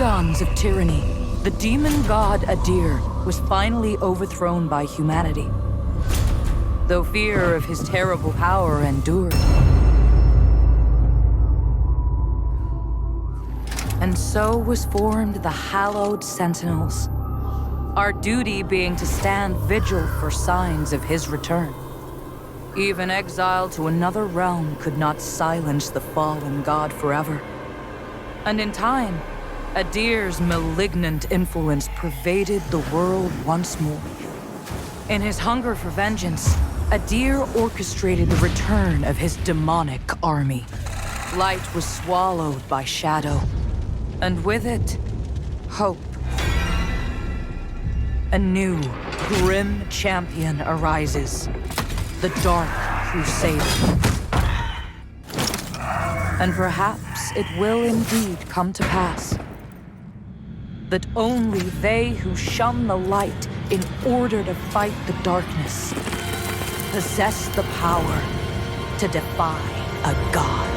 eons of tyranny, the demon god Adir was finally overthrown by humanity. Though fear of his terrible power endured. And so was formed the Hallowed Sentinels, our duty being to stand vigil for signs of his return. Even exile to another realm could not silence the fallen god forever. And in time, Adir's malignant influence pervaded the world once more. In his hunger for vengeance, Adir orchestrated the return of his demonic army. Light was swallowed by shadow, and with it, hope. A new, grim champion arises, the Dark Crusader. And perhaps it will indeed come to pass that only they who shun the light in order to fight the darkness possess the power to defy a god.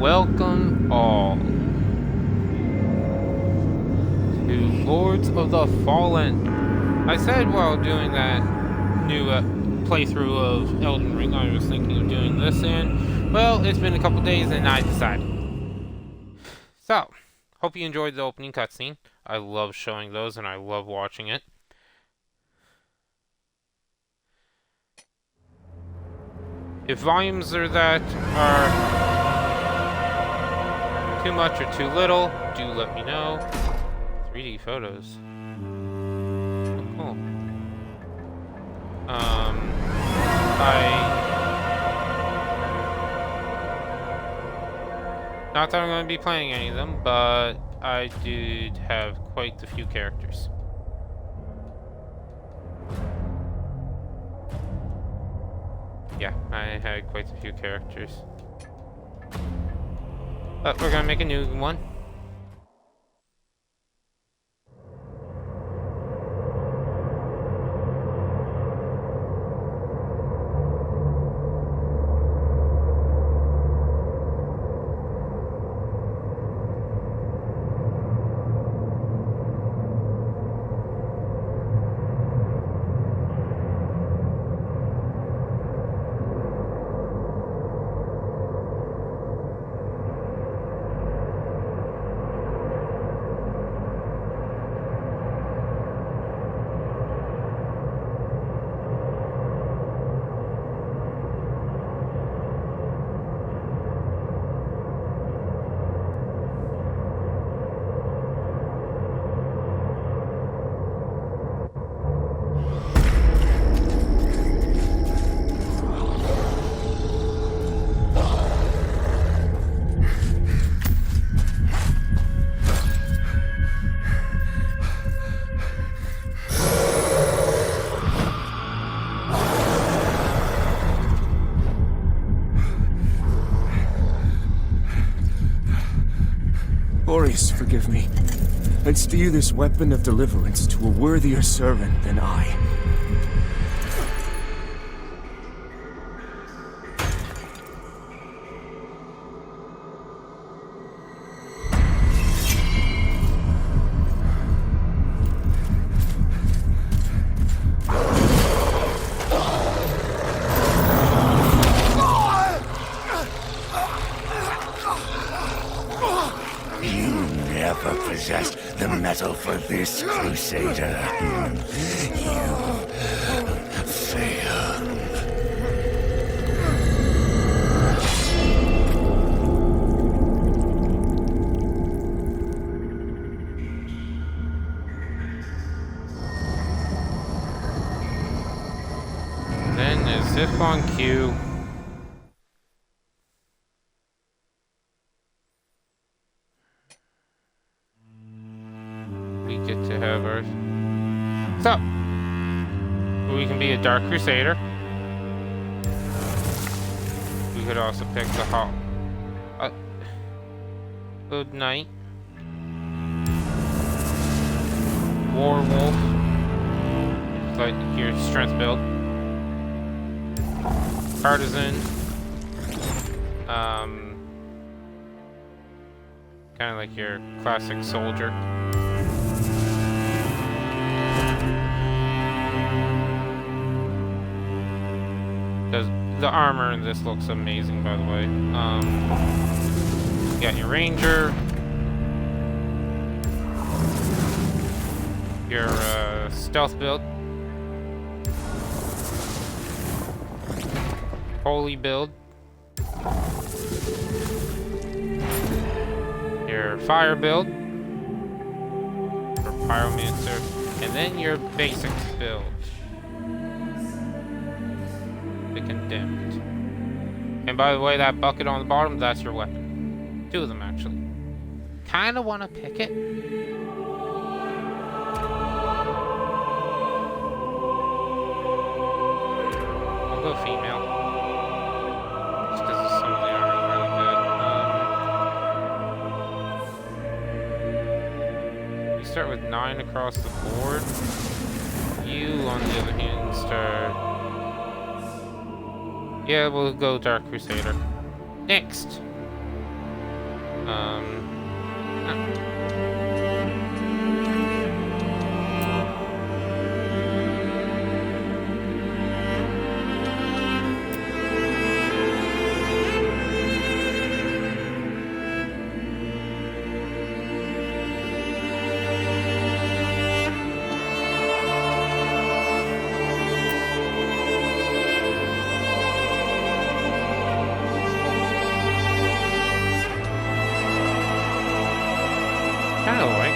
Welcome all to Lords of the Fallen. I said while doing that new playthrough of Elden Ring, I was thinking of doing this in. Well, it's been a couple days and I decided. So, hope you enjoyed the opening cutscene. I love showing those and I love watching it. If volumes are too much or too little, do let me know. 3D photos. Oh, cool. Not that I'm going to be playing any of them, but I did have quite a few characters. Yeah, I had quite a few characters. But we're gonna make a new one. Boris, forgive me. I'd steer this weapon of deliverance to a worthier servant than I. possess the metal for this, Crusader. You failed. Then as if on cue, we get to have our... So, we can be a Dark Crusader. We could also pick the Good Knight. Warwolf. Like your strength build. Partisan. Kind of like your classic soldier. The armor in this looks amazing, by the way. You got your ranger, your stealth build, holy build, your fire build, or pyromancer, and then your basic build. Condemned. And by the way, that bucket on the bottom, that's your weapon. 2 of them, actually. Kinda wanna pick it. I'll go female. Just because some of the armor is really good. You start with 9 across the board. You, on the other hand, start... Yeah, we'll go Dark Crusader. Next.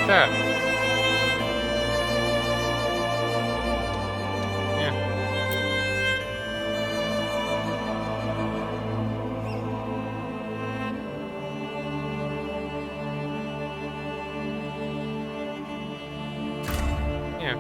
That. Yeah. Yeah.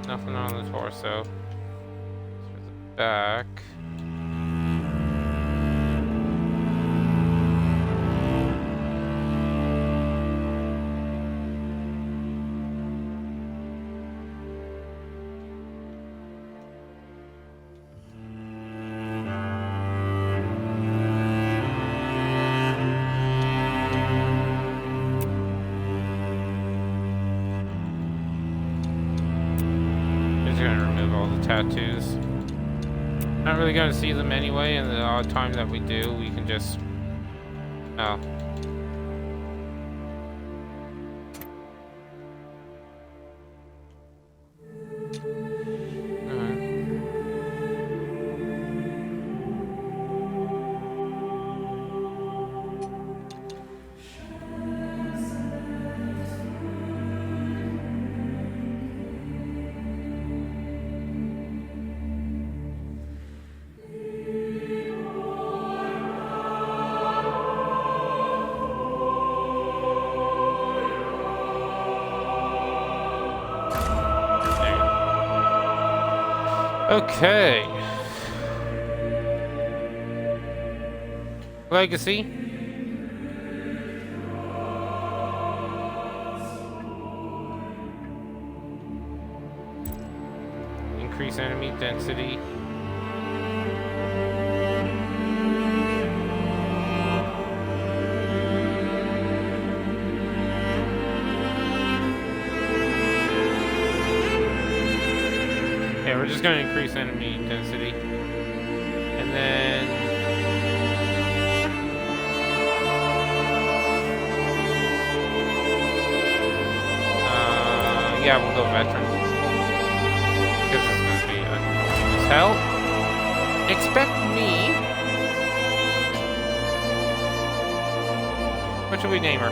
Nothing on the torso. For the back. Tattoos. Not really going to see them anyway, and the odd time that we do, we can just... Oh. Okay. Legacy. Increase enemy density. Yeah, we're just going to increase enemy density. And then... yeah, we'll go veteran. Because it's going to be annoying as hell. Expect me... What should we name her?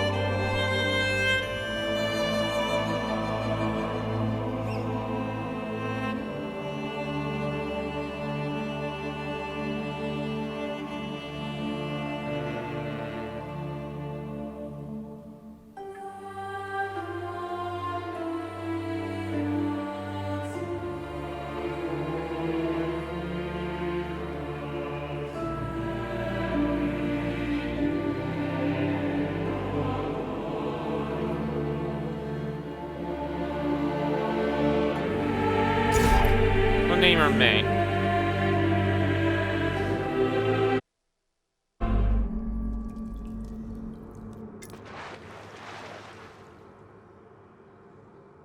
We'll name her May.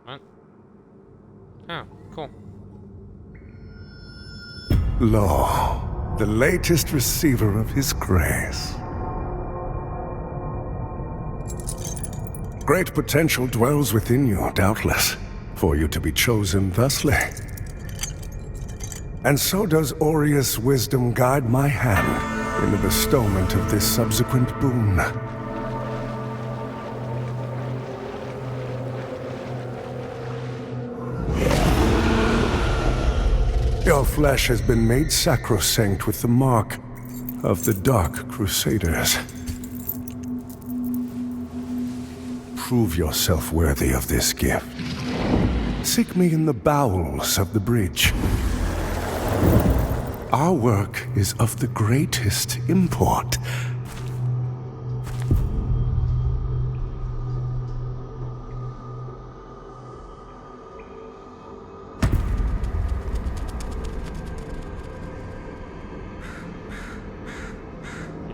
What? Oh, cool. Lo, the latest receiver of his grace. Great potential dwells within you, doubtless, for you to be chosen thusly. And so does Aureus' wisdom guide my hand in the bestowment of this subsequent boon. Your flesh has been made sacrosanct with the mark of the Dark Crusaders. Prove yourself worthy of this gift. Seek me in the bowels of the bridge. Our work is of the greatest import.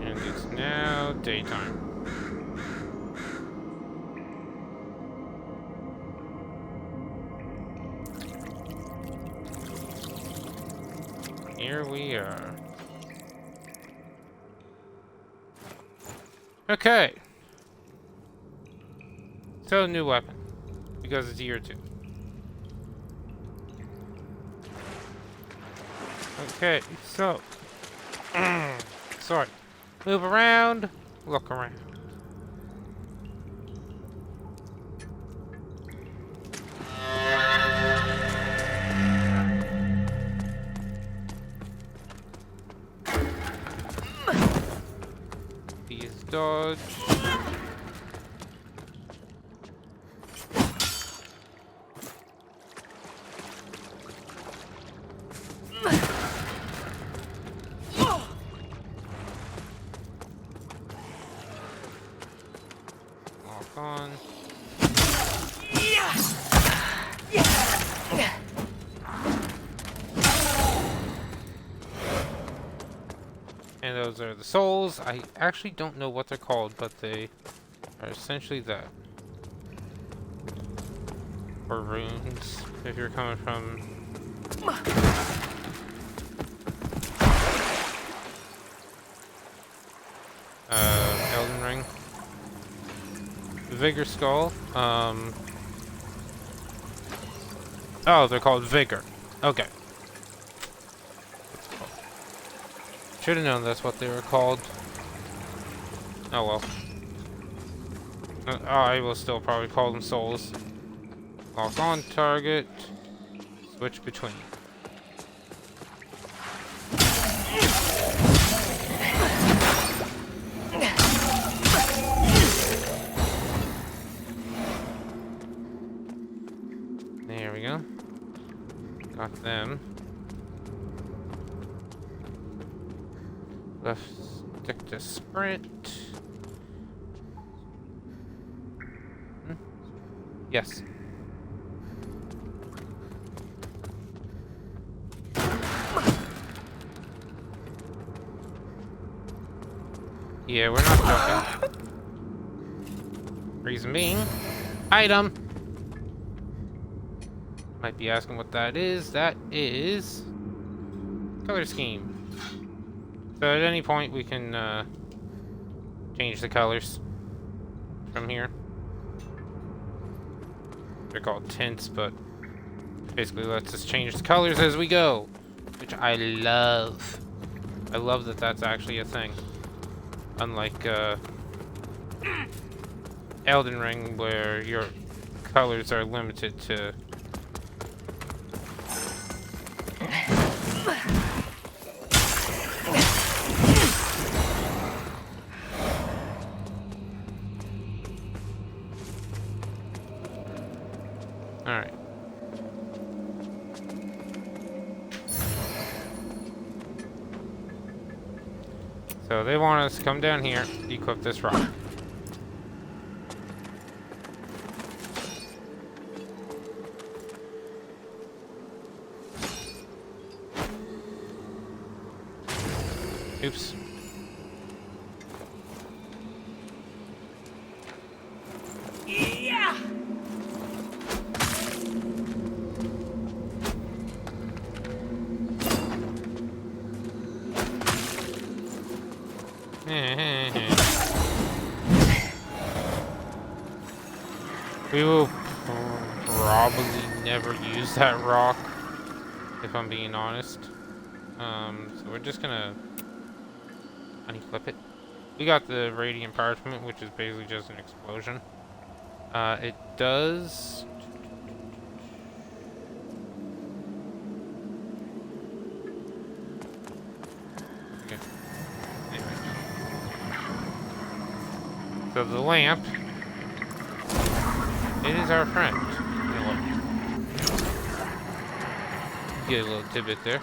And it's now daytime. Here we are. Okay. So, a new weapon. Because it's year 2. Okay, so. Sorry. Move around, look around. These dodge. Lock on. And those are the souls. I actually don't know what they're called, but they are essentially that. Or runes, if you're coming from... Elden Ring. Vigor Skull. Oh, they're called Vigor. Okay. Should have known that's what they were called. Oh well. I will still probably call them souls. Lock on target. Switch between. There we go. Got them. Left stick to sprint. Yes. Yeah, we're not joking. Reason being, item. Might be asking what that is. That is color scheme. So at any point we can change the colors from here. They're called tints, but basically lets us change the colors as we go, which I love. I love that that's actually a thing. Unlike Elden Ring, where your colors are limited to Alright. So they want us to come down here, equip this rock. Oops. Yeah. We will probably never use that rock, if I'm being honest. So we're just gonna unequip it. We got the radiant parchment, which is basically just an explosion. It does. Okay. Anyway. So the lamp. It is our friend. You know what? Get a little tidbit there.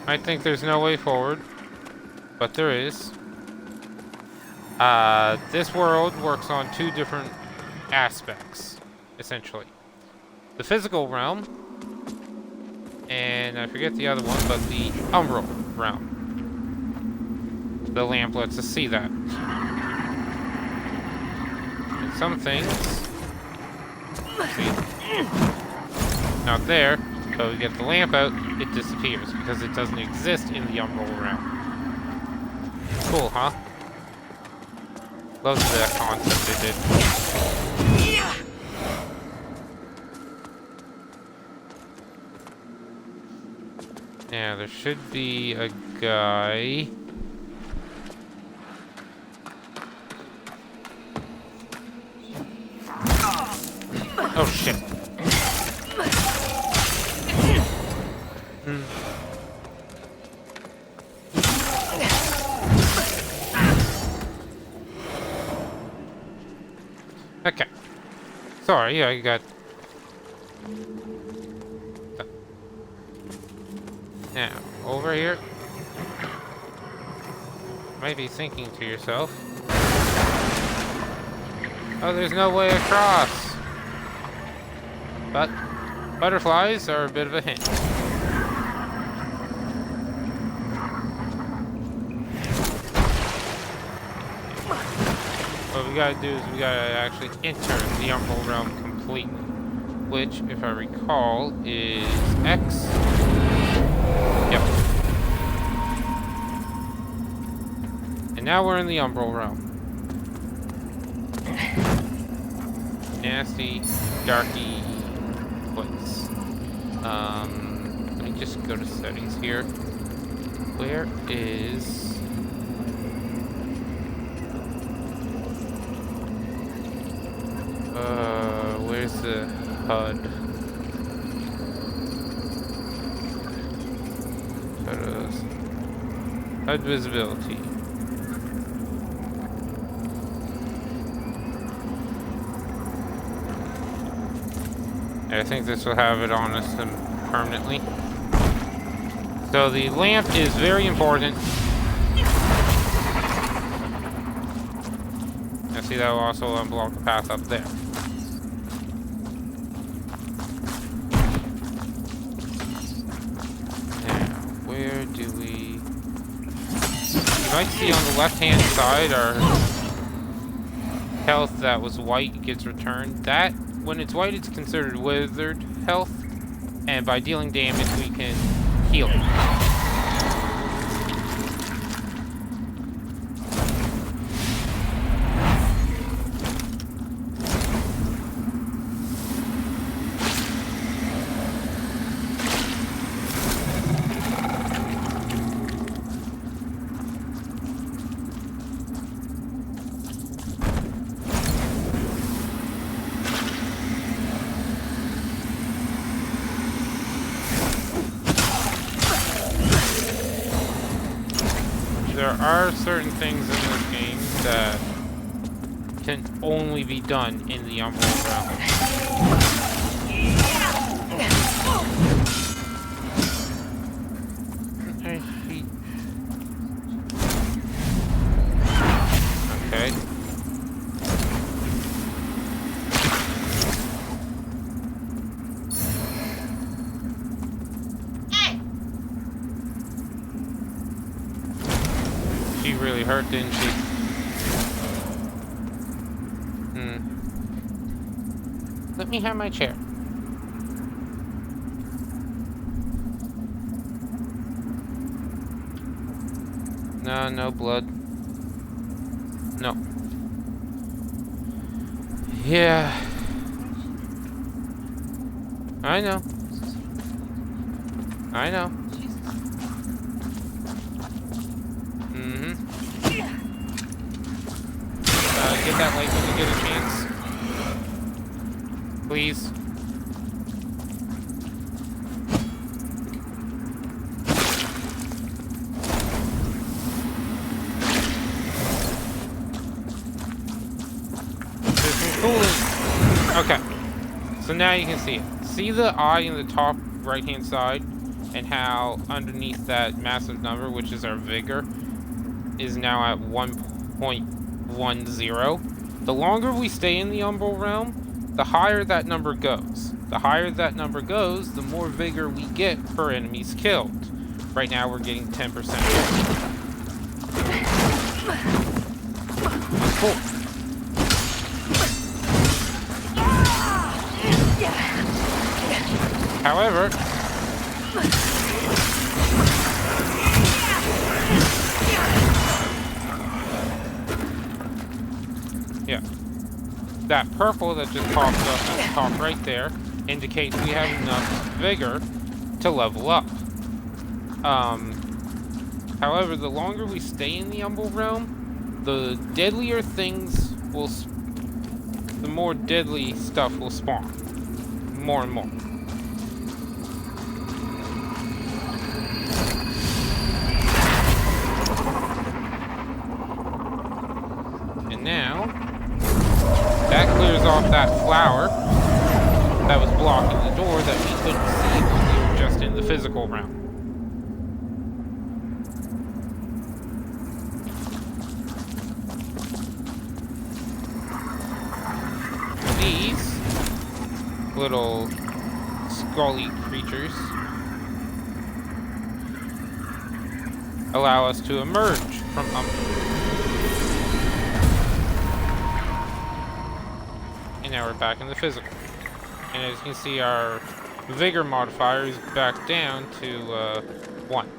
I think there's no way forward, but there is. This world works on two different aspects, essentially. The physical realm, and I forget the other one, but the umbral realm. The lamp lets us see that. And some things, see, not there, but we get the lamp out, it disappears because it doesn't exist in the umbral realm. Cool, huh? Love that concept they did. Yeah, there should be a guy. Oh shit. Okay. Sorry, I got... Now, over here. Might be thinking to yourself, oh, there's no way across. But butterflies are a bit of a hint. What we gotta do is we gotta actually enter the umbral realm completely, which, if I recall, is X. Yep. And now we're in the umbral realm. Nasty, darky place. Let me just go to settings here. Where is... where's the HUD? Photos. HUD visibility. I think this will have it on us permanently. So the lamp is very important. And see, that will also unblock the path up there. Now, where do we... You might see on the left-hand side our health that was white gets returned. That, when it's white, it's considered withered health. And by dealing damage, we can heal it. There are certain things in this game that can only be done in the Umbral Realm. Okay. She really hurt, didn't she? Let me have my chair. No, no blood. No. Yeah. I know. I know. Get that light when you get a chance. Please. There's some cool... Okay. So now you can see it. See the eye in the top right-hand side? And how underneath that massive number, which is our vigor, is now at 1.10. The longer we stay in the Umbral Realm, the higher that number goes. The higher that number goes, the more vigor we get per enemies killed. Right now we're getting 10%. Cool. However, yeah, that purple that just popped up at the top right there indicates we have enough vigor to level up. However, the longer we stay in the Umbral Realm, the deadlier things will, the more deadly stuff will spawn. More and more. And now, that clears off that flower that was blocking the door that we couldn't see when we were just in the physical realm. These little scully creatures allow us to emerge from and now we're back in the physical. And as you can see, our vigor modifier is back down to 1.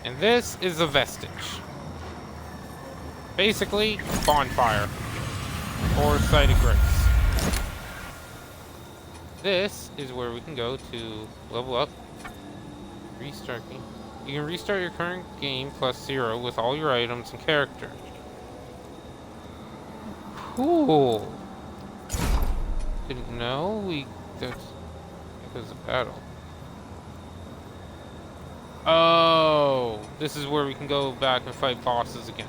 And this is a vestige. Basically, bonfire. or Site of Grace. This is where we can go to level up. Restart game. You can restart your current game plus 0 with all your items and character. Cool. Didn't know that's because of battle. Oh, this is where we can go back and fight bosses again.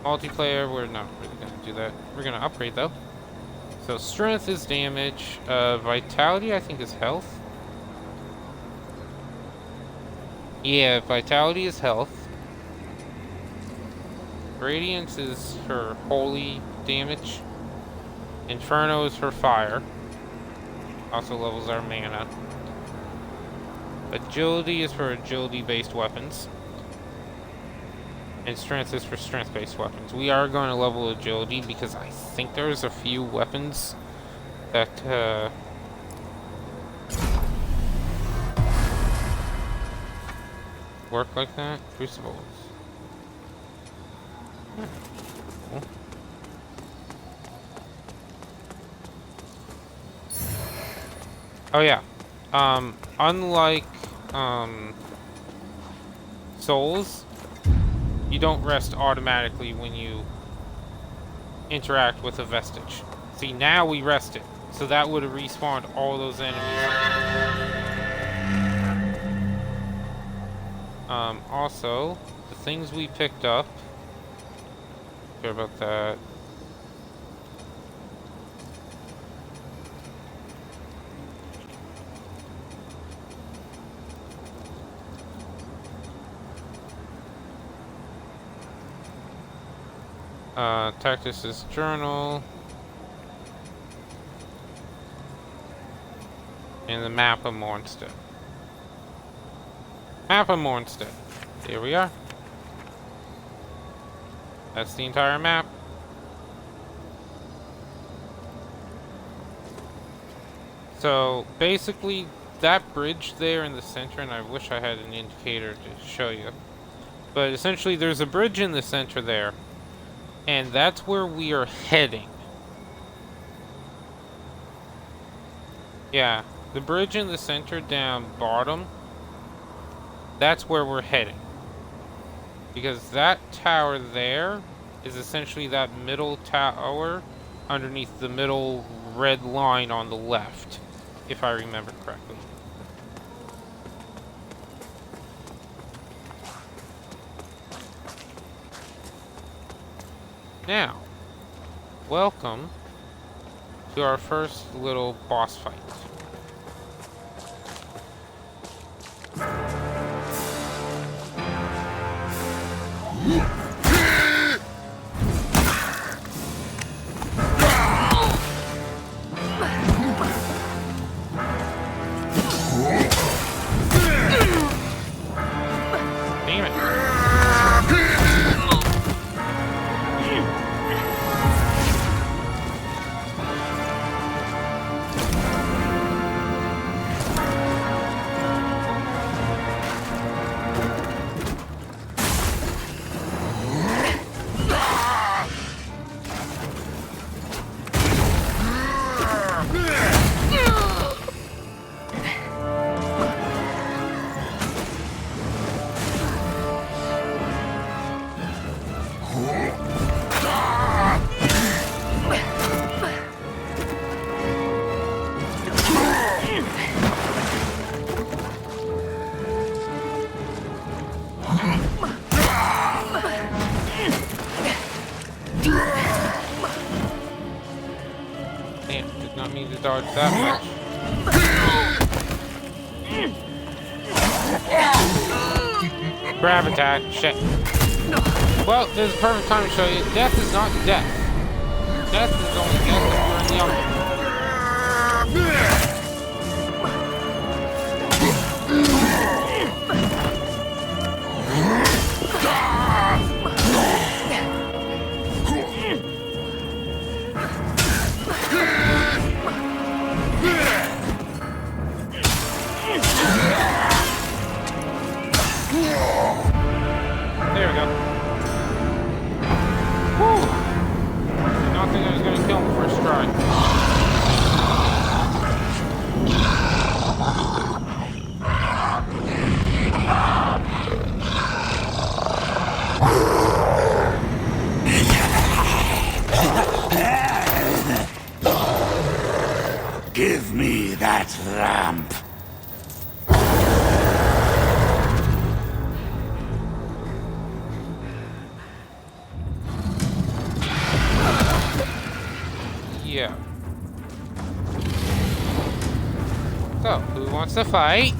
Multiplayer, we're not really gonna do that. We're gonna upgrade though. So strength is damage. Vitality, I think, is health. Yeah, vitality is health. Radiance is her holy damage. Inferno is her fire. Also levels our mana. Agility is for agility-based weapons. And strength is for strength-based weapons. We are going to level agility because I think there's a few weapons that work like that. Crucibles. Cool. Oh yeah. Unlike Souls, you don't rest automatically when you interact with a vestige. See, now we rested, so that would have respawned all those enemies. Also, the things we picked up. Care about that. Tactus's journal. And the map of Mornstead. Map of Mornstead. Here we are. That's the entire map. So basically that bridge there in the center, and I wish I had an indicator to show you, but essentially there's a bridge in the center there, and that's where we are heading. Yeah, the bridge in the center down bottom, that's where we're heading. Because that tower there is essentially that middle tower underneath the middle red line on the left, if I remember correctly. Now, welcome to our first little boss fight. Damn it. Damn, did not mean to dodge that much. Grab attack, shit. Well, there's a perfect time to show you, death is not death. Death is only death if you're in the element. There we go. Whew. Did not think I was gonna Give me that lamp. Yeah. So, who wants to fight?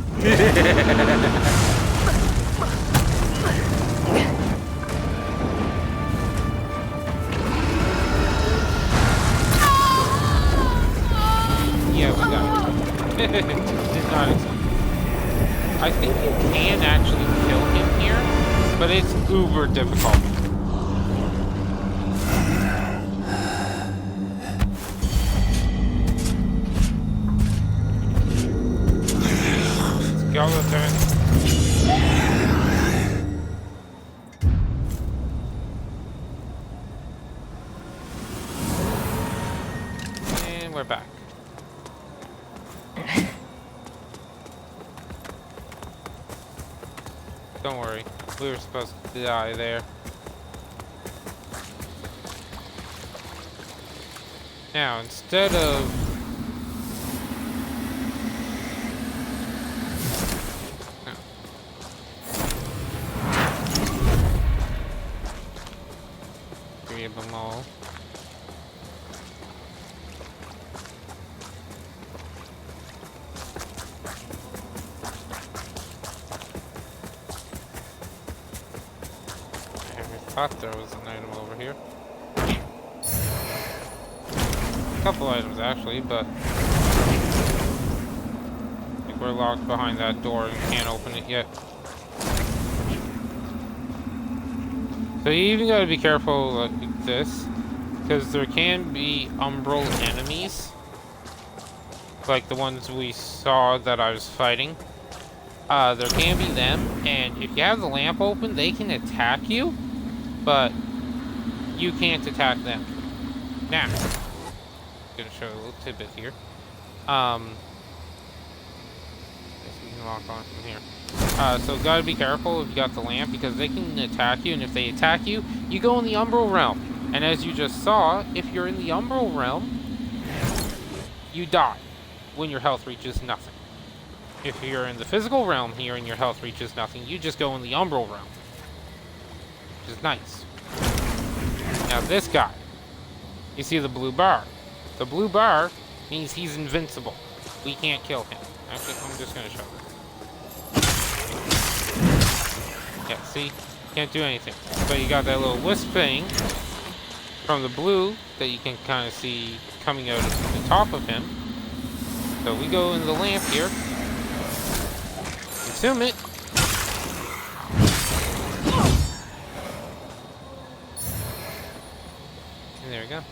Yeah, we got it. Did not expect. I think you can actually kill him here, but it's uber difficult. Skeleton. And we're back. Don't worry, we were supposed to die there. Now, instead of... Grab them all. I thought there was an item over here. A couple items actually, but I think we're locked behind that door and can't open it yet. So you even gotta be careful like this, because there can be umbral enemies, like the ones we saw that I was fighting. There can be them, and if you have the lamp open, they can attack you, but you can't attack them. Now, I'm gonna show a little tidbit here. I guess we can lock on from here. So gotta be careful if you got the lamp, because they can attack you, and if they attack you, you go in the umbral realm. And as you just saw, if you're in the umbral realm, you die when your health reaches nothing. If you're in the physical realm here and your health reaches nothing, you just go in the umbral realm, which is nice. Now this guy, you see the blue bar. The blue bar means he's invincible. We can't kill him. Actually, I'm just gonna show you. Yeah, see? Can't do anything. But you got that little wisp thing from the blue that you can kind of see coming out of the top of him. So we go in the lamp here. Consume it. And there we go.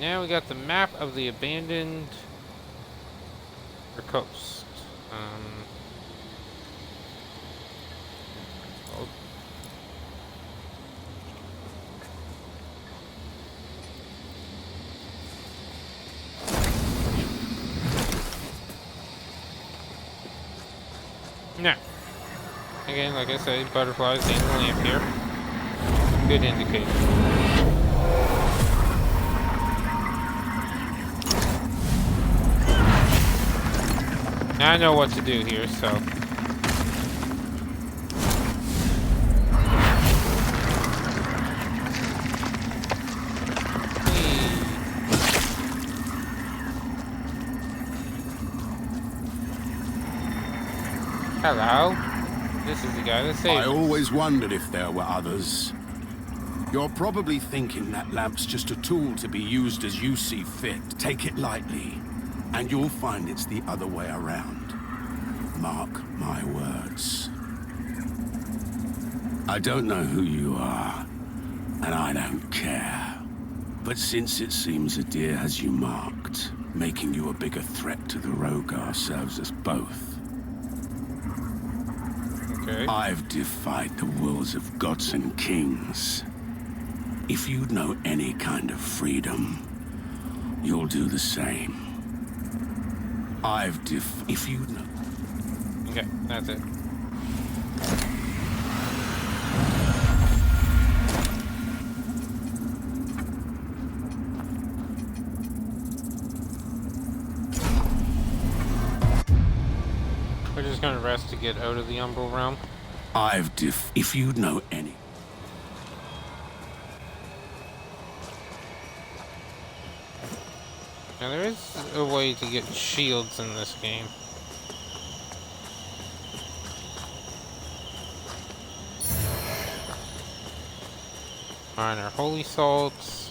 Now we got the map of the abandoned coast. Now, again, like I said, butterflies in the lamp here. Good indicator. Now I know what to do here, so. Hello. This is the guy that saved us. I always wondered if there were others. You're probably thinking that lamp's just a tool to be used as you see fit. Take it lightly, and you'll find it's the other way around. Mark my words. I don't know who you are, and I don't care. But since it seems Adir has you marked, making you a bigger threat to the Rogar serves us both. Okay. I've defied the wills of gods and kings. If you know any kind of freedom, you'll do the same. If you know... Okay, that's it. just gonna rest to get out of the Umbral Realm. If you'd know any. Now there is a way to get shields in this game. Minor holy salts.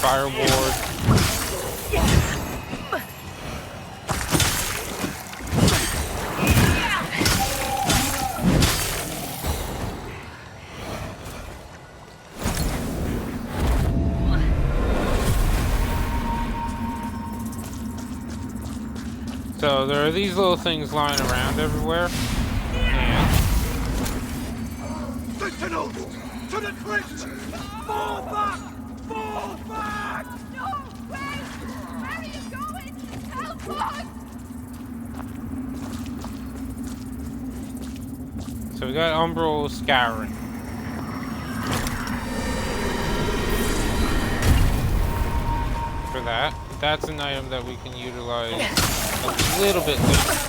Fire ward. So there are these little things lying around everywhere, and Sentinels! To the crypt! Fall back! Fall back! No! Wait! Where are you going? Help us! so we got Umbral Scouring. For that, that's an item that we can utilize a little bit later.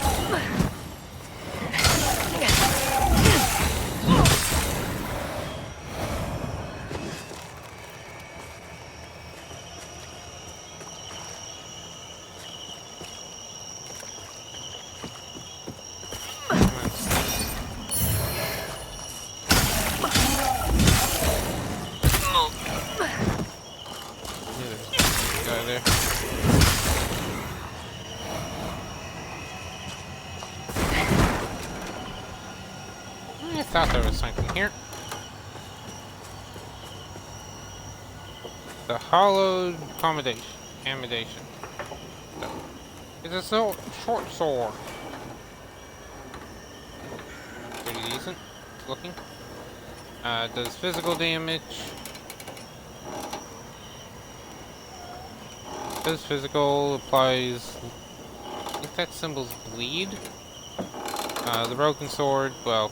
Guy there. I thought there was something here. The hollowed accommodation. No. It's a short sword. Pretty decent looking. Does physical damage. Does physical, applies. I think that symbol's bleed. The broken sword, well,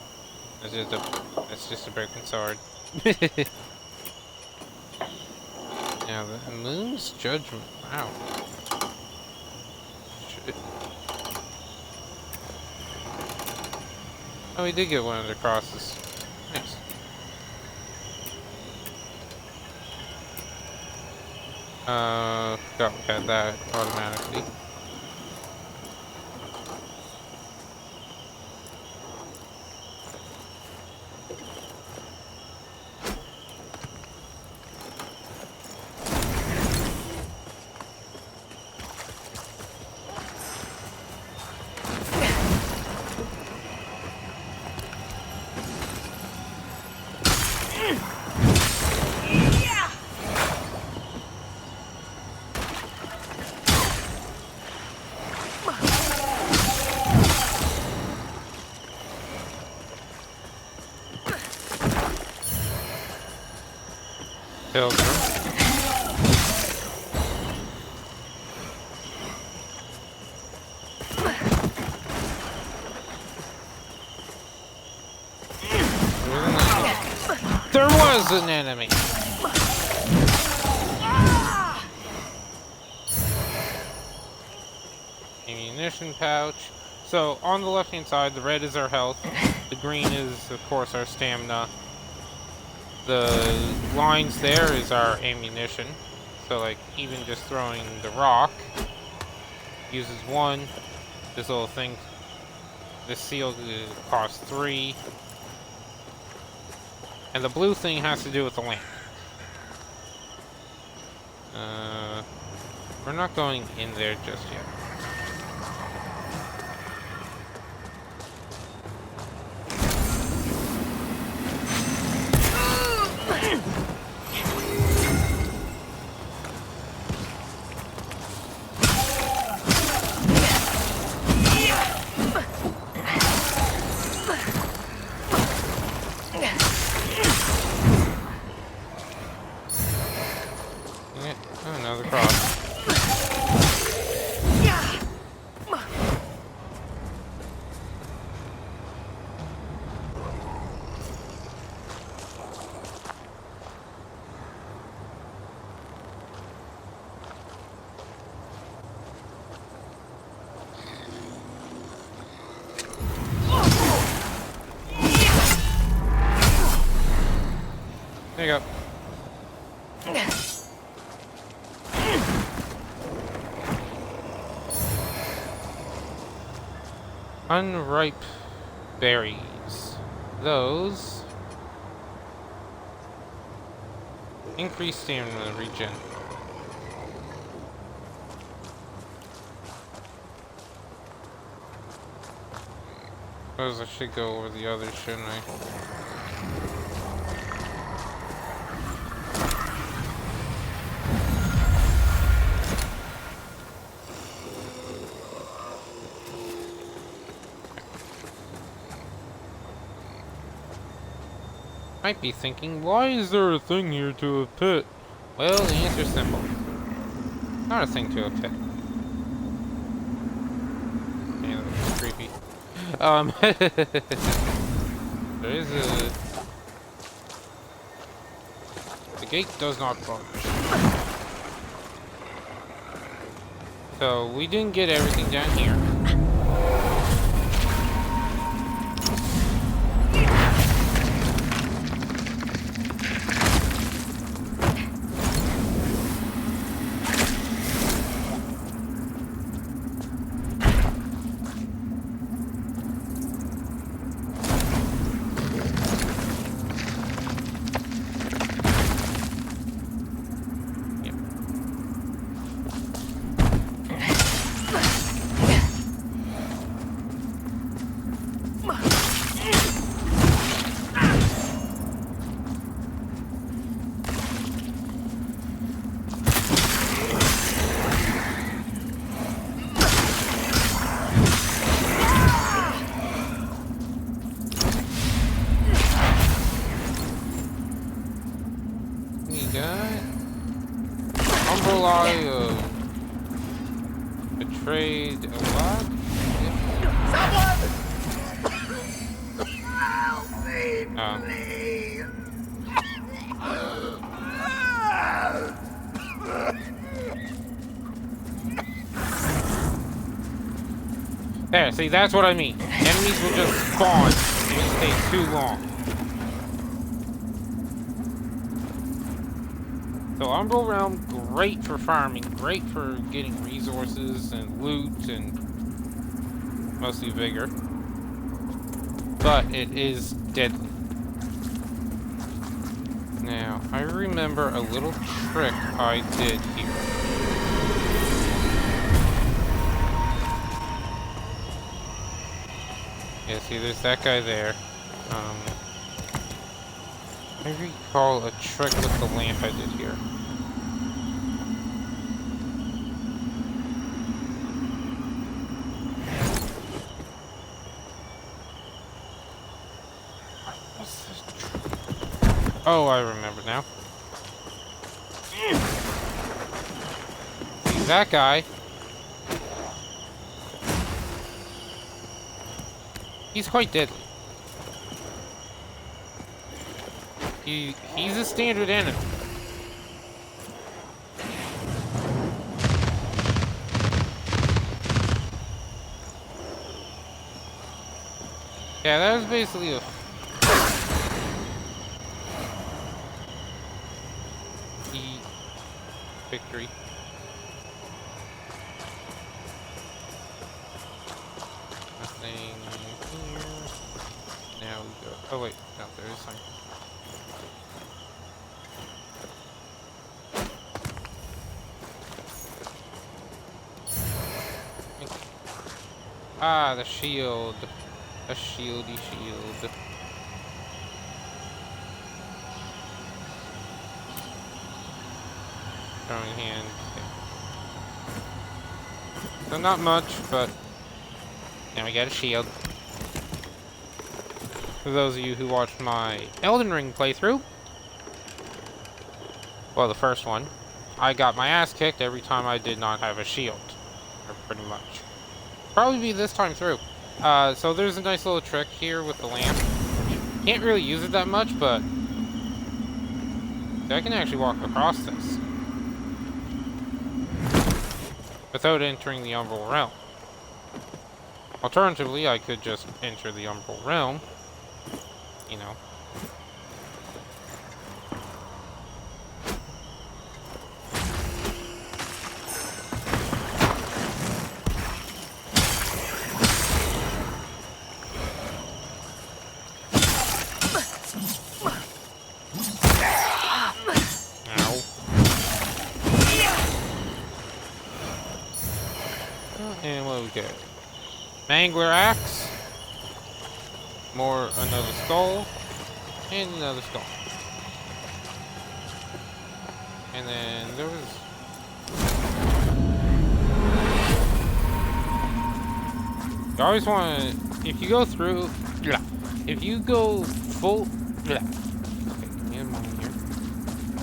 it's just a broken sword. Now the Moon's Judgment. Wow. Shit. Oh, we did get one of the crosses. Nice. Forgot we had that automatically. Pilgrim. There was an enemy. Ammunition pouch. So on the left hand side, the red is our health. The green is, of course, our stamina. The lines there is our ammunition. So like even just throwing the rock uses 1. This little thing, this seal costs 3. And the blue thing has to do with the lamp. We're not going in there just yet. Another cross. There you go. Unripe berries. Those increase stamina regen. Suppose I should go over the others, shouldn't I? Might be thinking, why is there a thing here to a pit? Well, the answer's simple. Not a thing to a pit. Yeah, that's creepy. There is a... The gate does not budge. So, we didn't get everything down here. Betrayed a what? Help me, please! There, see, that's what I mean. Enemies will just spawn if you stay too long. So Umbral Realm, great for farming, great for getting resources and loot and mostly vigor. But it is deadly. Now, I remember a little trick I did here. Yeah, see, there's that guy there. I recall a trick with the lamp I did here. What's this trick? Oh, I remember now. See, that guy. He's quite deadly. He's a standard enemy. Yeah, that was basically a victory. Nothing here. Now we go. Oh wait, no, there is something. Ah, the shield. A shieldy shield. Throwing hand. Okay. So not much, but now we got a shield. For those of you who watched my Elden Ring playthrough, well, the first one, I got my ass kicked every time I did not have a shield. Or pretty much. Probably be this time through. So there's a nice little trick here with the lamp. Can't really use it that much, but I can actually walk across this without entering the Umbral Realm. Alternatively, I could just enter the Umbral Realm, you know, Okay. Mangler axe. Another skull. And another skull. And then there was... You always want to... If you go through... If you go full... Okay, give me a moment here.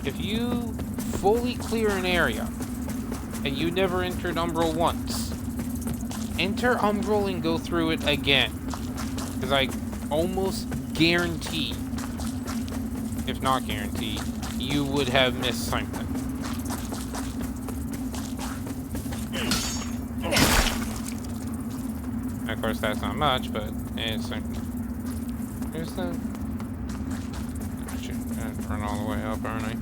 If you fully clear an area, and you never entered Umbral once, enter Umbral and go through it again. Because I almost guarantee, if not guarantee, you would have missed something. Of course, that's not much, but it's something. Here's the... Oh, shit, I'm gonna turn all the way up, aren't I?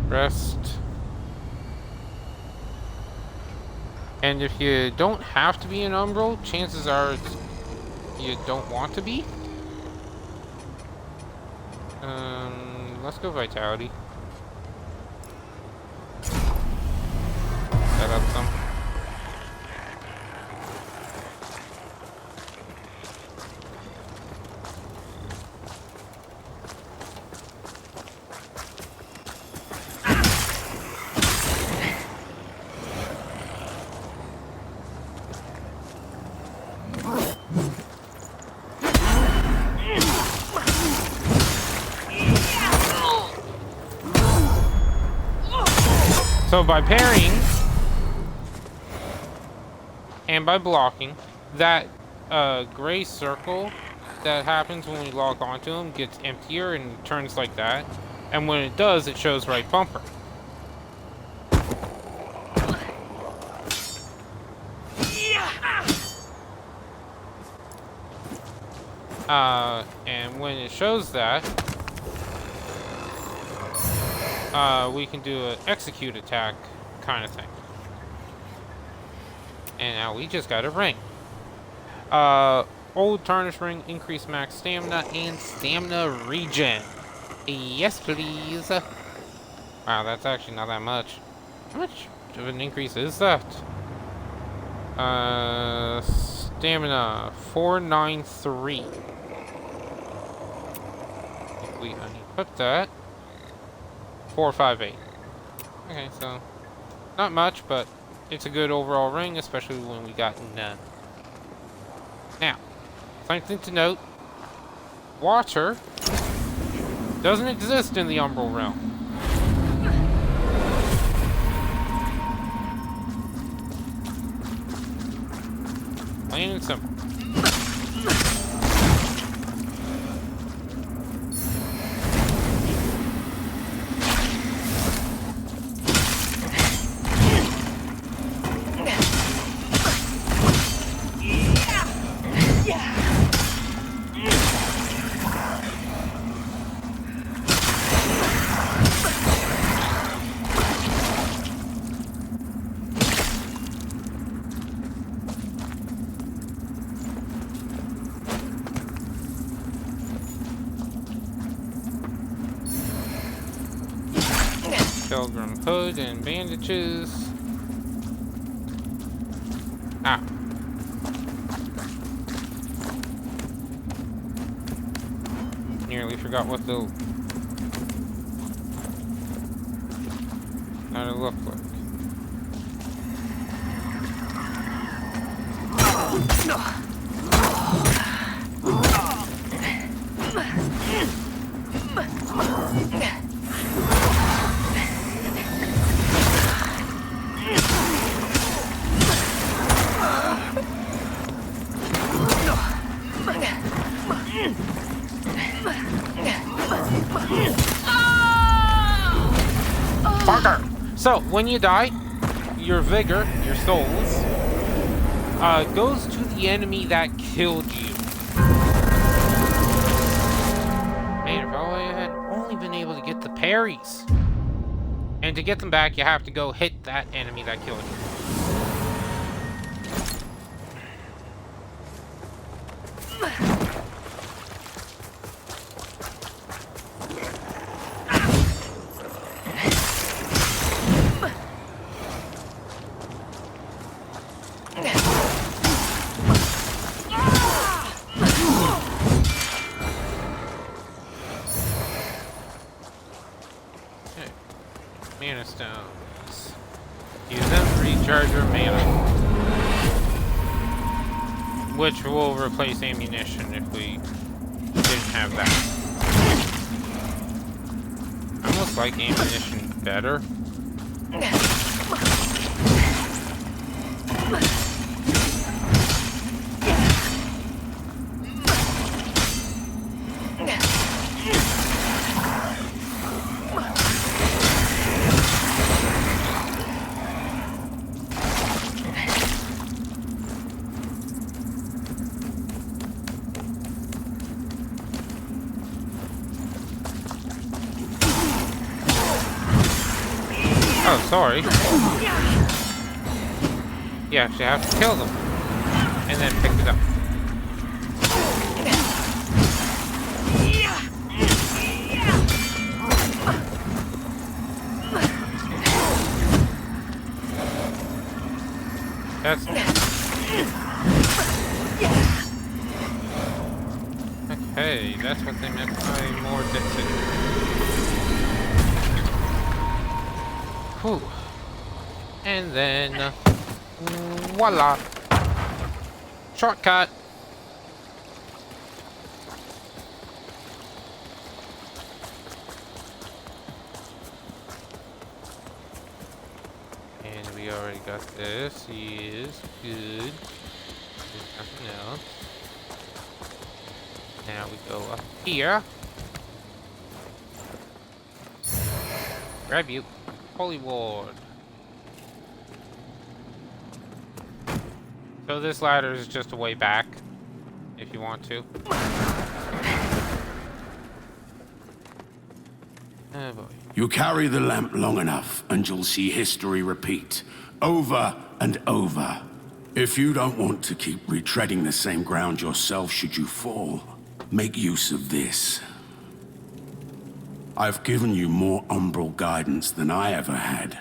Rest. And if you don't have to be an Umbral, chances are you don't want to be. Let's go Vitality. Set up some. So by parrying and by blocking, that gray circle that happens when we lock onto him gets emptier and turns like that. And when it does, it shows right bumper. And when it shows that, we can do an execute attack kind of thing. And now we just got a ring. Old tarnished ring, increase max stamina and stamina regen. Yes, please. Wow, that's actually not that much. How much of an increase is that? Stamina 493. If we unequip that. 458. Okay, so not much, but it's a good overall ring, especially when we got none. Now, something to note: water doesn't exist in the Umbral realm. Plain and simple. Pilgrim hood and bandages. Ah. Nearly forgot what the... how to look like. Parker! So, when you die, your vigor, your souls, goes to the enemy that killed you. Man, if I had only been able to get the parries. And to get them back, you have to go hit that enemy that killed you. Recharger mana. Which will replace ammunition if we didn't have that. I almost like ammunition better. Oh, sorry. You actually have to kill them. And then pick it up. That's... Okay, that's what they meant by more density. Whew. And then, voila! Shortcut! And we already got this. Is good. There's nothing else. Now we go up here. Grab you. Holy Ward. So this ladder is just a way back, if you want to. Oh boy. You carry the lamp long enough, and you'll see history repeat, over and over. If you don't want to keep retreading the same ground yourself should you fall, make use of this. I've given you more umbral guidance than I ever had.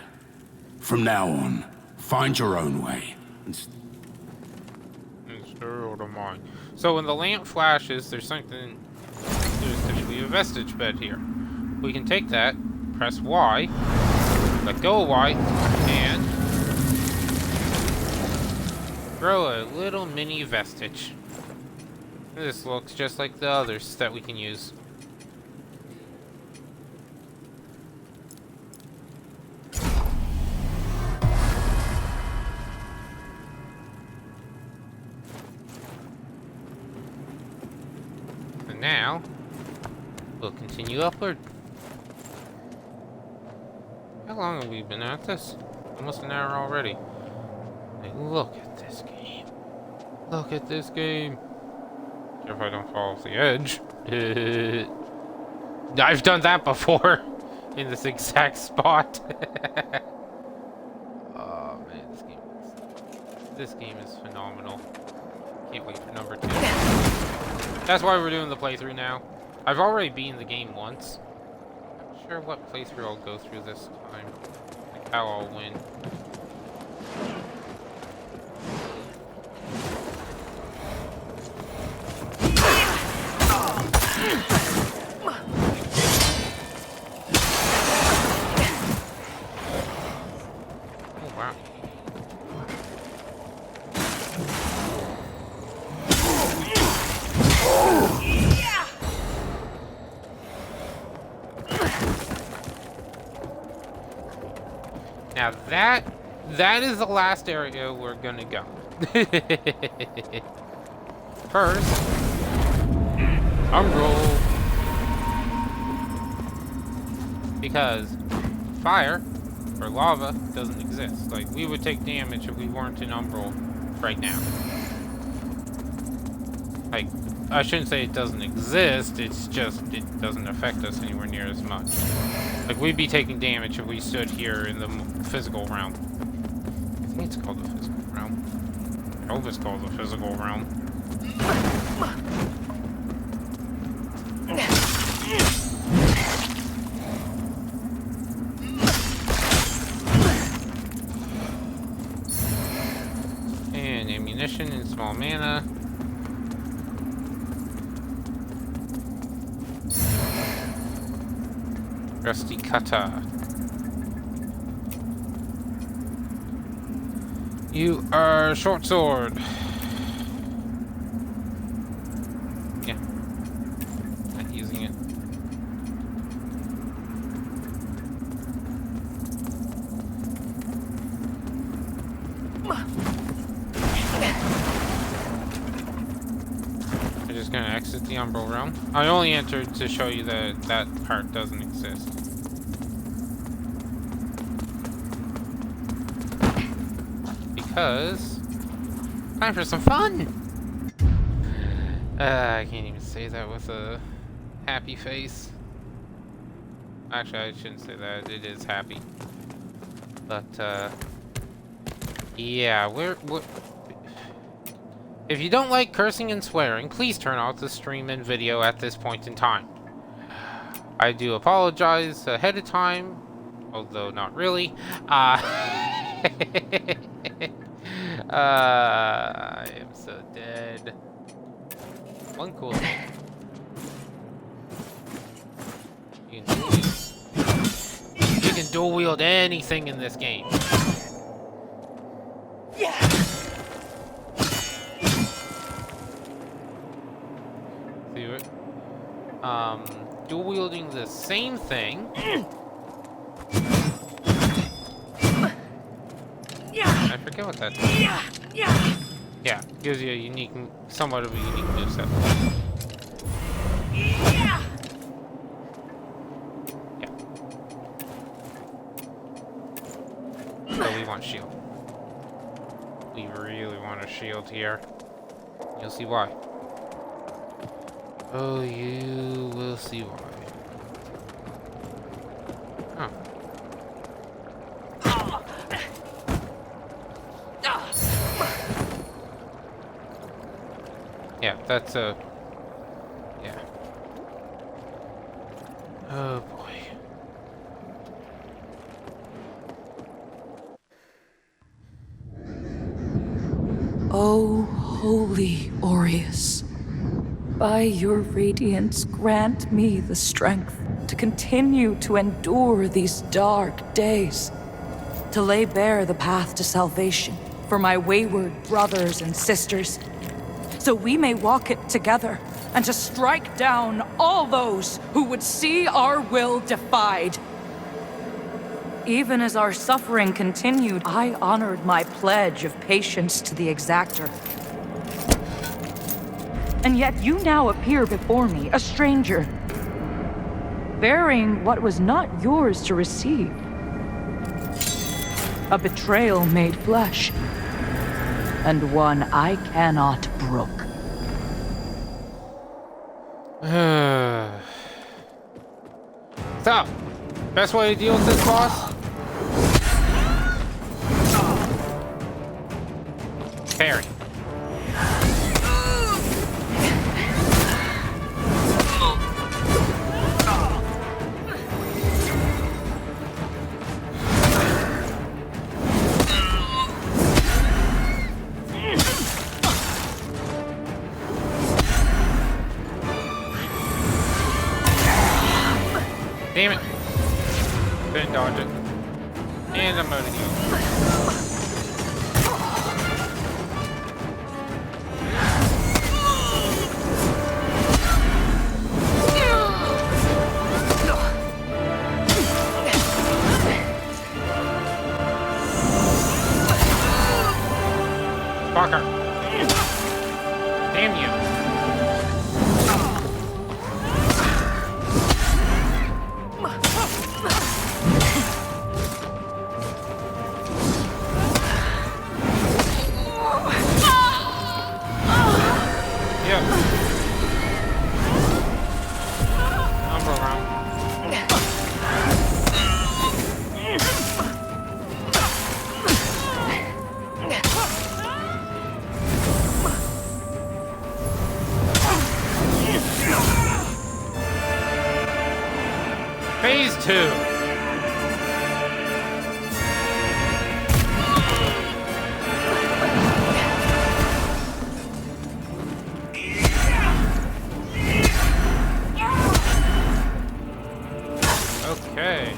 From now on, find your own way. So when the lamp flashes, there's typically a vestige bed here. We can take that, press Y, let go of Y, and grow a little mini vestige. This looks just like the others that we can use. Now, we'll continue upward. How long have we been at this? Almost an hour already. Hey, look at this game. Look at this game. If I don't fall off the edge. I've done that before. In this exact spot. Oh man, this game is phenomenal. Can't wait for number 2. That's why we're doing the playthrough now. I've already beaten the game once. I'm not sure what playthrough I'll go through this time. Like how I'll win. Oh wow. Now that is the last area we're gonna go. First, umbral, because fire or lava doesn't exist. Like we would take damage if we weren't in umbral right now. Like I shouldn't say it doesn't exist. It's just it doesn't affect us anywhere near as much. Like, we'd be taking damage if we stood here in the physical realm. I think it's called the physical realm. I hope it's called the physical realm. And ammunition and small mana. Rusty cutter. You are short sword. Yeah. Not using it. I'm just gonna exit the Umbral Realm. I only entered to show you that that part doesn't exist. Because time for some fun. I can't even say that with a happy face. Actually, I shouldn't say that. It is happy. But yeah, we're if you don't like cursing and swearing, please turn off the stream and video at this point in time. I do apologize ahead of time, although not really. I am so dead. One cool thing. You can dual wield anything in this game. See what? Dual wielding the same thing. I forget what that does. Yeah, gives you a unique, somewhat of a unique moveset. Yeah. So we want shield. We really want a shield here. You'll see why. Oh, you will see why. Huh. Yeah, that's a... yeah. Oh boy. O holy Aureus, by your radiance grant me the strength to continue to endure these dark days, to lay bare the path to salvation for my wayward brothers and sisters, so we may walk it together, and to strike down all those who would see our will defied. Even as our suffering continued, I honored my pledge of patience to the exactor. And yet you now appear before me, a stranger, bearing what was not yours to receive. A betrayal made flesh, and one I cannot brook. So, best way to deal with this boss? Parry. Damn it. Couldn't dodge it. And I'm out of heal. Fucker. Damn you. Phase 2. Okay.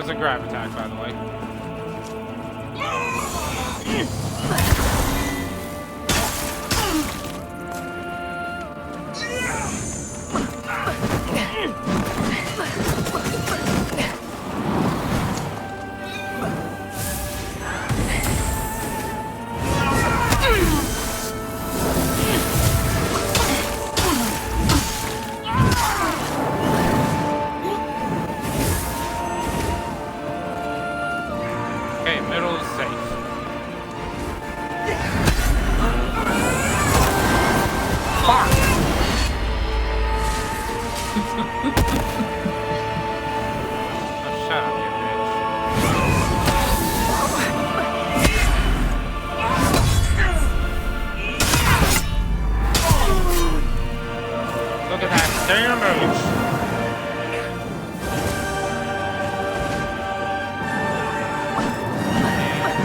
was a grab attack, by the way. Okay, middle is safe. Fuck! Oh, shut up, you bitch. Look at that damage!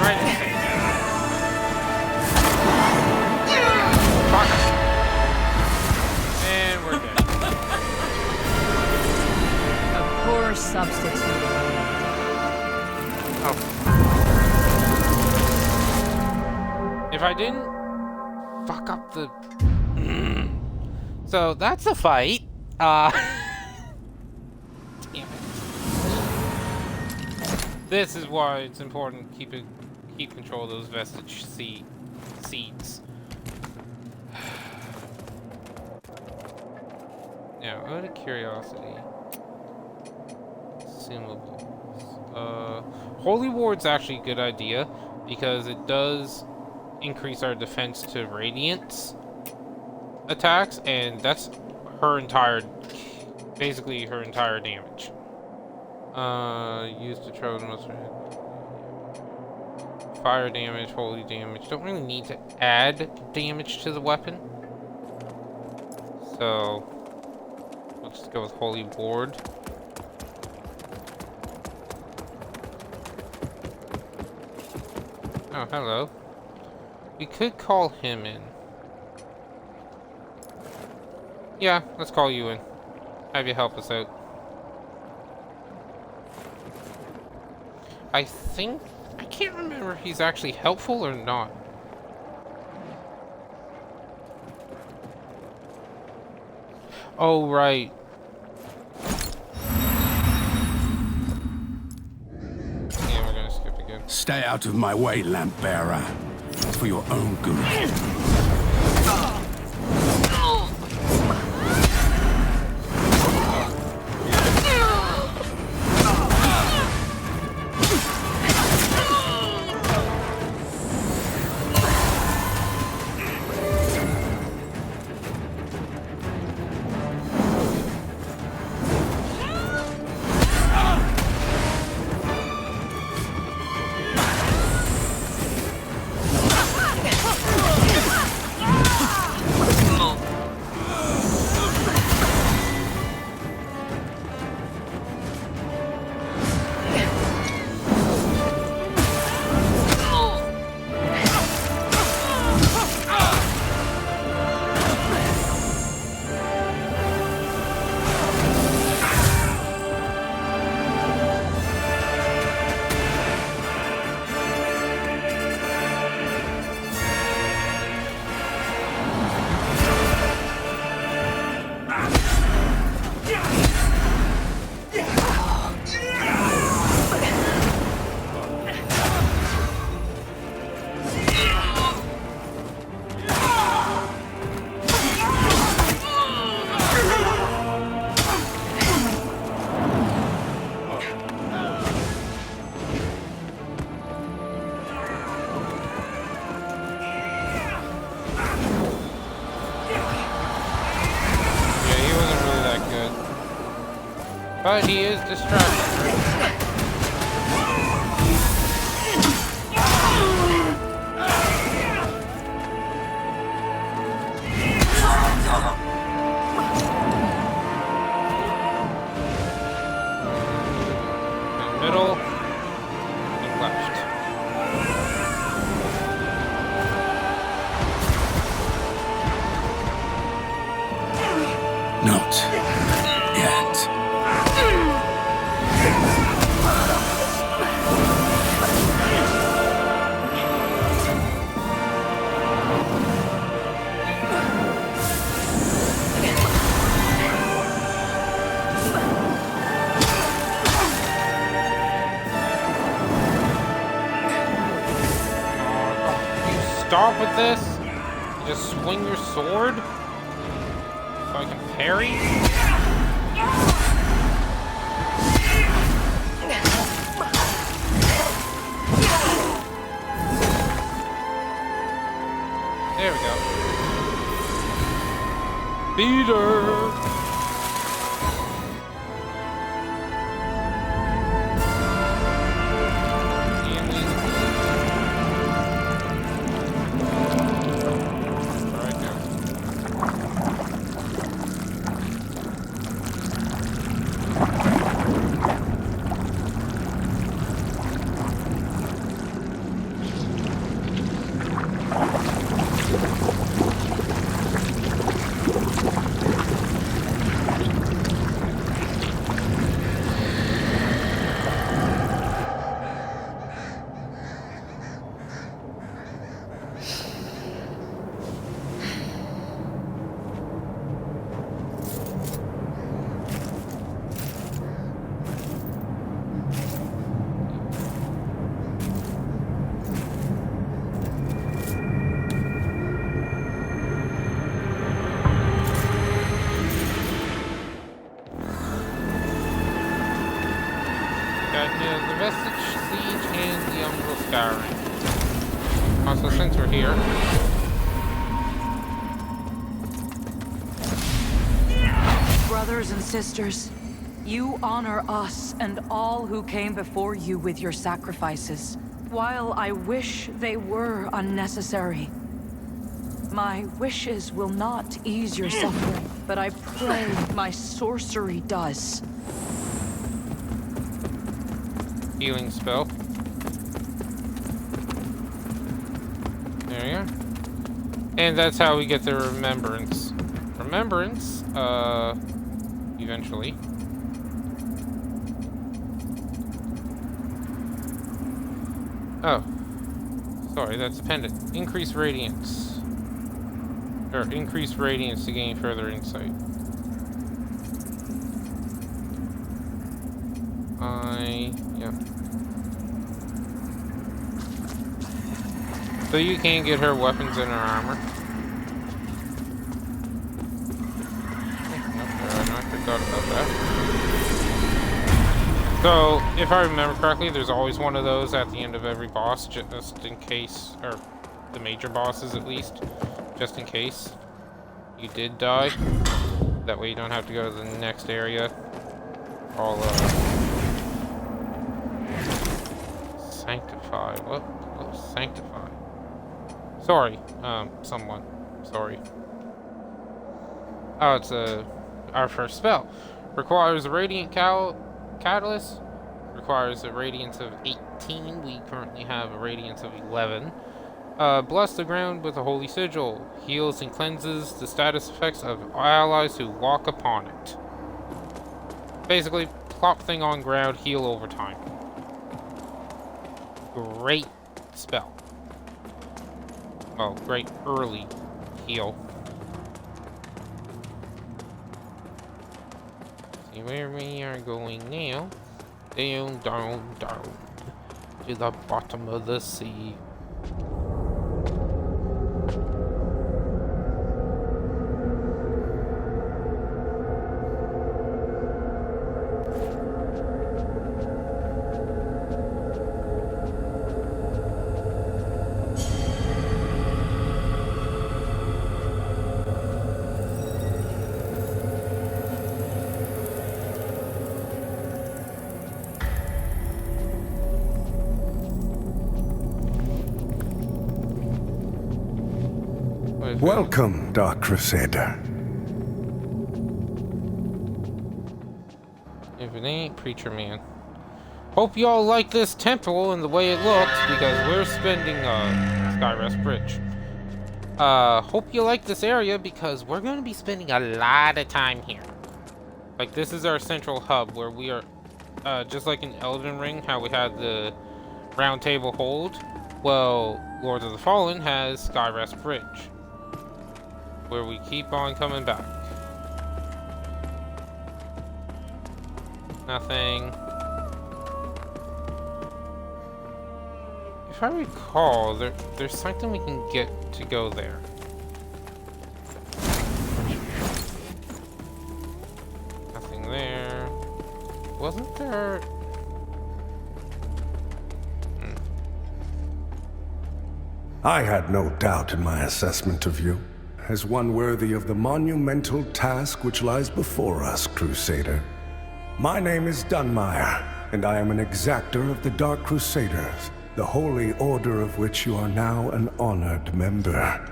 Right in the face. Fuck. And we're dead. A poor substitute. Oh. If I didn't fuck up the... So, that's a fight. Damn it. This is why it's important to keep control of those vestige seeds. Now, out of curiosity, consumables. Holy Ward's actually a good idea because it does increase our defense to radiance attacks, and that's her entire, basically her entire damage. Used to chosen most fire damage, holy damage. Don't really need to add damage to the weapon, so let's just go with Holy Ward. Oh, hello. We could call him in. Yeah, let's call you in. Have you help us out. I can't remember if he's actually helpful or not. Oh, right. Yeah, we're gonna skip again. Stay out of my way, lamp bearer. For your own good. But he is distracted. Middle and left. Not yet. stop with this? Just swing your sword? So I can parry? There we go. Beat her! The Vestige Siege and the Umbral Scouring. Also, since we're here... Brothers and sisters, you honor us and all who came before you with your sacrifices. While I wish they were unnecessary, my wishes will not ease your suffering, but I pray my sorcery does. Healing spell. There we are. And that's how we get the remembrance. Remembrance, eventually. Oh. Sorry, that's a pendant. Increase radiance. Or increase radiance to gain further insight. Yep. So you can get her weapons and her armor. I forgot about that. So, if I remember correctly, there's always one of those at the end of every boss, just in case, or the major bosses at least, just in case you did die. That way you don't have to go to the next area. All, sanctify. What? Oh, sanctify. Sorry, someone. Sorry. Oh, it's our first spell. Requires a radiant catalyst. Requires a radiance of 18. We currently have a radiance of 11. Bless the ground with a holy sigil. Heals and cleanses the status effects of allies who walk upon it. Basically, plop thing on ground, heal over time. Great spell. Well, great early heal. See where we are going now. Down, down, down. To the bottom of the sea. Welcome, Dark Crusader. If it ain't Preacher Man. Hope y'all like this temple and the way it looks, because we're spending, Skyrest Bridge. Hope you like this area, because we're going to be spending a lot of time here. Like, this is our central hub, where we are, just like in Elden Ring, how we had the Round Table Hold. Well, Lords of the Fallen has Skyrest Bridge, where we keep on coming back. Nothing. If if I recall, there's something we can get to go there. Nothing there. Wasn't there? I had no doubt in my assessment of you, as one worthy of the monumental task which lies before us, Crusader. My name is Dunmire, and I am an exactor of the Dark Crusaders, the holy order of which you are now an honored member.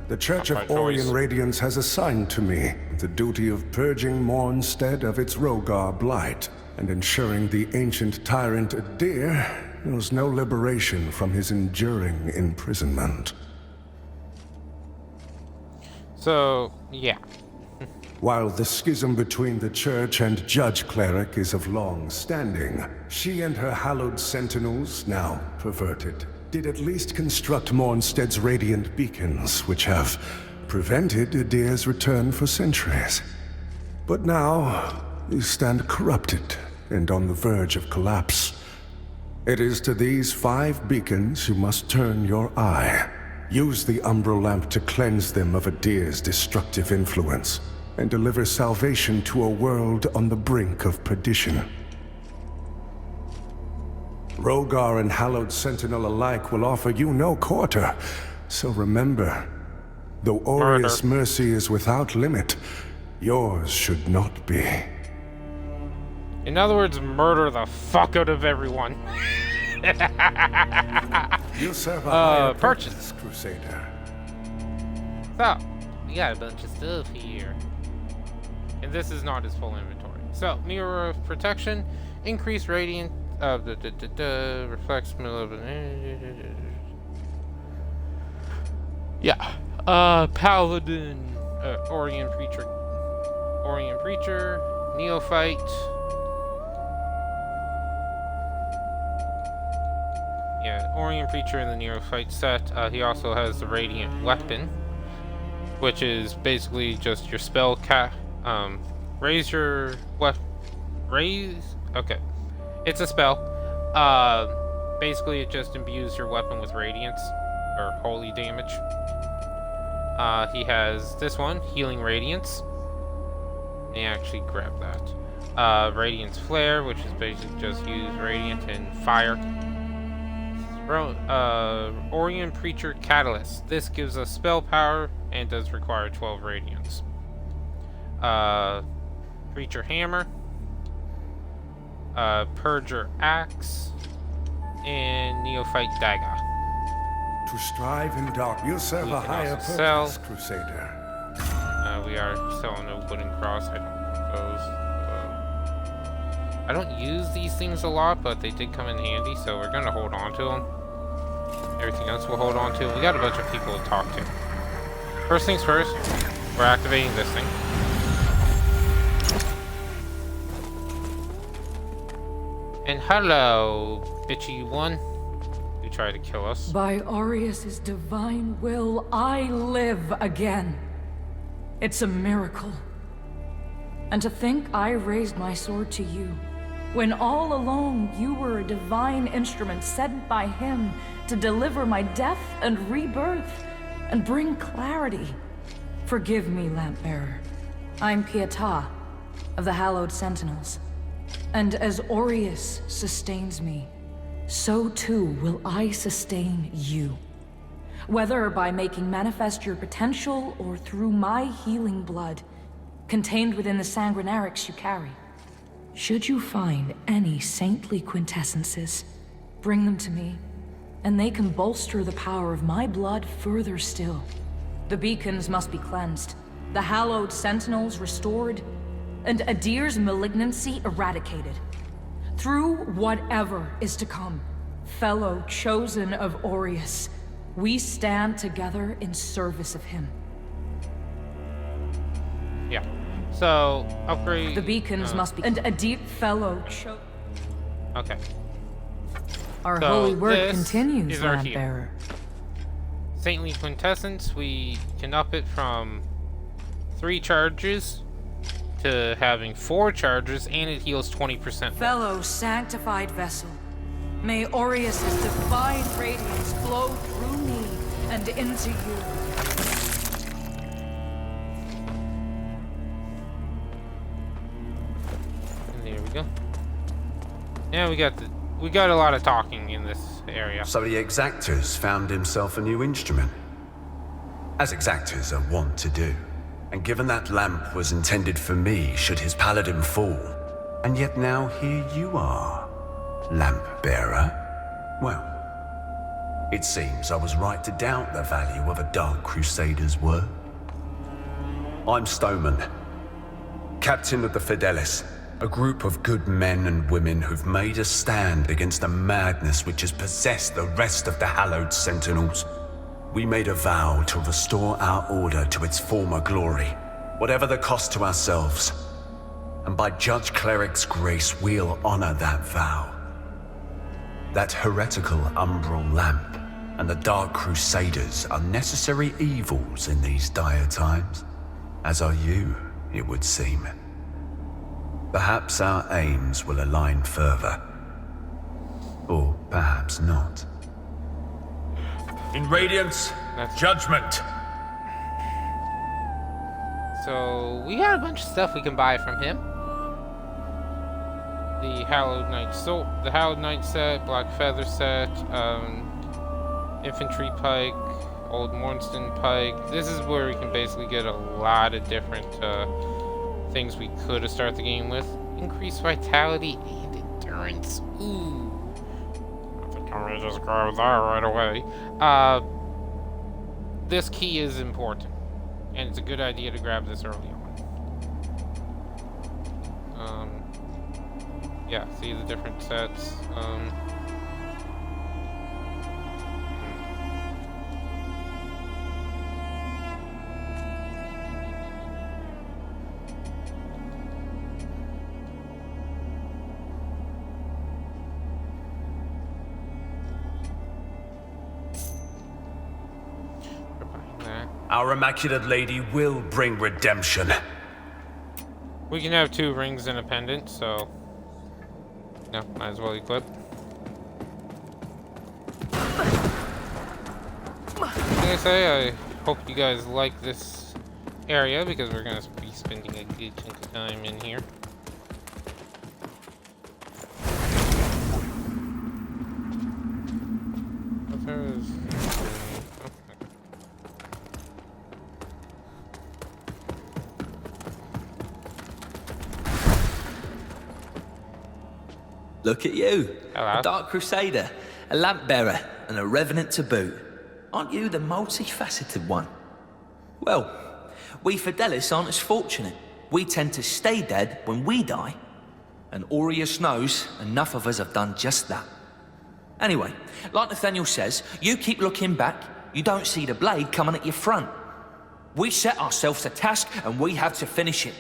The Church Not of by Orien choice. Radiance has assigned to me the duty of purging Mornstead of its Rogar blight, and ensuring the ancient tyrant Adir knows no liberation from his enduring imprisonment. So, yeah. While the schism between the Church and Judge Cleric is of long standing, she and her hallowed sentinels, now perverted, did at least construct Mornstead's radiant beacons, which have prevented Adir's return for centuries. But now, you stand corrupted and on the verge of collapse. It is to these 5 beacons you must turn your eye. Use the Umbral Lamp to cleanse them of Adir's destructive influence, and deliver salvation to a world on the brink of perdition. Rogar and Hallowed Sentinel alike will offer you no quarter, so remember, though Aureus' mercy is without limit, yours should not be. In other words, murder the fuck out of everyone. You serve a higher purchase. purpose, Crusader. So, we got a bunch of stuff here. And this is not his full inventory. So, Mirror of Protection, increase radiant, reflects middle of yeah. Paladin, Orien Preacher, Neophyte. Yeah, Orien Preacher in the Neophyte set. He also has the Radiant Weapon, which is basically just your spell raise your okay. It's a spell. Basically it just imbues your weapon with radiance or holy damage. He has this one, Healing Radiance. Let me actually grab that. Radiance Flare, which is basically just use radiant and fire. Orien Preacher Catalyst. This gives us spell power and does require 12 radiance. Preacher Hammer, Purger Axe, and Neophyte Dagger. To strive in dark, you serve We a can higher also sell. purpose, Crusader. We are selling a wooden cross. I don't want those. I don't use these things a lot, but they did come in handy, so we're gonna hold on to them. Everything else we'll hold on to. We got a bunch of people to talk to. First things first, we're activating this thing. And hello, bitchy one. You tried to kill us. By Aureus' divine will, I live again. It's a miracle. And to think I raised my sword to you, when all along you were a divine instrument sent by him to deliver my death and rebirth and bring clarity. Forgive me, Lampbearer. I'm Pietà of the Hallowed Sentinels. And as Aureus sustains me, so too will I sustain you. Whether by making manifest your potential or through my healing blood, contained within the sanguinarics you carry. Should you find any saintly quintessences, bring them to me, and they can bolster the power of my blood further still. The beacons must be cleansed, the hallowed sentinels restored, and Adir's malignancy eradicated. Through whatever is to come, fellow chosen of Aureus, we stand together in service of him. Yeah. So, upgrade... The beacons must be... And Adir, fellow Okay. Our So, holy work this continues, is our heal. Lampbearer. Saintly Quintessence, we can up it from 3 charges to having 4 charges, and it heals 20% more. Fellow sanctified vessel, May Aureus' divine radiance flow through me and into you. And there we go. Yeah, we got a lot of talking in this area. So the Exactors found himself a new instrument, as Exactors are wont to do. And given that lamp was intended for me should his paladin fall, and yet now here you are, lamp bearer. Well, it seems I was right to doubt the value of a Dark Crusader's word. I'm Stoneman, captain of the Fidelis, a group of good men and women who've made a stand against the madness which has possessed the rest of the Hallowed Sentinels. We made a vow to restore our order to its former glory, whatever the cost to ourselves. And by Judge Cleric's grace, we'll honor that vow. That heretical umbral lamp and the Dark Crusaders are necessary evils in these dire times, as are you, it would seem. Perhaps our aims will align further, or perhaps not. In Radiance, judgment. So we got a bunch of stuff we can buy from him. The Hallowed Knight the Hallowed Knight set, Black Feather set, Infantry Pike, Old Mornston Pike. This is where we can basically get a lot of different things we could have started the game with. Increased vitality and endurance. Ooh. I think I'm gonna just grab that right away. This key is important, and it's a good idea to grab this early on. Yeah, see the different sets. Our Immaculate Lady will bring redemption. We can have 2 rings and a pendant, so no, might as well equip. Like I say, I hope you guys like this area because we're gonna be spending a good chunk of time in here. Look at you. Hello. A Dark Crusader, a lamp bearer, and a revenant to boot. Aren't you the multifaceted one? Well, we Fidelis aren't as fortunate. We tend to stay dead when we die. And Aureus knows enough of us have done just that. Anyway, like Nathaniel says, you keep looking back, you don't see the blade coming at your front. We set ourselves a task and we have to finish it.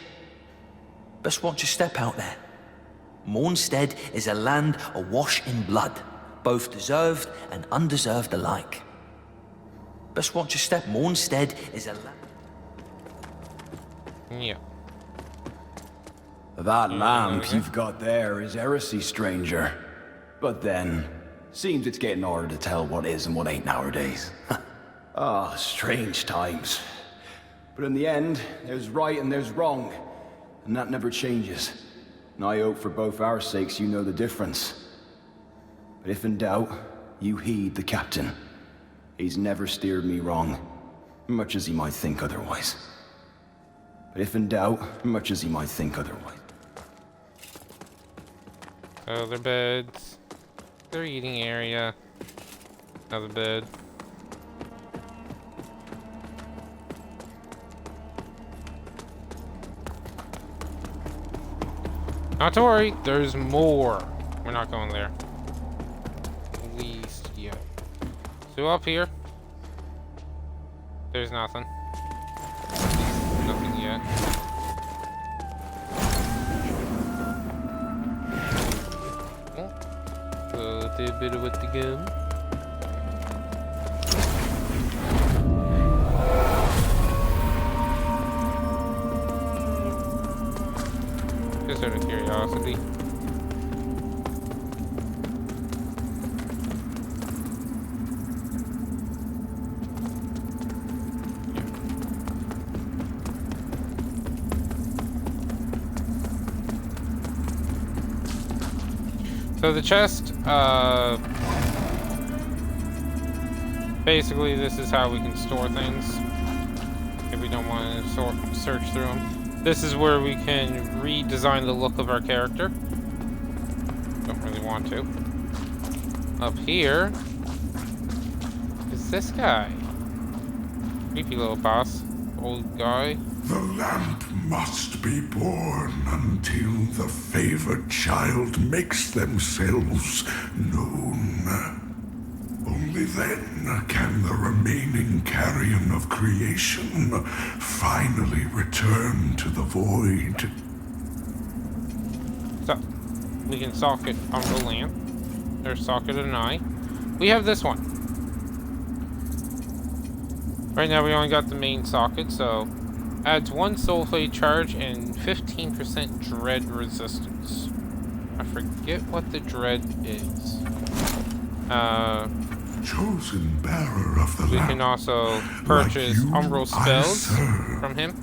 Best watch your step out there. Mornstead is a land awash in blood, both deserved and undeserved alike. Best watch your step. Mornstead is a land. Yeah. That lamp you've got there is heresy, stranger. But then, seems it's getting harder to tell what is and what ain't nowadays. Ah, strange times. But in the end, there's right and there's wrong, and that never changes. And I hope for both our sakes you know the difference. But if in doubt, you heed the captain. He's never steered me wrong, much as he might think otherwise. But if in doubt, much as he might think otherwise. Other beds. Their eating area. Another bed. Not to worry, there's more. We're not going there. At least yet. So up here, there's nothing. Nothing yet. Oh, a little bit of what to go. Just out of curiosity. So the chest, basically this is how we can store things if we don't want to search through them. This is where we can redesign the look of our character. Don't really want to. Up here is this guy. Creepy little boss. Old guy. The lamp must be born until the favored child makes themselves known. Only then can the remaining carrion of creation finally return to the void. So, we can socket Umbral Lamp. There's socket an eye. We have this one. Right now we only got the main socket, so adds 1 Soulflame charge and 15% dread resistance. I forget what the dread is. Chosen bearer of the we lamp, can also purchase like you, Umbral I spells serve. from him.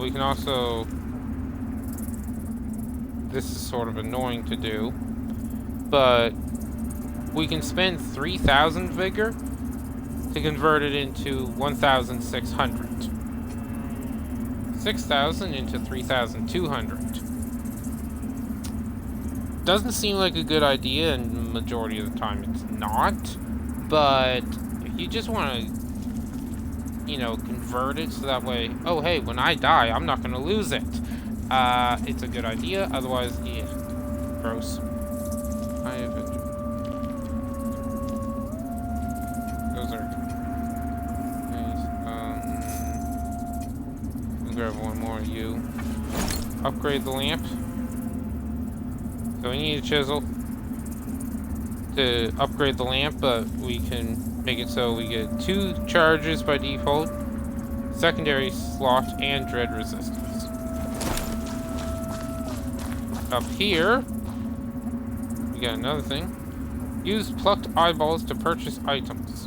We can also... This is sort of annoying to do, but we can spend 3,000 vigor to convert it into 1,600. 6,000 into 3,200. Doesn't seem like a good idea, and the majority of the time it's not. But if you just want to, you know, convert it so that way, oh hey, when I die, I'm not going to lose it. It's a good idea. Otherwise, yeah, gross. I have it. Those are nice. We'll grab one more of you. Upgrade the lamp. So we need a chisel to upgrade the lamp, but we can make it so we get 2 charges by default, secondary slot, and dread resistance. Up here, we got another thing. Use plucked eyeballs to purchase items.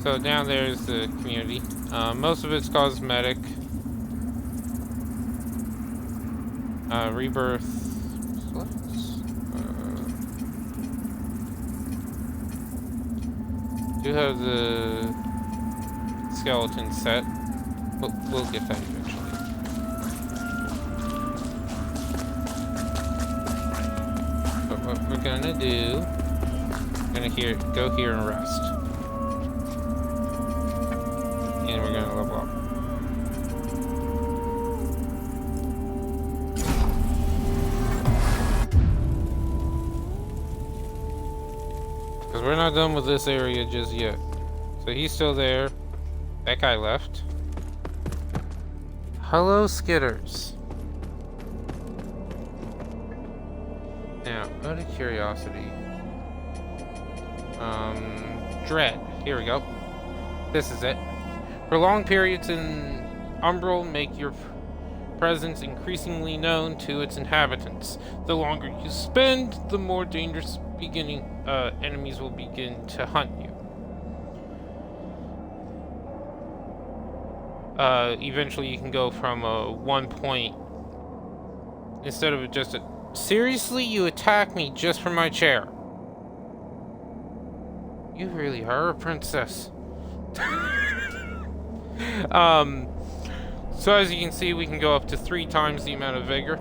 So down there is the community. Most of it's cosmetic. Rebirth slots. Do have the skeleton set. We'll get that eventually. But what we're gonna do, go here and rest. And we're gonna level up. We're not done with this area just yet. So he's still there. That guy left. Hello, Skitters. Now, out of curiosity. Dread. Here we go. This is it. For long periods in Umbral, make your presence increasingly known to its inhabitants. The longer you spend, the more dangerous enemies will begin to hunt you. Eventually you can go from a 1 point, instead of just a, seriously, you attack me just from my chair. You really are a princess. So as you can see, we can go up to 3 times the amount of vigor.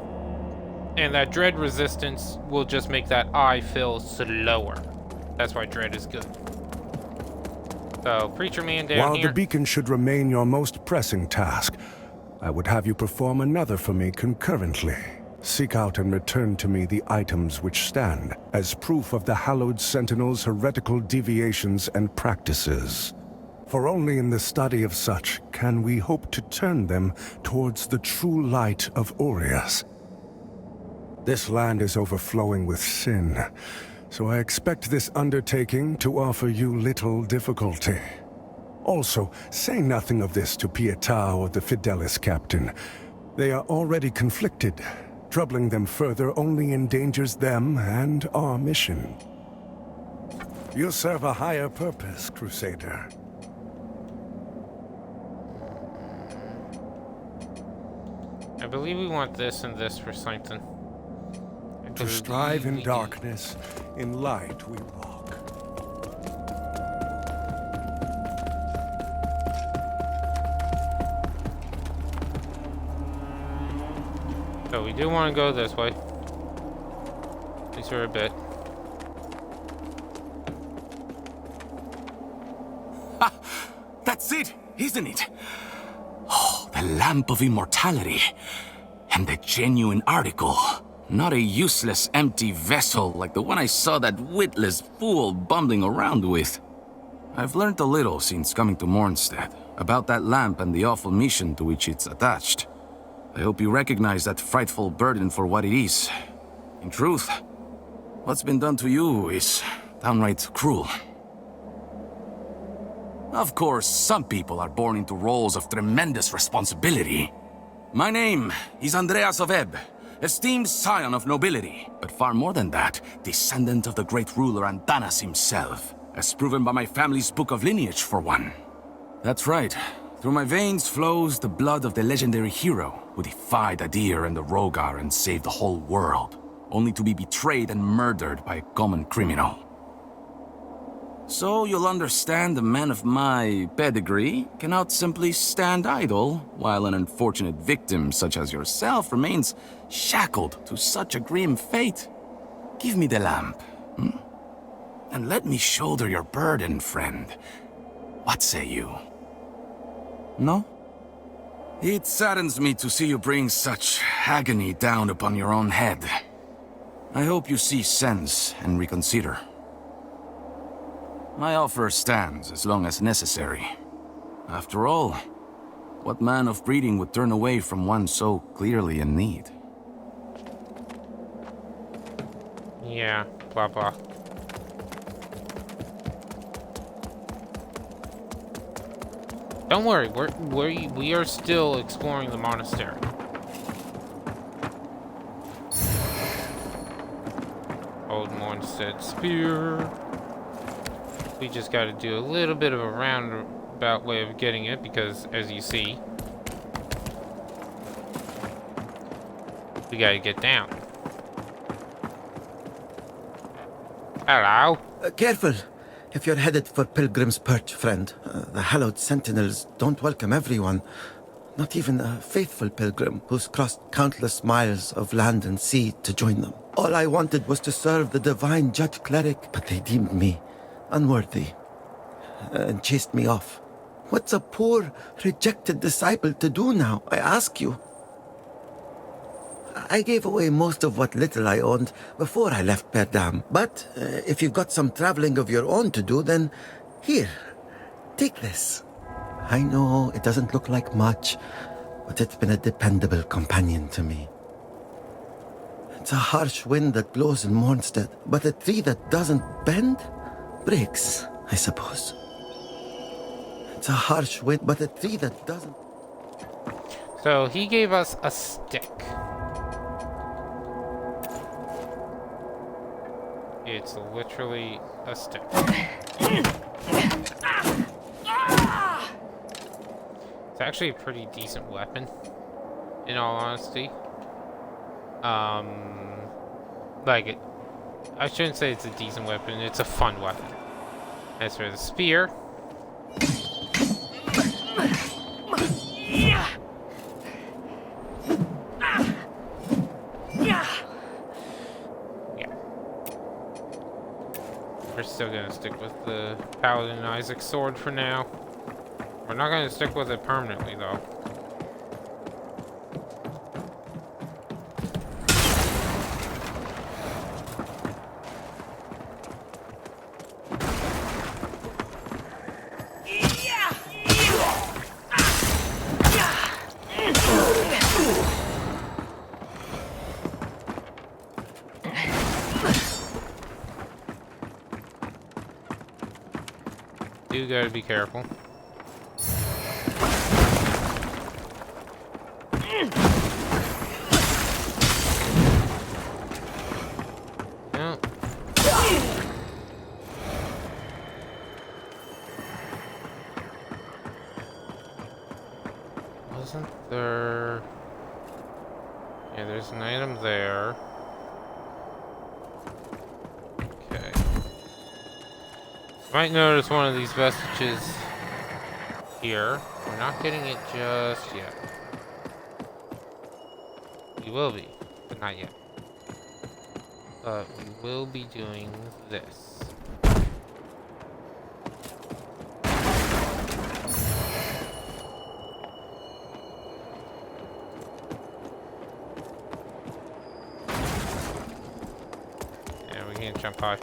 And that dread resistance will just make that eye fill slower. That's why dread is good. So, Preacher Man down While here. the beacon should remain your most pressing task, I would have you perform another for me concurrently. Seek out and return to me the items which stand as proof of the Hallowed Sentinel's heretical deviations and practices. For only in the study of such can we hope to turn them towards the true light of Aureus. This land is overflowing with sin, so I expect this undertaking to offer you little difficulty. Also, say nothing of this to Pietà or the Fidelis captain. They are already conflicted. Troubling them further only endangers them and our mission. You serve a higher purpose, Crusader. I believe we want this and this for something. To strive in darkness, in light we walk. So we do want to go this way. At least for a bit. That's it, isn't it? Oh, the Lamp of Immortality. And the genuine article. Not a useless, empty vessel like the one I saw that witless fool bumbling around with. I've learned a little since coming to Mornstead about that lamp and the awful mission to which it's attached. I hope you recognize that frightful burden for what it is. In truth, what's been done to you is downright cruel. Of course, some people are born into roles of tremendous responsibility. My name is Andreas of Ebb, esteemed scion of nobility, but far more than that, descendant of the great ruler Antanas himself, as proven by my family's book of lineage, for one. That's right. Through my veins flows the blood of the legendary hero who defied Adir and the Rogar and saved the whole world, only to be betrayed and murdered by a common criminal. So you'll understand a man of my pedigree cannot simply stand idle while an unfortunate victim such as yourself remains shackled to such a grim fate. Give me the lamp, and let me shoulder your burden, friend. What say you? No? It saddens me to see you bring such agony down upon your own head. I hope you see sense and reconsider. My offer stands as long as necessary. After all, what man of breeding would turn away from one so clearly in need? Yeah, blah blah. Don't worry, we are still exploring the monastery. Old Mornstead spear. We just got to do a little bit of a roundabout way of getting it because, as you see, we got to get down. Hello. Careful. If you're headed for Pilgrim's Perch, friend, the hallowed sentinels don't welcome everyone. Not even a faithful pilgrim who's crossed countless miles of land and sea to join them. All I wanted was to serve the divine judge cleric, but they deemed me unworthy and chased me off. What's a poor, rejected disciple to do now, I ask you? I gave away most of what little I owned before I left Perdam. But if you've got some traveling of your own to do, then here, take this. I know it doesn't look like much, but it's been a dependable companion to me. It's a harsh wind that blows in Mornstead, but a tree that doesn't bend breaks, I suppose. It's a harsh wind, but a tree that doesn't... So he gave us a stick. It's literally a stick. It's actually a pretty decent weapon, in all honesty. Like it, I shouldn't say it's a decent weapon, it's a fun weapon. As for the spear, we're still gonna stick with the Paladin Isaac sword for now. We're not gonna stick with it permanently though. You gotta be careful. No. Wasn't there... Yeah, there's an item there. Okay. Might notice one of these vestiges here. We're not getting it just yet. We will be, but not yet. But we will be doing this. Yeah, we can't jump high.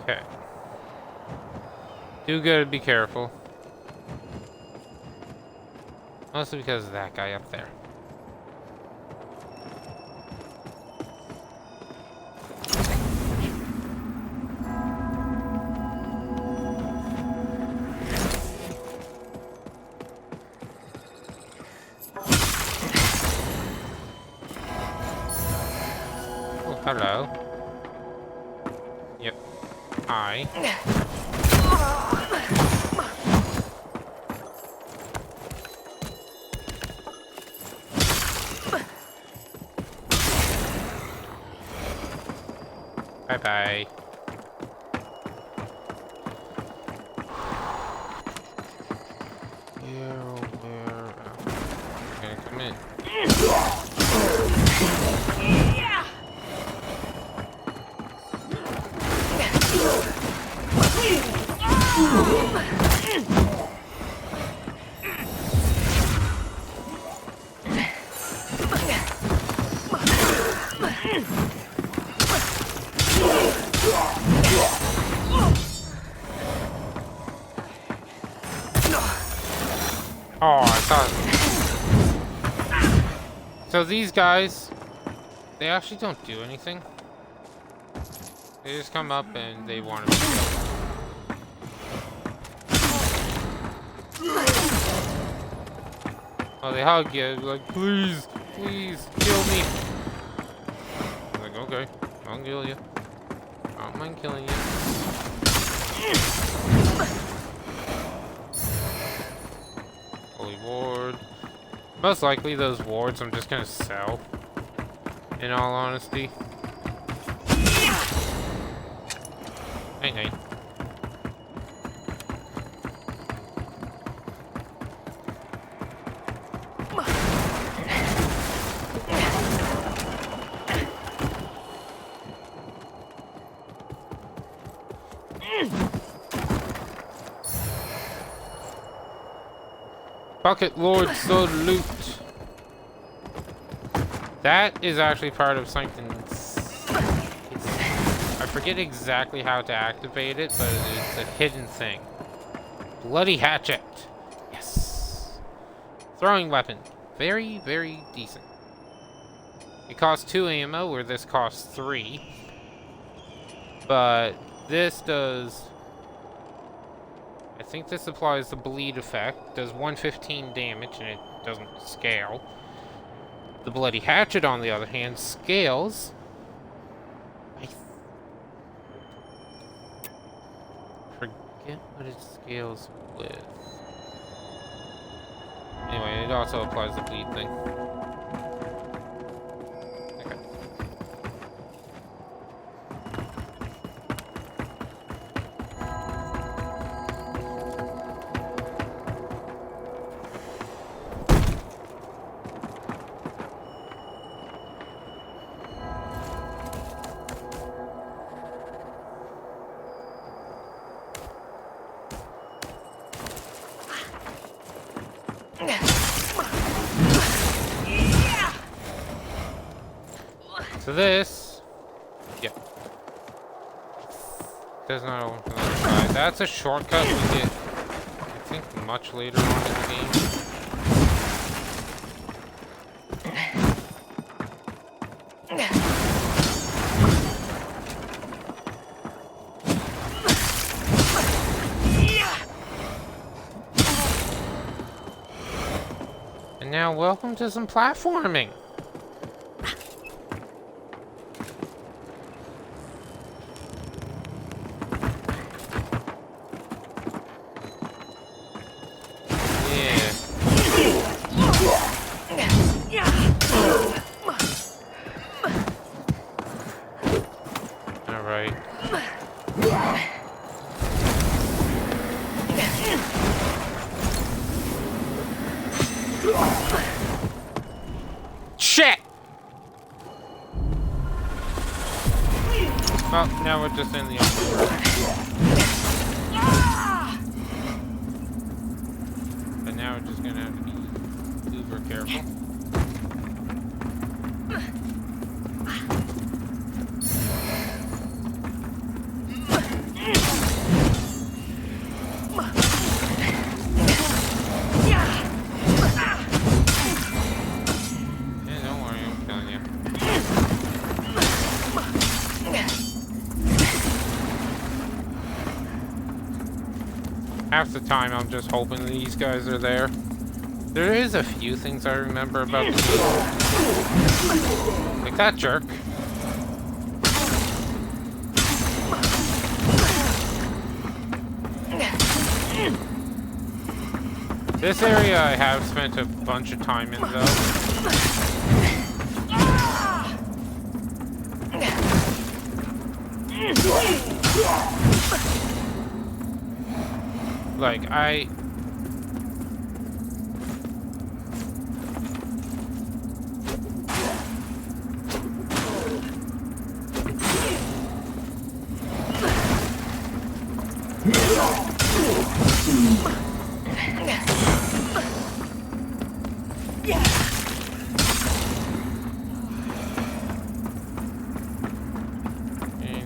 Okay. Do good, be careful. Mostly because of that guy up there. Oh, hello. Yep. Hi. Bye-bye. Where? Okay, come in. Oh, I thought. So these guys, they actually don't do anything. They just come up and they want to be killed. Oh, they hug you, like, please, please, kill me. I'm like, okay, I'll kill you. I don't mind killing you. Holy ward. Most likely those wards I'm just gonna sell. In all honesty. Hey. Bucket Lord Salute. That is actually part of something. I forget exactly how to activate it, but it's a hidden thing. Bloody Hatchet. Yes. Throwing weapon. Very, very decent. It costs 2 ammo, where this costs 3. But this does... I think this applies the bleed effect. Does 115 damage, and it doesn't scale. The Bloody Hatchet, on the other hand, scales. I forget what it scales with. Anyway, it also applies the bleed thing. Okay. So this, yeah, does not open from the other side. That's a shortcut we get, I think, much later on in the game. And now, welcome to some platforming. right. Shit! Well, now we're just in the but now we're just gonna have to be uber careful. Half the time I'm just hoping these guys are there. There is a few things I remember about the game. Like that jerk. This area I have spent a bunch of time in though. Like,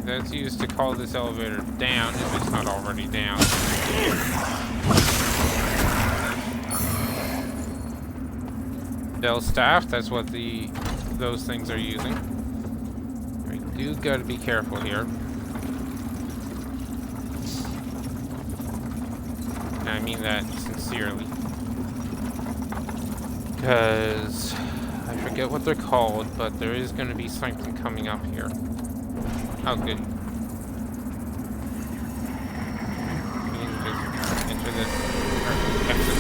that's used to call this elevator down if it's not already down. Dell staff, that's what those things are using. We do gotta be careful here. And I mean that sincerely. Because I forget what they're called, but there is gonna be something coming up here. Oh, good. We can just enter this exit.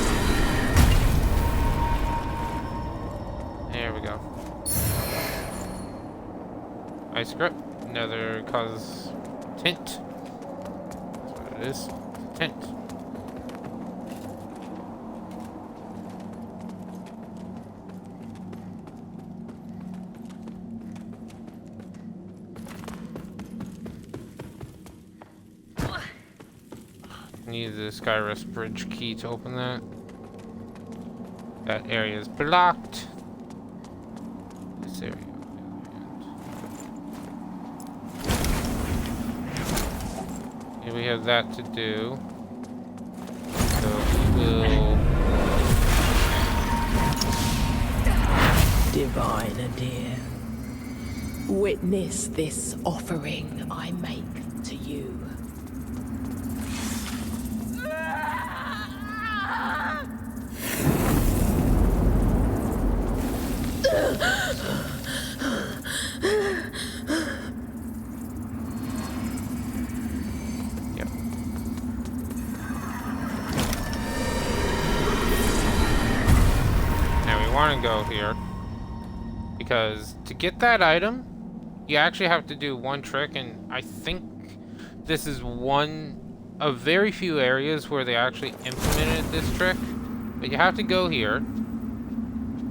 There we go. Ice grip. Another causes tint. That's what it is. Tint. Need the Skyrest bridge key to open that. That area is blocked. This area. Here we have that to do. So we will. Divine dear, witness this offering I make to you. Yep. Now we want to go here because to get that item, you actually have to do one trick, and I think this is one of very few areas where they actually implemented this trick. But you have to go here,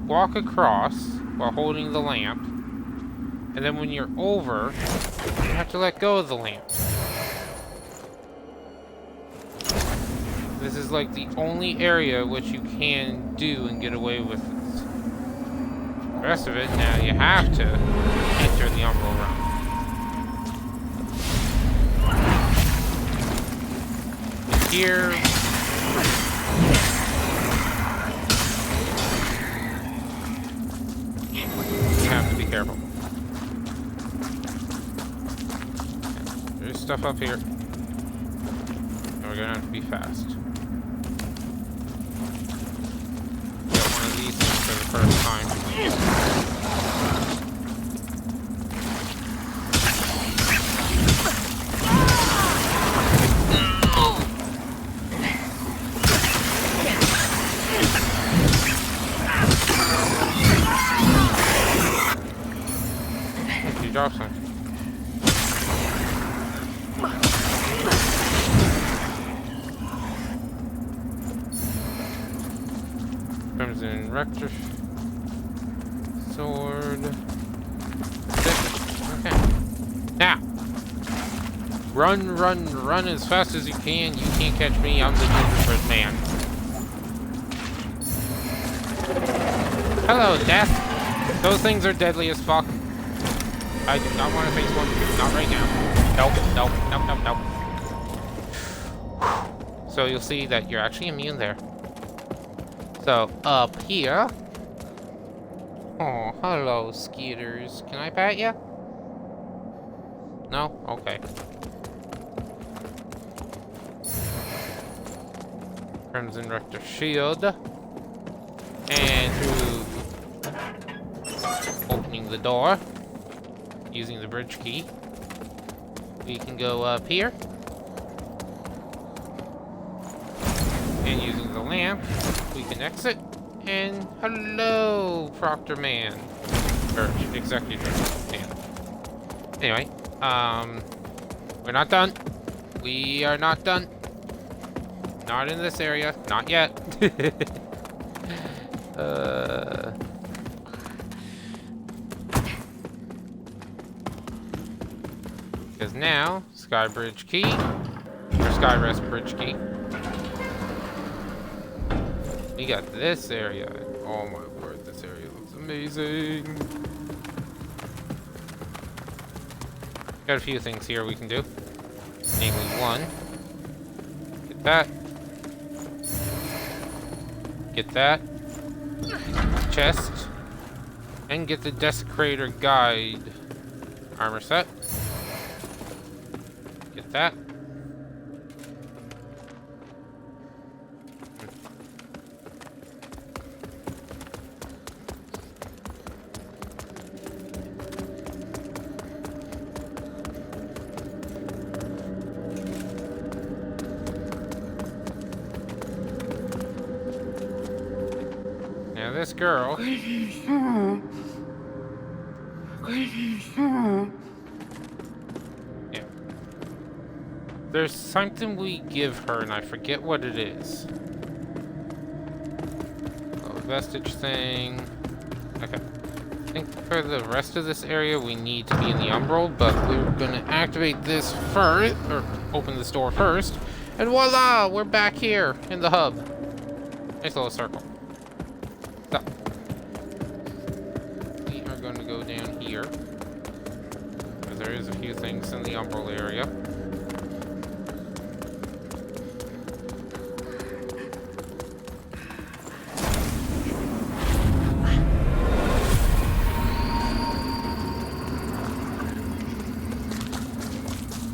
walk across while holding the lamp, and then when you're over, you have to let go of the lamp. This is like the only area which you can do and get away with this. The rest of it, now you have to enter the Umbral Realm. And here, you have to be careful. There's stuff up here. And we're gonna have to be fast. Get one of these things for the first time. Drop some. Crimson Rector sword. Okay. Now, run as fast as you can. You can't catch me. I'm the gingerbread man. Hello, death. Those things are deadly as fuck. I do not want to face one. Not right now. Nope. So you'll see that you're actually immune there. So, up here. Oh, hello, Skeeters. Can I pat you? No? Okay. Crimson Rector Shield. And through opening the door, using the bridge key, we can go up here. And using the lamp, we can exit. And hello, Proctor Man. Or Executor Man. Anyway, we're not done. We are not done. Not in this area. Not yet. Because now, Sky Bridge Key, or Skyrest Bridge Key. We got this area. Oh my word, this area looks amazing. Got a few things here we can do. Namely, one. Get that. Get that. Chest. And get the Desecrator Guide armor set. Get that. Now this girl. Yeah. There's something we give her, and I forget what it is. Oh, vestige thing. Okay. I think for the rest of this area, we need to be in the Umbral, but we're gonna activate this first, or open this door first, and voila! We're back here in the hub. Nice little circle. So, we are going to go down here. Because there is a few things in the Umbral area.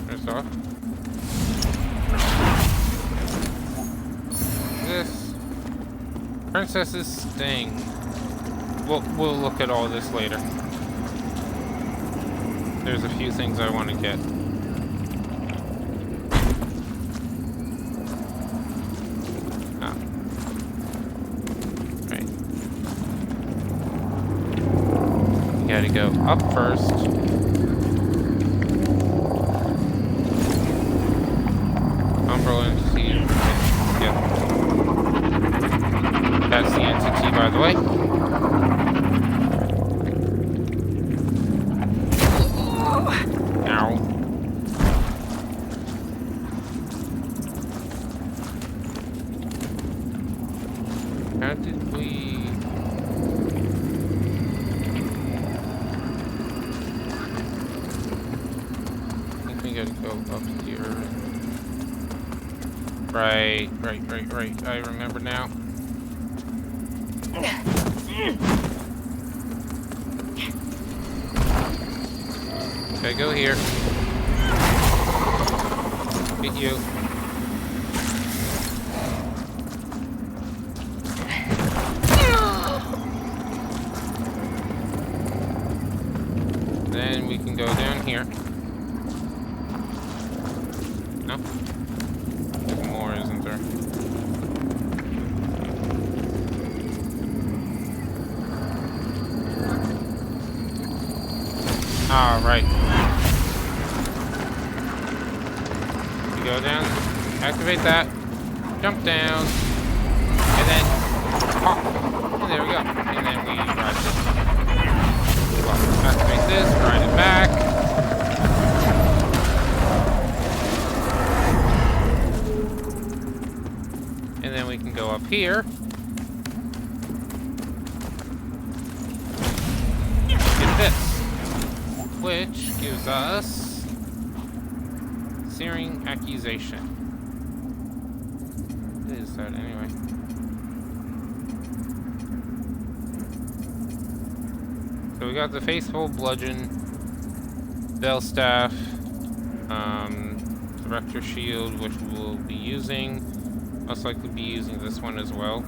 First off. This Princess's Sting. We'll look at all this later. There's a few things I want to get. Ah. Right. You gotta go up first. Umbral entity. Yep. That's the entity, by the way. Ow. How did we... I think we gotta go up here. Right. I remember now. Okay, go here. Get you. Then we can go down here. No? There's more, isn't there? All right. You go down, activate that, jump down, and then Pop. And there we go. And then we ride this. Well, activate this, ride it back. And then we can go up here. Get this. Which gives us Searing Accusation. What is that anyway? So we got the Faithful Bludgeon, Veilstaff, Director Shield, which we'll be using. Most likely be using this one as well.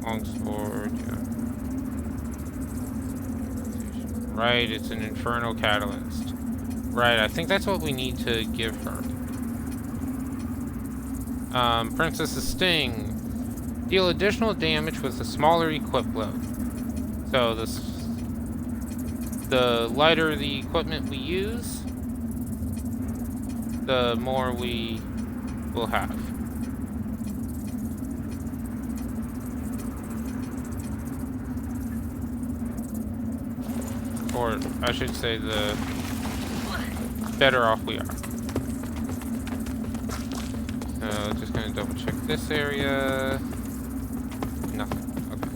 Longsword, yeah. Right, it's an Infernal Catalyst. Right, I think that's what we need to give her. Princess's Sting. Deal additional damage with a smaller equip load. So the lighter the equipment we use, the more we will have. Or I should say the better off we are. Just gonna double check this area. Nothing. Okay.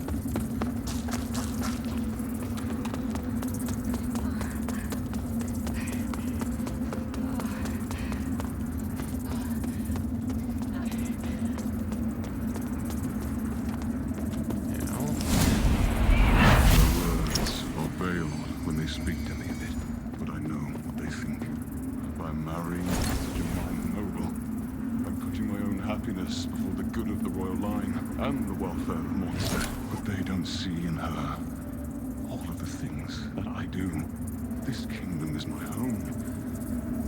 Speak to me a bit, but I know what they think. By marrying such a mighty noble, I'm putting my own happiness before the good of the royal line and the welfare of Mondstadt. But they don't see in her all of the things that I do. This kingdom is my home,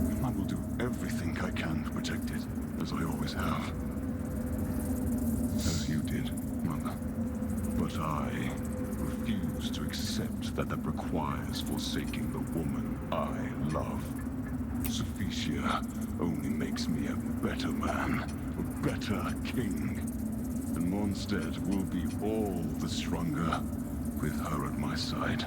and I will do everything I can to protect it, as I always have. As you did, Mother. But I refuse to accept that requires forsaking the woman I love. Sophicia only makes me a better man, a better king. And Mondstadt will be all the stronger with her at my side.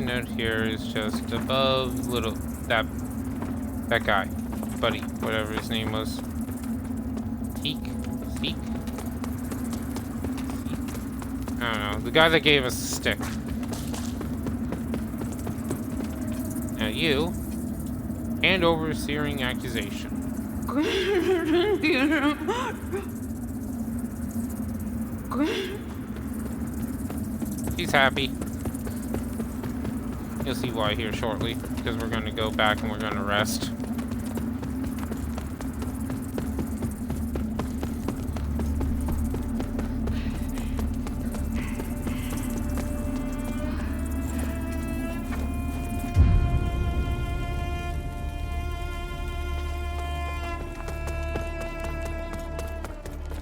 Note here is just above that guy, buddy, whatever his name was. Seek? I don't know. The guy that gave us the stick. Now you hand over Searing Accusation. He's happy. You'll see why here shortly, because we're going to go back and we're going to rest.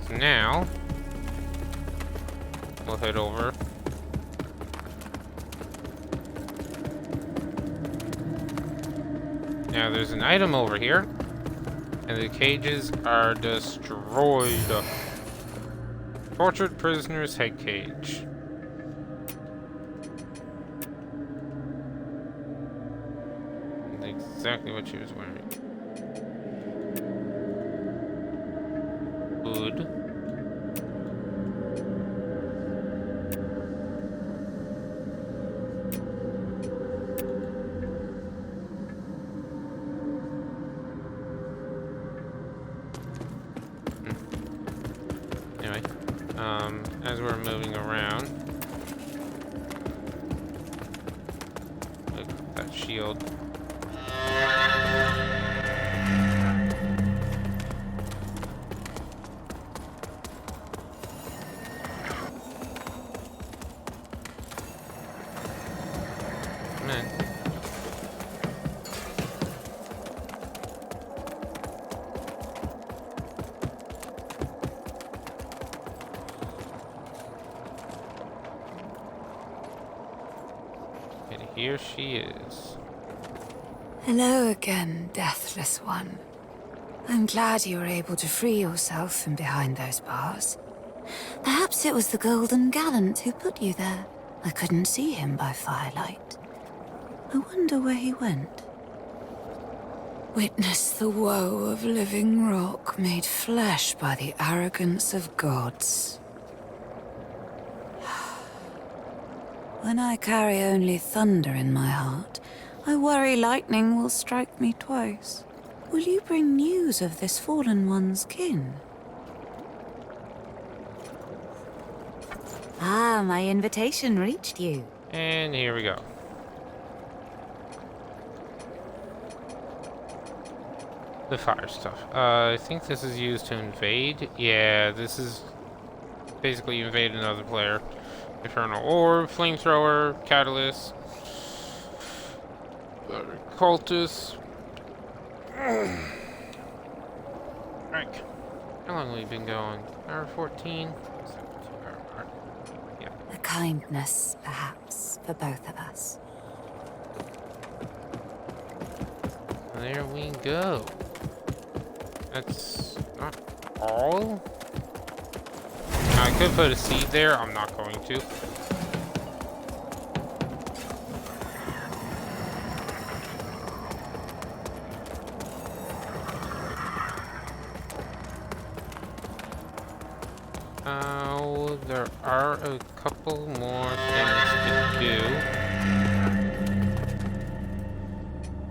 So now, we'll head over. Now there's an item over here, and the cages are destroyed. Tortured prisoner's head cage. Exactly what she was wearing. Good. As we're moving around, look at that shield. Come in. here she is. Hello again, Deathless One. I'm glad you were able to free yourself from behind those bars. Perhaps it was the Golden Gallant who put you there. I couldn't see him by firelight. I wonder where he went. Witness the woe of living rock made flesh by the arrogance of gods. When I carry only thunder in my heart, I worry lightning will strike me twice. Will you bring news of this fallen one's kin? Ah, my invitation reached you. And here we go. The fire stuff. I think this is used to invade. Yeah, this is basically invade another player. Infernal Orb, Flamethrower, Catalyst, Cultist. Right. How long have we been going? Hour 14? Yeah. A kindness, perhaps, for both of us. There we go. That's not all. I could put a seed there. I'm not going to. There are a couple more things to do.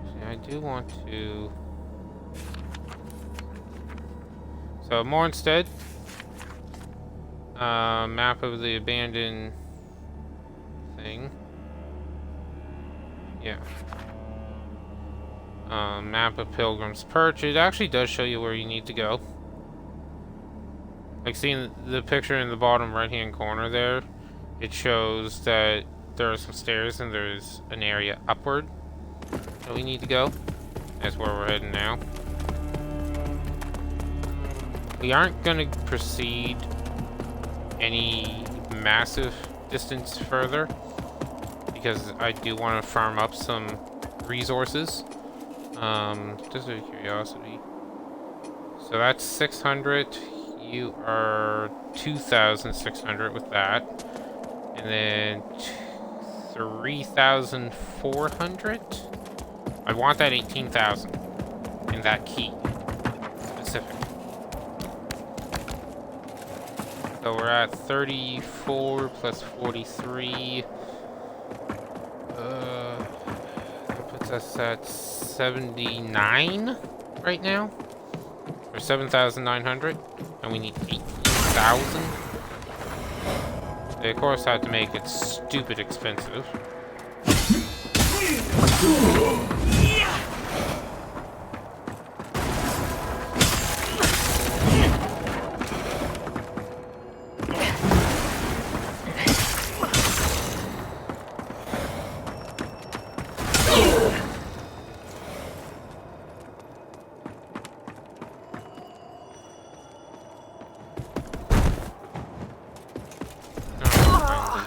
See, I do want to. So Mornstead. Map of the abandoned thing. Yeah. Map of Pilgrim's Perch. It actually does show you where you need to go. Like seeing the picture in the bottom right hand corner there, it shows that there are some stairs and there's an area upward that we need to go. That's where we're heading now. We aren't going to proceed any massive distance further because I do want to farm up some resources. Just out of curiosity. So that's 600. You are 2,600 with that. And then 3,400. I want that 18,000 in that key specific. So we're at 34 plus 43. That puts us at 79 right now. Or 7,900. And we need 8,000. They of course had to make it stupid expensive.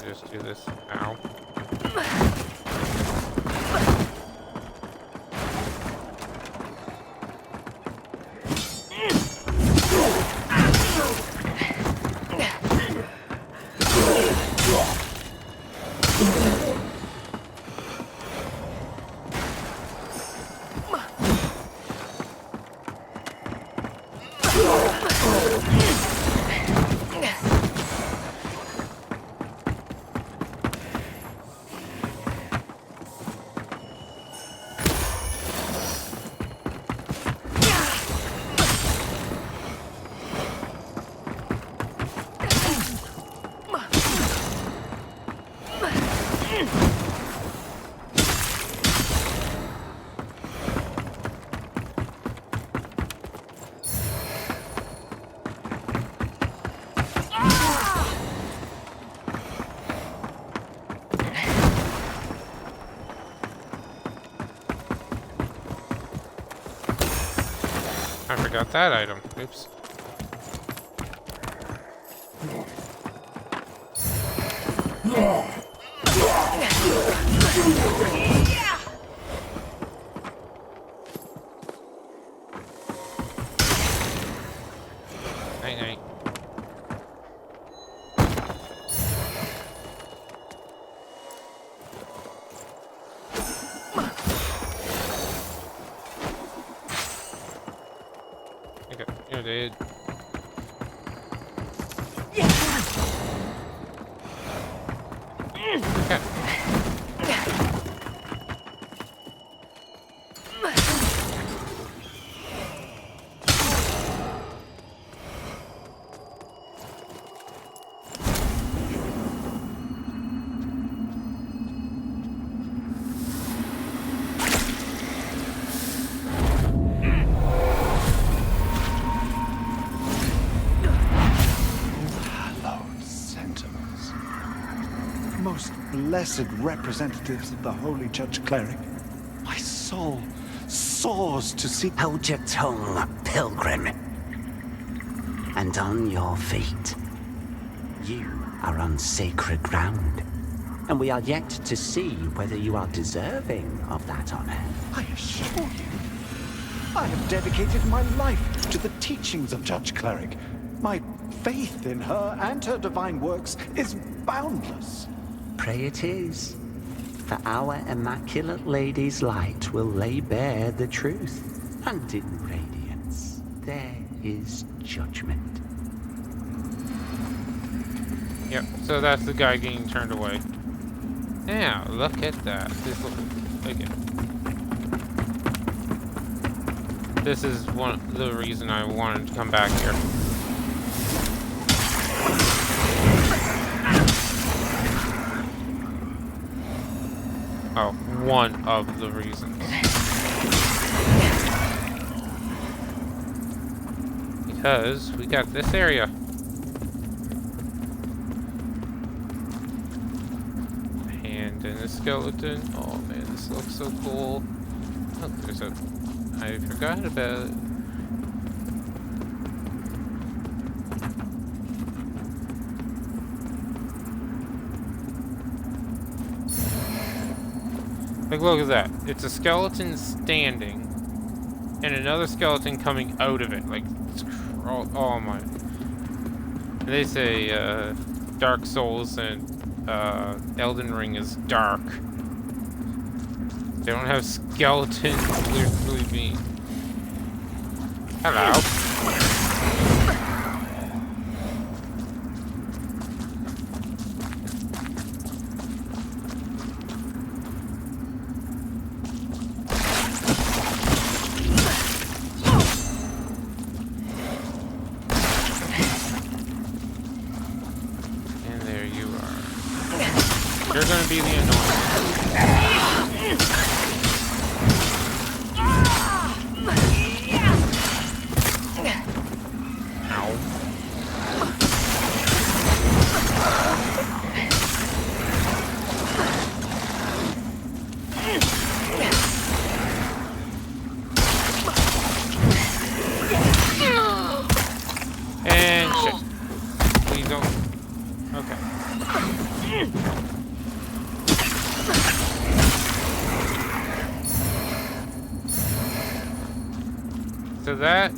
Just do this now. I forgot that item. Oops. Night night. Okay, you're dead. Okay. Hallowed sentinels. Most blessed representatives of the Holy Judge Cleric. My soul soars to see. Hold your tongue, pilgrim. And on your feet. You are on sacred ground. And we are yet to see whether you are deserving of that honor. I assure you, I have dedicated my life to the teachings of Judge Cleric. My faith in her and her divine works is boundless. Pray it is. For our Immaculate Lady's light will lay bare the truth. And in radiance, there is judgment. Yep, so that's the guy getting turned away. Now, look at that. This look again. This is the reason I wanted to come back here. Oh, one of the reasons. Because we got this area. And then a skeleton. Oh man, this looks so cool. Look, there's a... I forgot about it. Like, look at that. It's a skeleton standing, and another skeleton coming out of it. Like, it's oh my. They say, Dark Souls and, Elden Ring is dark. They don't have skeletons literally being. Hello. And there you are. You're gonna be the annoying. And shit. Please don't. Okay. So that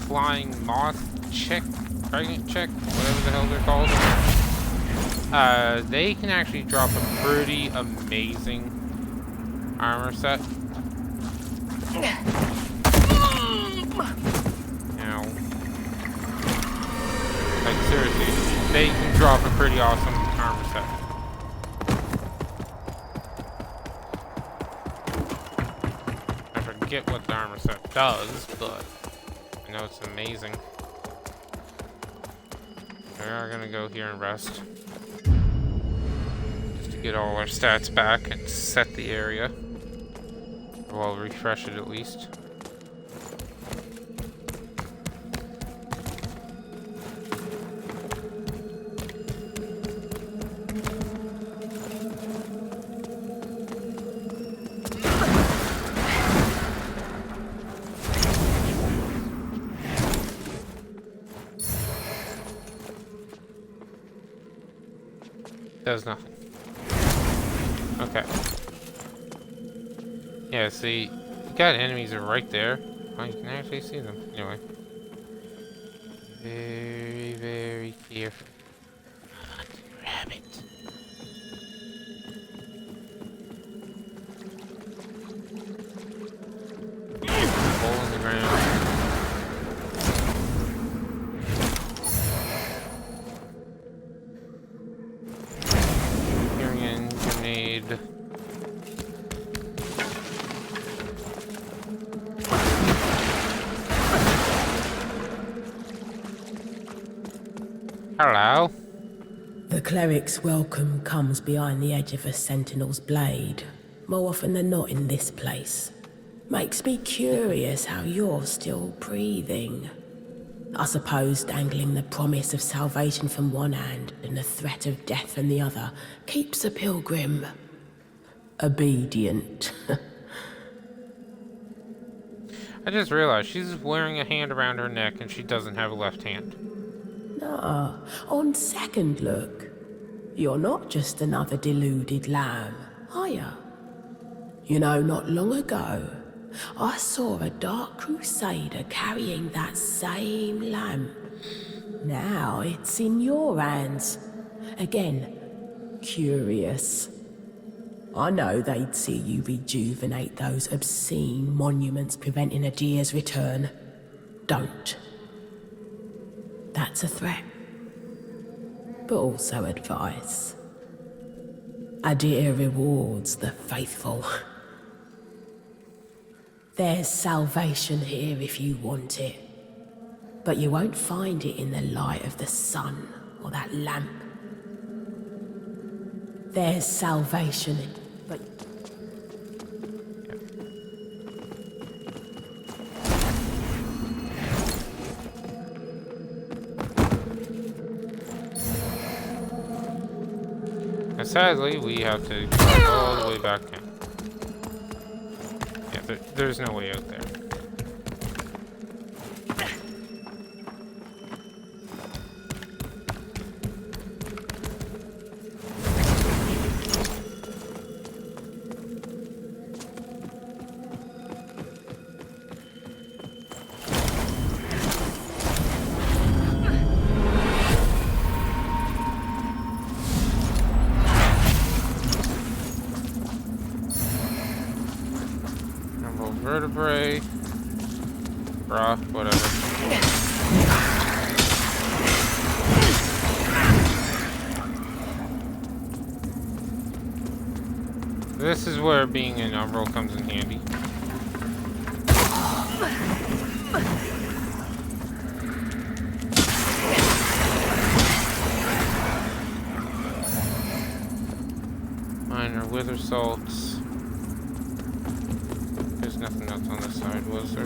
flying moth chick, pregnant chick, whatever the hell they're called, they can actually drop a pretty amazing armor set. Ow. Like, seriously, they can drop a pretty awesome armor set. I forget what the armor set does, but I know it's amazing. We are gonna go here and rest. Just to get all our stats back and set the area. Well, refresh it at least. Does nothing. Okay. Yeah, see, you got enemies are right there. Oh, you can actually see them. Anyway. Very, very careful. Rabbit. Hole in the ground. Carrying grenade. Hello. The cleric's welcome comes behind the edge of a sentinel's blade, more often than not in this place. Makes me curious how you're still breathing. I suppose dangling the promise of salvation from one hand and the threat of death from the other keeps a pilgrim obedient. I just realized she's wearing a hand around her neck and she doesn't have a left hand. Nah, on second look, you're not just another deluded lamb, are ya? You know, not long ago, I saw a dark crusader carrying that same lamp. Now it's in your hands. Again, curious. I know they'd see you rejuvenate those obscene monuments preventing a deer's return. Don't. That's a threat. But also advice. A deer rewards the faithful. There's salvation here if you want it. But you won't find it in the light of the sun or that lamp. There's salvation, but... And sadly, we have to go all the way back in. Yeah, there's no way out there. Vertebrae, bruh, whatever. This is where being an umbral comes in handy. Minor wither salts. There's nothing else on this side, was there?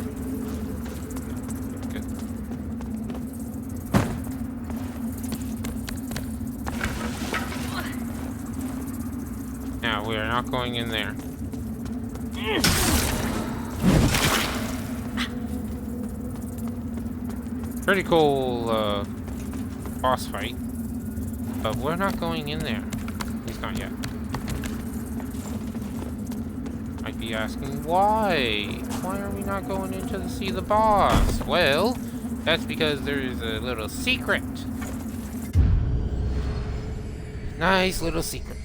Good. Now, we are not going in there. Pretty cool, boss fight. But we're not going in there. At least not yet. Might be asking why? Why are we not going in to see the boss? Well, that's because there is a little secret. Nice little secret.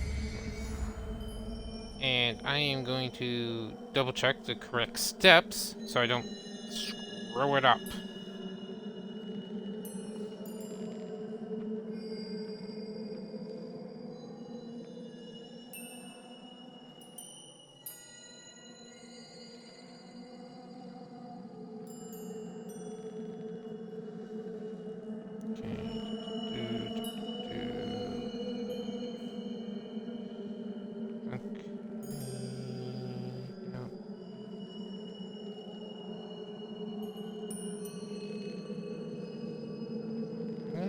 And I am going to double check the correct steps so I don't screw it up.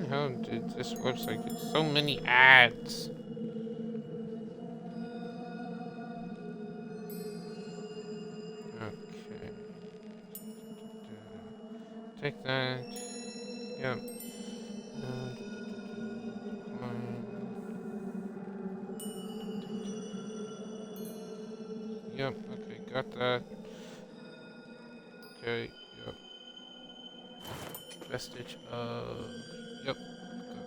How did this website get so many ads? Okay. Take that. Yep. vestige of... Yep.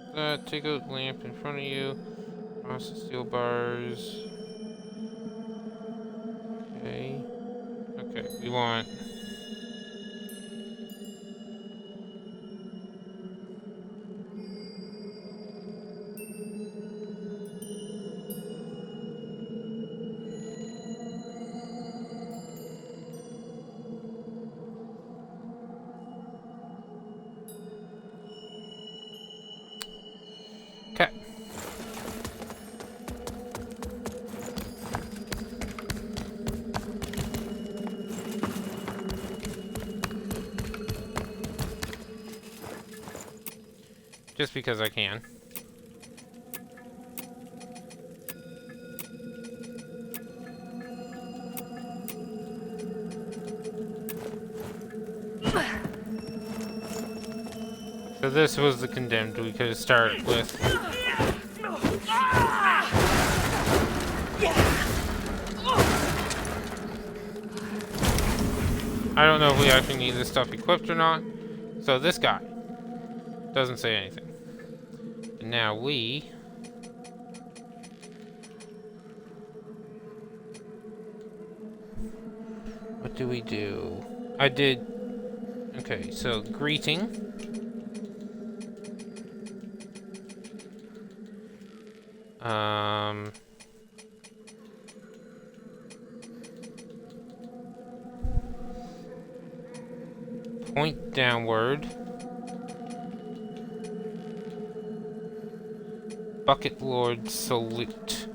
Got that. Take out lamp in front of you. Cross the steel bars. Okay. Okay, we want... Okay. Just because I can. So this was the condemned we could have started with. I don't know if we actually need this stuff equipped or not. So this guy doesn't say anything. And now we... What do we do? I did... Okay, so greeting. Point downward. Bucket Lord salute.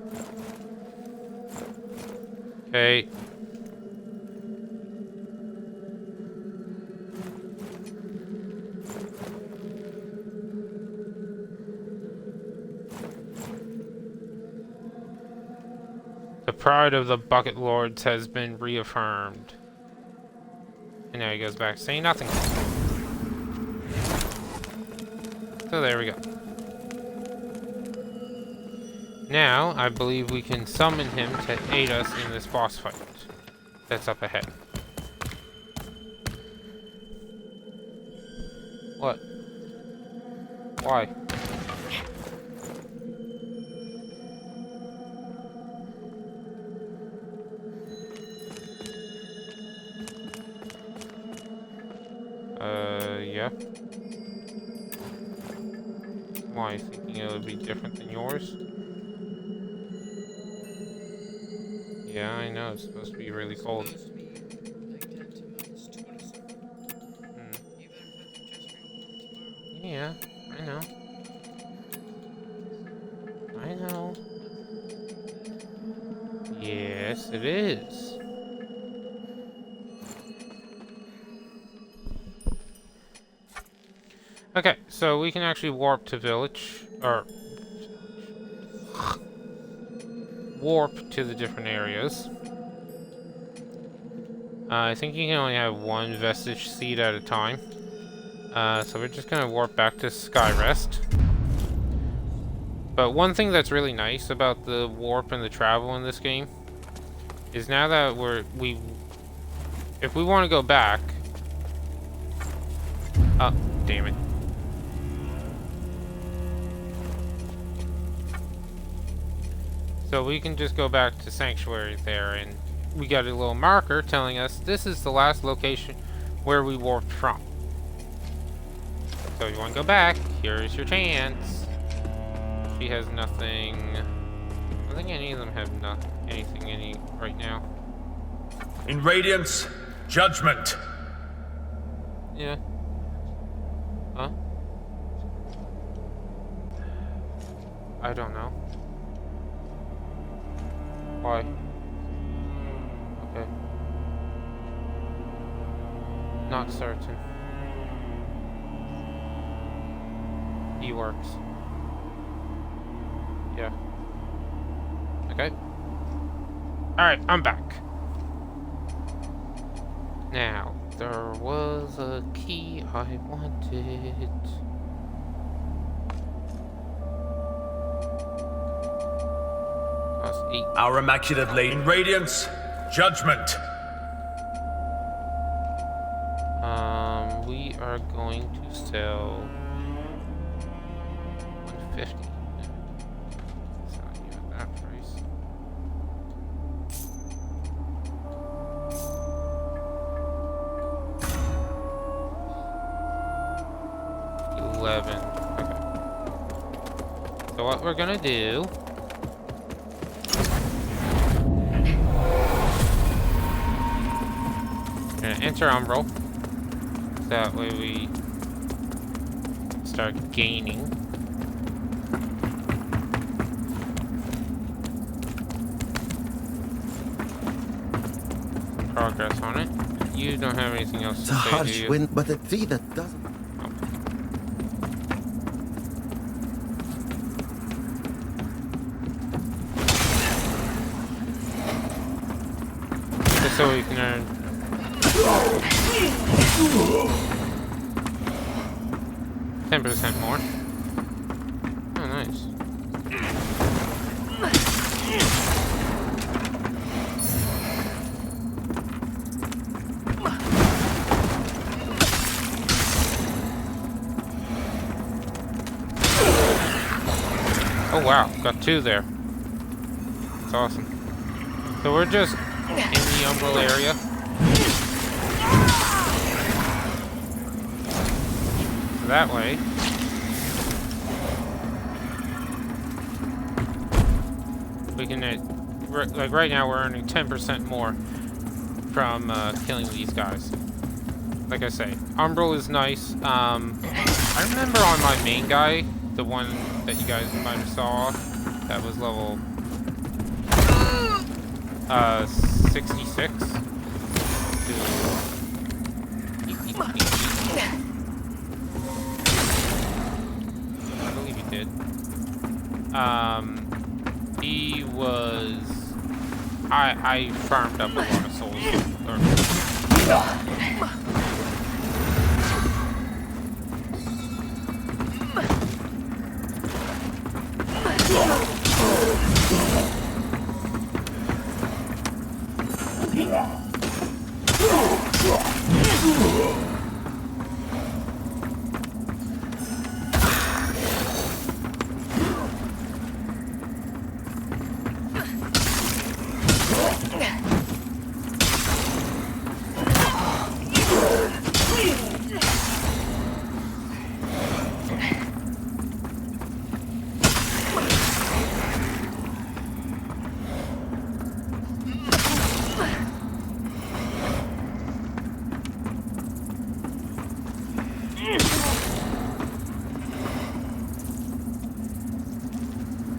Okay. The pride of the Bucket Lords has been reaffirmed. And now he goes back saying nothing. So there we go. Now, I believe we can summon him to aid us in this boss fight that's up ahead. What? Why? Yeah. Why, you thinking it would be different than yours? Yeah, I know, it's supposed to be really cold. Yeah, I know. I know. Yes, it is. Okay, so we can actually warp to village, or warp to the different areas. I think you can only have one vestige seed at a time. So we're just gonna warp back to Skyrest. But one thing that's really nice about the warp and the travel in this game is now that if we want to go back, oh, damn it. So we can just go back to Sanctuary there, and we got a little marker telling us this is the last location where we warped from. So you want to go back, here's your chance. She has nothing. I don't think any of them have anything right now. In Radiance, judgment. Yeah. Huh? I don't know. Why? Okay. Not certain. He works. Yeah. Okay. Alright, I'm back. Now, there was a key I wanted. Our Immaculate Lady. In Radiance, judgment. we are going to sell 150. It's not even that price. $11. Okay. So what we're gonna do? We're gonna enter Umbral. That way we start gaining. Progress on it. You don't have anything else It's to a say, harsh do you? wind, but a tree that doesn't. Just so we can earn 10% more. Oh, nice. Oh wow, got 2 there. That's awesome. So we're just in the Umbral area. So that way, we can, like right now we're earning 10% more from killing these guys. Like I say, Umbral is nice. I remember on my main guy, the one that you guys might have saw, that was level 66. I believe he did. He was. I farmed up a lot of souls.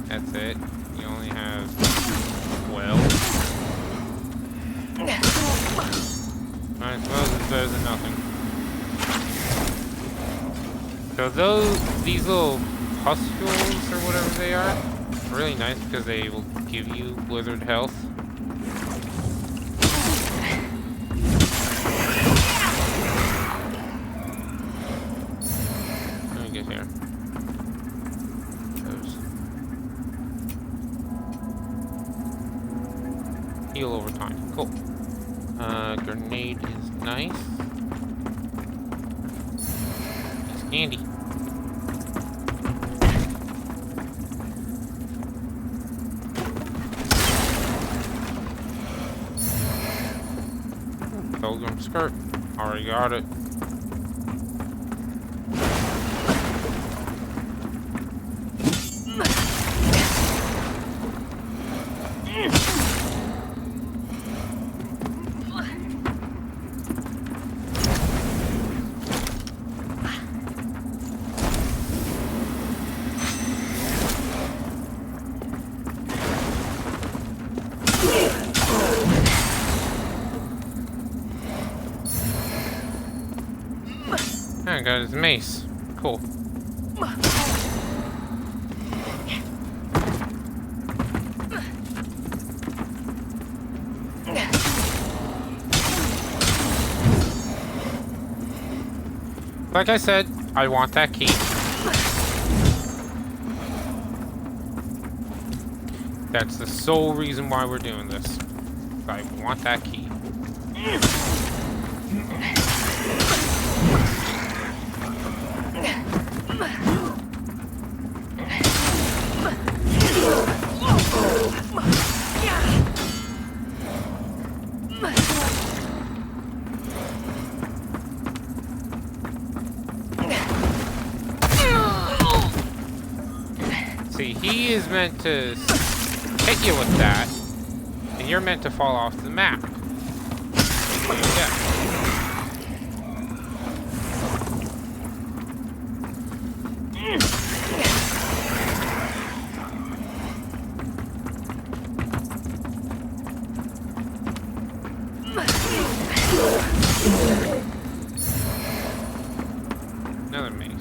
That's it. You only have 12. I suppose it's better than nothing. So these little pustules or whatever they are really nice because they will give you blizzard health. Let me get here. Heal over time. Cool. Grenade is nice. It's handy. Pilgrim skirt. Already got it. I got his mace. Cool. Like I said, I want that key. That's the sole reason why we're doing this. I want that key. See, he is meant to hit you with that, and you're meant to fall off the map. Yeah. Another mace.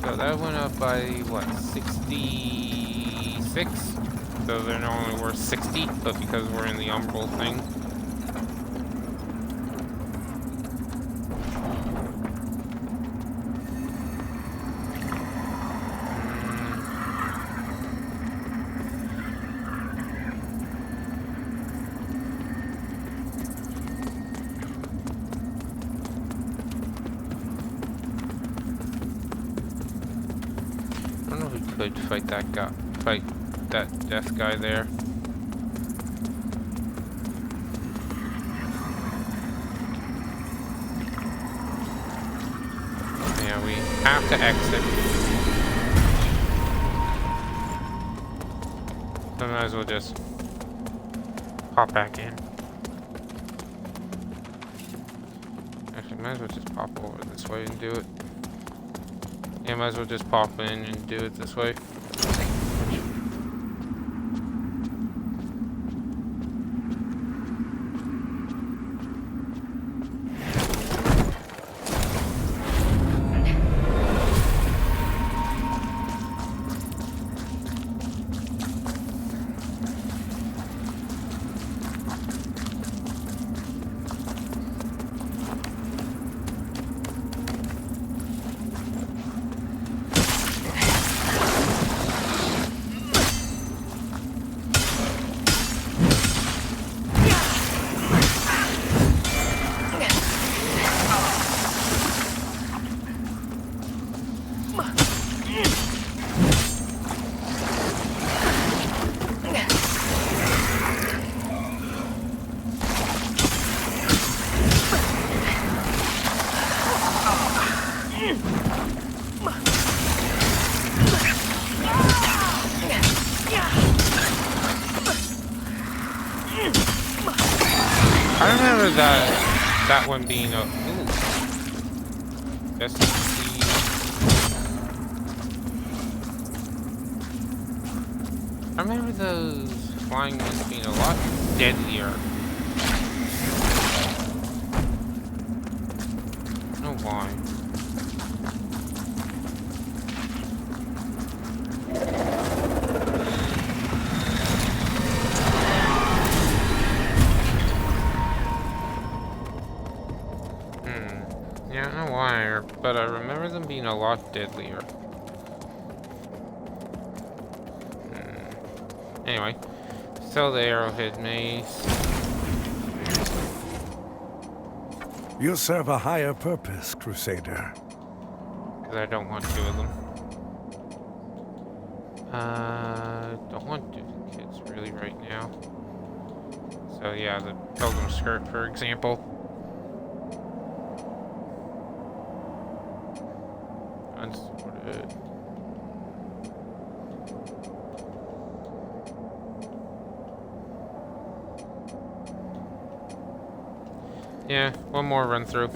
So that went up by, what, 66? So they're only worth 60, but because we're in the umbral thing. Could fight that guy, fight that death guy there. Yeah, we have to exit. So might as well just pop back in. Actually, might as well just pop over this way and do it. Yeah, might as well just pop in and do it this way. I remember that one being a just I remember those flying ones being a lot deadlier. I don't know why. Yeah, I don't know why, but I remember them being a lot deadlier. Anyway, sell the arrowhead mace. You serve a higher purpose, Crusader. Because I don't want two of them. Don't want two kids really right now. So yeah, the Pilgrim skirt, for example. Unsorted. Yeah, one more run through.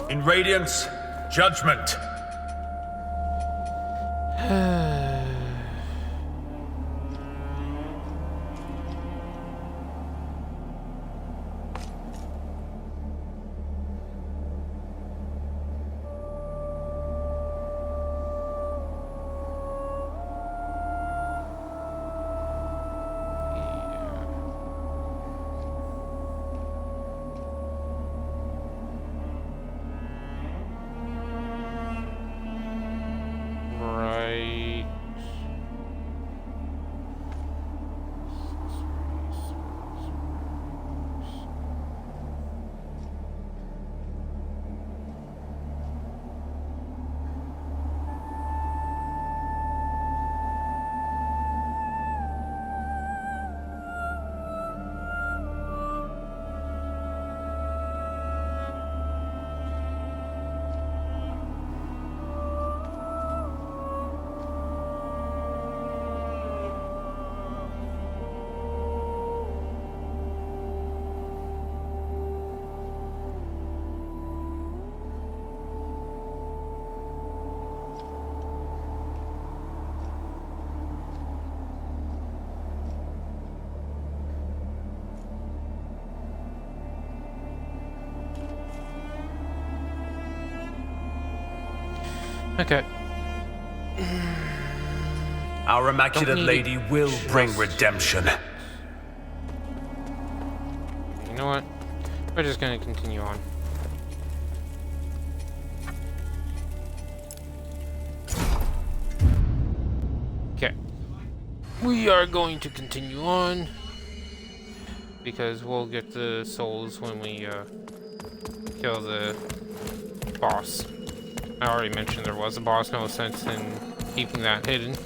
In Radiance, Judgment. Okay. Our Immaculate Lady will bring redemption. You know what? We're just gonna continue on. Okay. We are going to continue on because we'll get the souls when we kill the boss. I already mentioned there was a boss, no sense in keeping that hidden.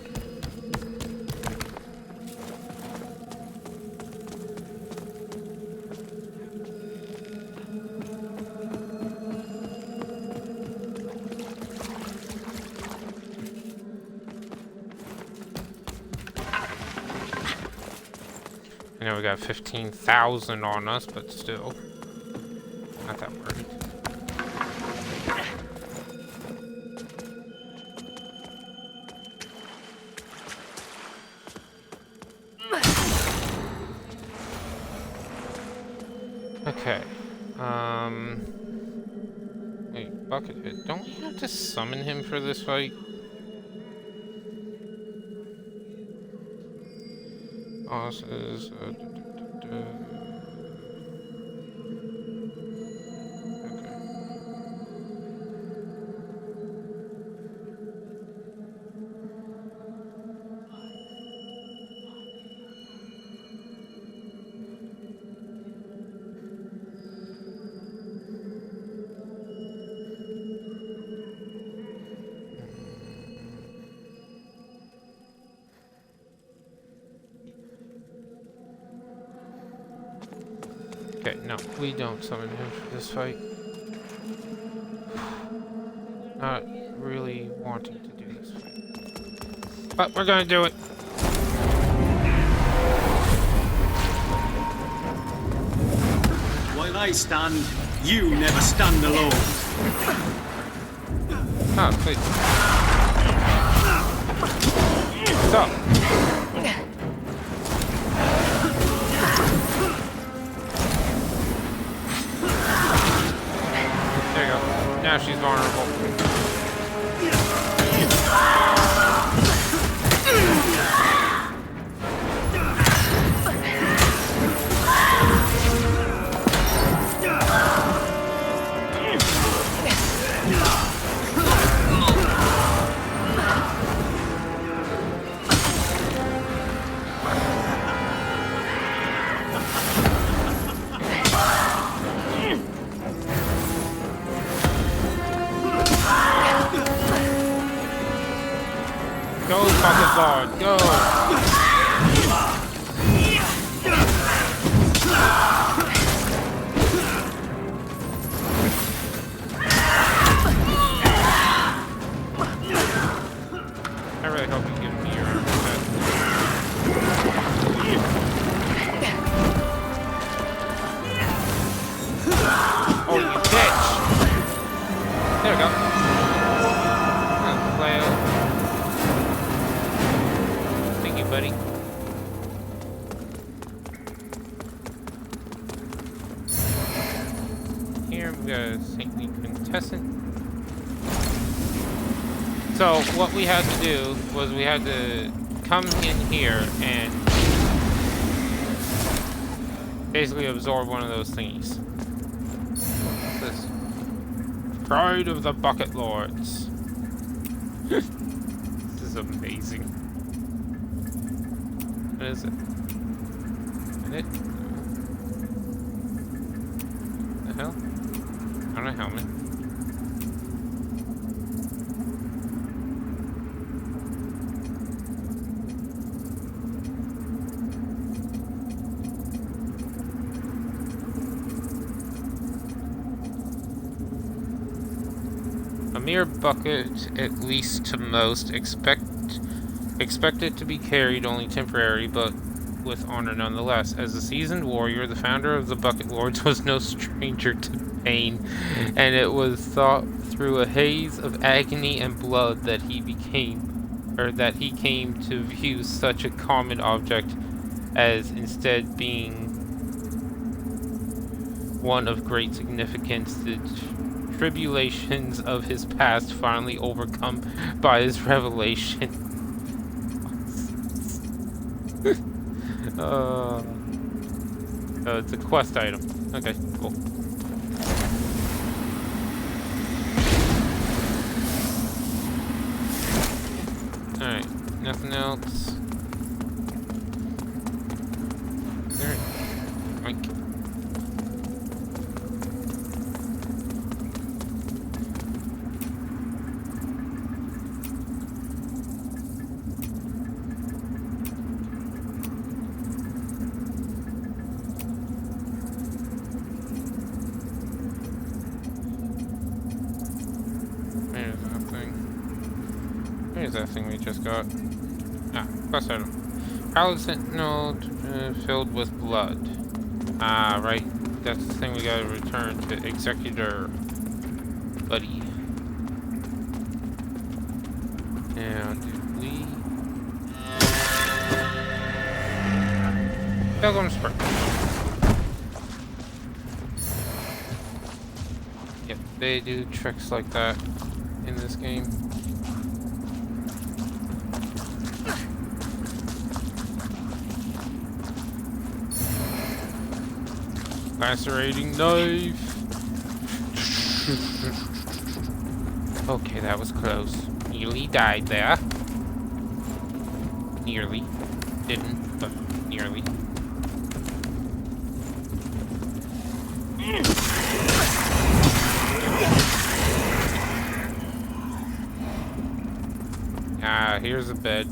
I know we got 15,000 on us, but still, not that worried. Okay, wait, Buckethead, don't we have to summon him for this fight? Bosses, okay, no, we don't summon him for this fight. Not really wanting to do this fight. But we're gonna do it. While I stand, you never stand alone. Oh, please. Stop. There you go. Now she's vulnerable. Go, Bucket Lord, go! I really hope you give me your head. Oh, you bitch! There we go. Play out. Buddy. Here we got a saintly quintessence. So what we had to do was we had to come in here and basically absorb one of those thingies. This Pride of the Bucket Lords. This is amazing. What is it? Is it? The hell? On a helmet. A mere bucket, at least to most, expect it to be carried only temporary, but with honor nonetheless. As a seasoned warrior, the founder of the Bucket Lords was no stranger to pain, and it was thought through a haze of agony and blood that he came to view such a common object as instead being one of great significance. The tribulations of his past finally overcome by his revelation. It's a quest item. Okay, cool. Alright, nothing else. Alright, Mike. Here's that thing we just got. Quest item. Pallid Sentinel filled with blood. Right. That's the thing we gotta return to Executor Buddy. Now, did we... Pilgrim Spur. Yep, they do tricks like that in this game. Lacerating knife. Okay, that was close. Nearly died there. Nearly. Didn't, but nearly. Here's a bed.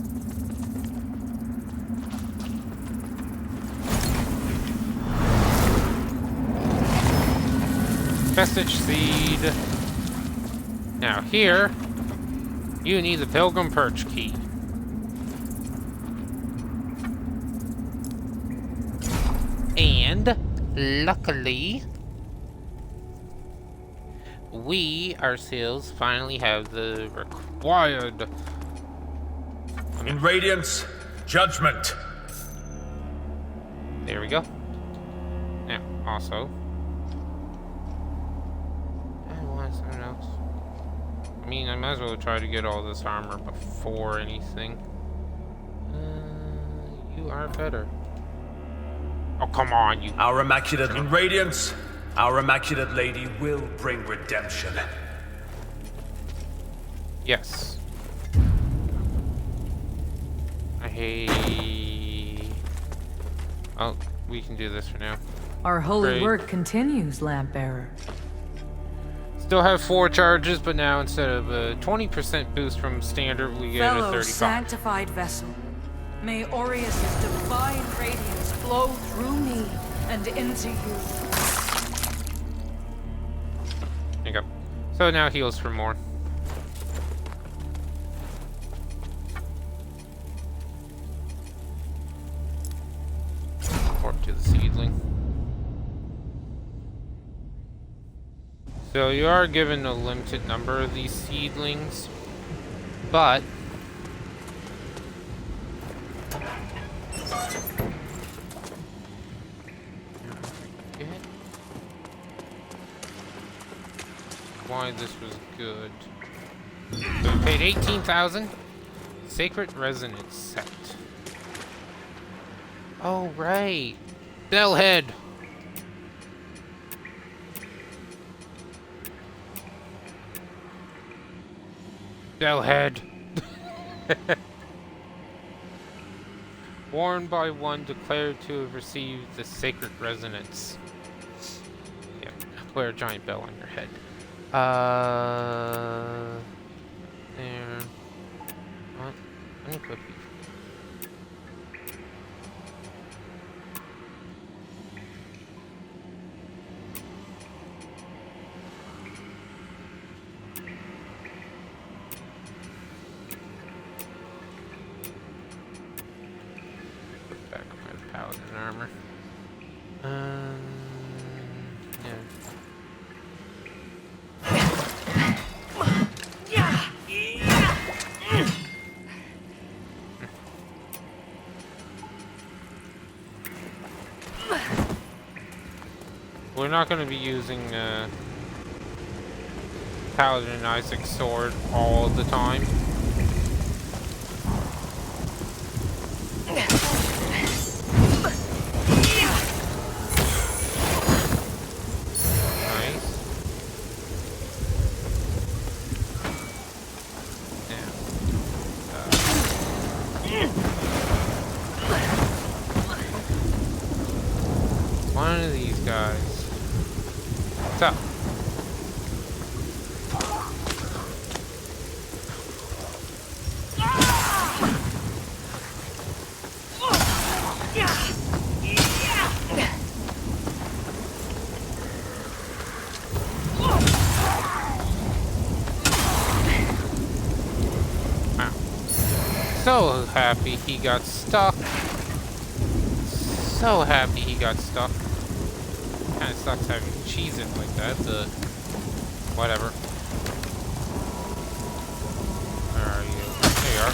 Vestige seed. Now here, you need the Pilgrim Perch key. And luckily, we ourselves finally have the required... In Radiance, Judgment. There we go. Now, also... something else. I mean, I might as well try to get all this armor before anything. You are better. Oh, come on, you... Our Immaculate... In Radiance, our Immaculate Lady will bring redemption. Yes. Oh, we can do this for now. Our holy Great. work continues, Lampbearer. Still have 4 charges, but now instead of a 20% boost from standard, we get a Fellow 35. sanctified vessel, may Aureus' divine radiance flow through me and into you. There you go. So now heals for more. Warp to the seedling. So you are given a limited number of these seedlings, but why this was good. So we paid 18,000. Sacred Resonance set. Oh right, Bellhead. Bellhead. Worn by one declared to have received the Sacred Resonance. Yep, wear a giant bell on your head. There. What? Unequip you. Armor. Yeah. we're not going to be using Paladin Isaac's sword all the time. One of these guys. What's up? Wow. So happy he got stuck. So happy he got stuck. Kinda sucks having to cheese it like that, but whatever. Where are you? There you are.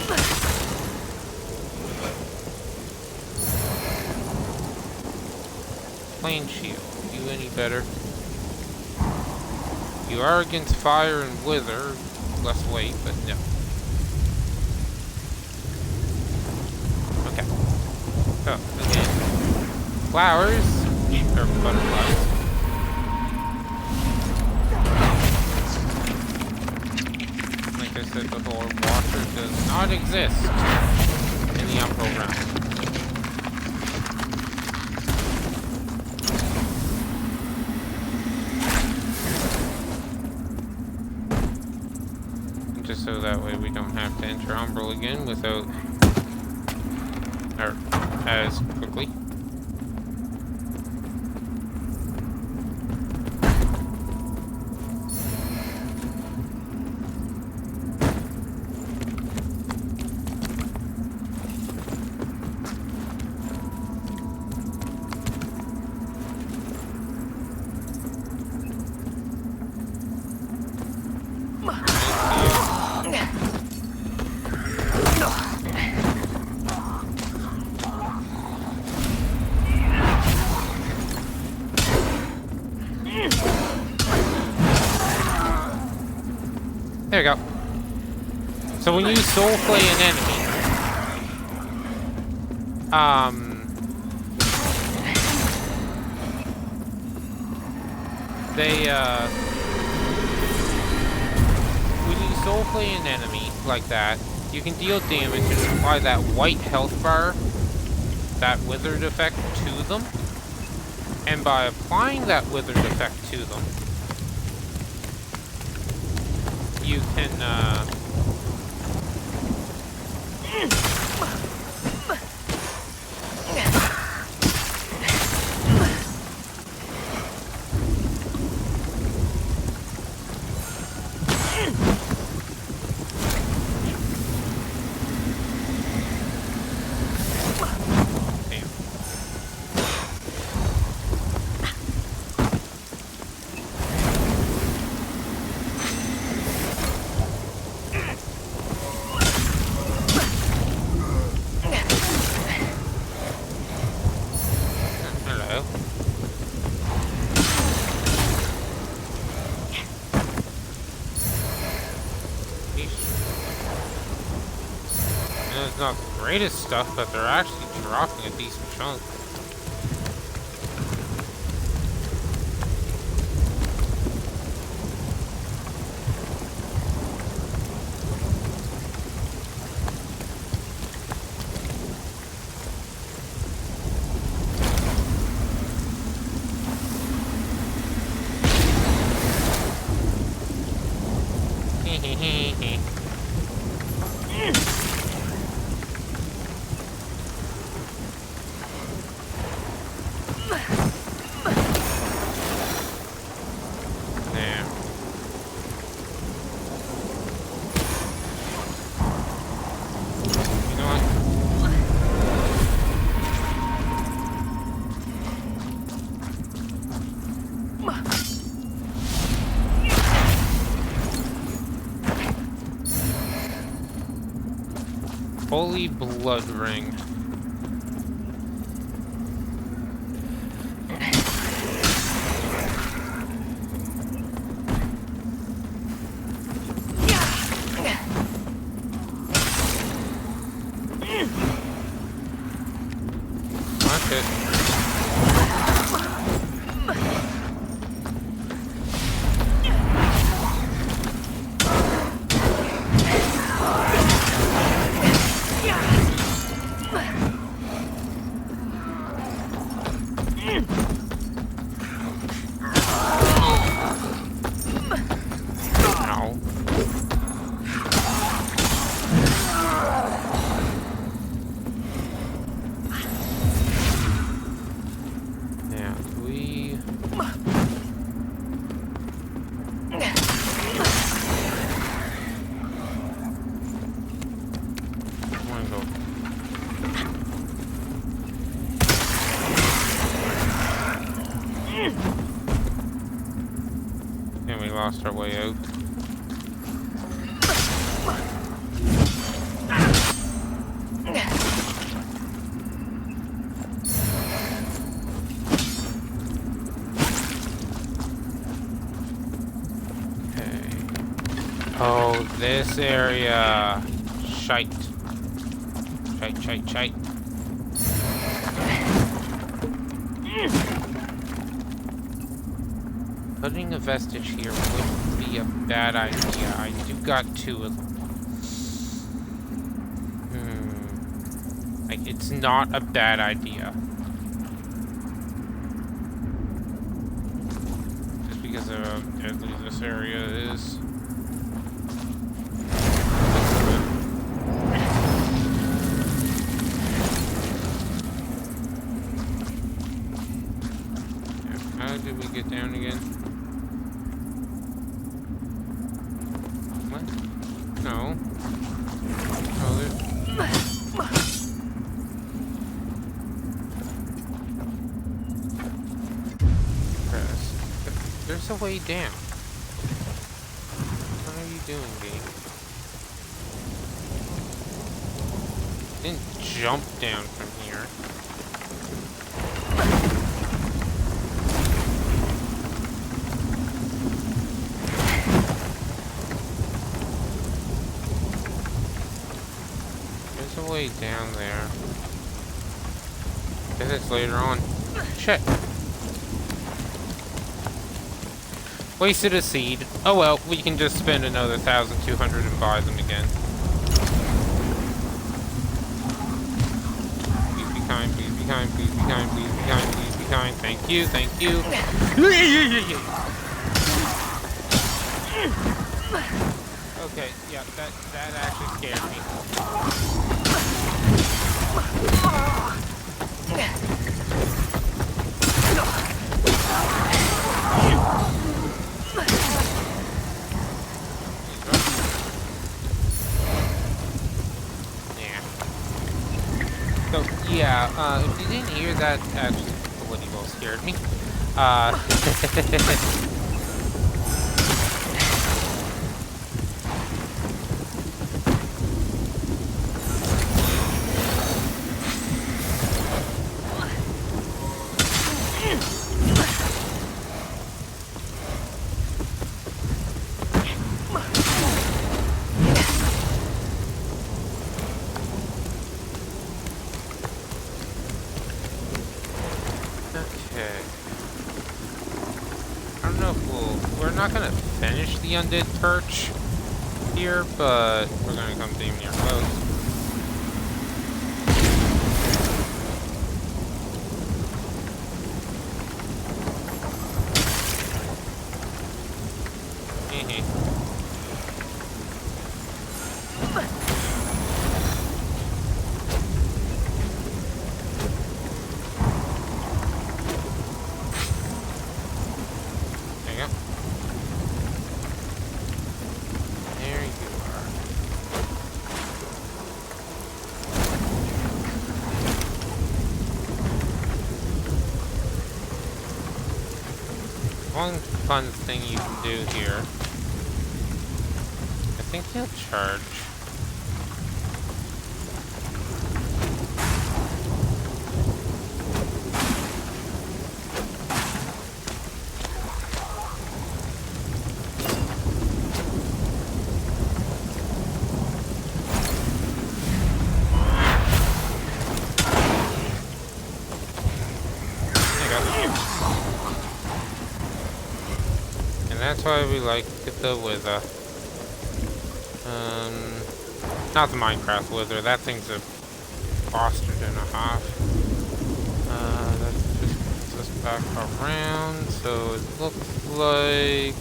Plane shield. You any better? You are against fire and wither. Less weight, but no. Okay. So, again. Flowers. Or butterflies. Like I said before, water does not exist in the Umbral realm. Just so that way we don't have to enter Umbral again without, or as quickly. There we go. So when you soul play an enemy, when you soul play an enemy like that, you can deal damage and apply that white health bar, that withered effect to them. And by applying that withered effect to them, you can, it's not the greatest stuff, but they're actually dropping a decent chunk. Holy Blood Ring. And we lost our way out. Oh, this area. Shite. Shite. Putting a vestige here wouldn't be a bad idea. I do got 2 of them. Like, it's not a bad idea. Just because of how deadly this area is. How did we get down again? What? No. Oh, there's a way down. What are you doing, game? Didn't jump down from here. There's a way down there. Guess it's later on. Shit. Wasted a seed. Oh well, we can just spend another 1,200 and buy them again. Please be kind, please be kind, please be kind, please be kind, please be kind. Thank you, thank you. Okay, yeah, that actually scared me. So, yeah, if you didn't hear that, actually, the Woody Bowl scared me. The undead perch here, but we're gonna come damn near close. One fun thing you can do here, I think he'll charge. That's why we like the Wither. Not the Minecraft Wither. That thing's a bastard and a half. That just brings us back around. So it looks like.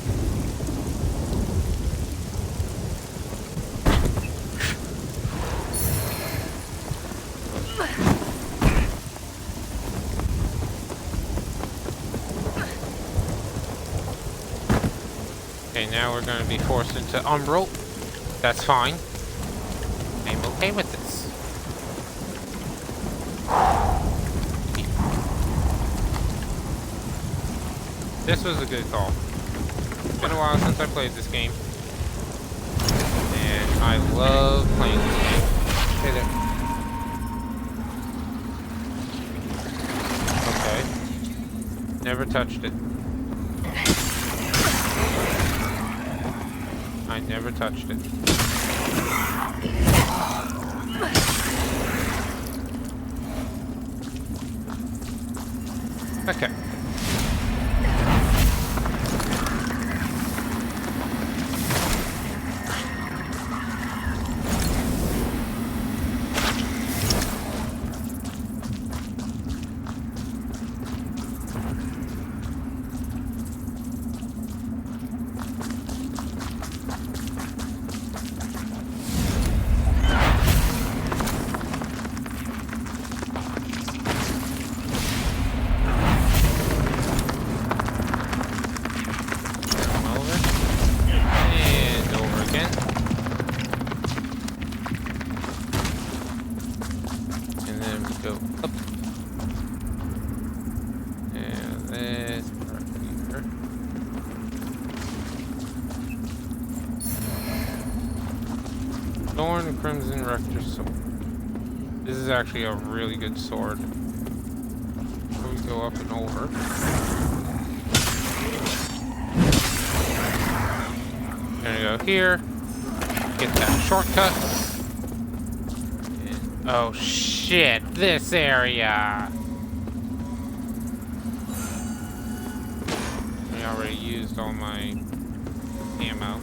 Okay, now we're going to be forced into Umbral. That's fine. I'm okay with this. This was a good call. been a while since I played this game. And I love playing this game. Hey there. Okay. Never touched it. I never touched it. Okay. Thorn and Crimson Rector Sword. This is actually a really good sword. We go up and over. Gonna go here. Get that shortcut. And, oh shit, this area! I already used all my ammo.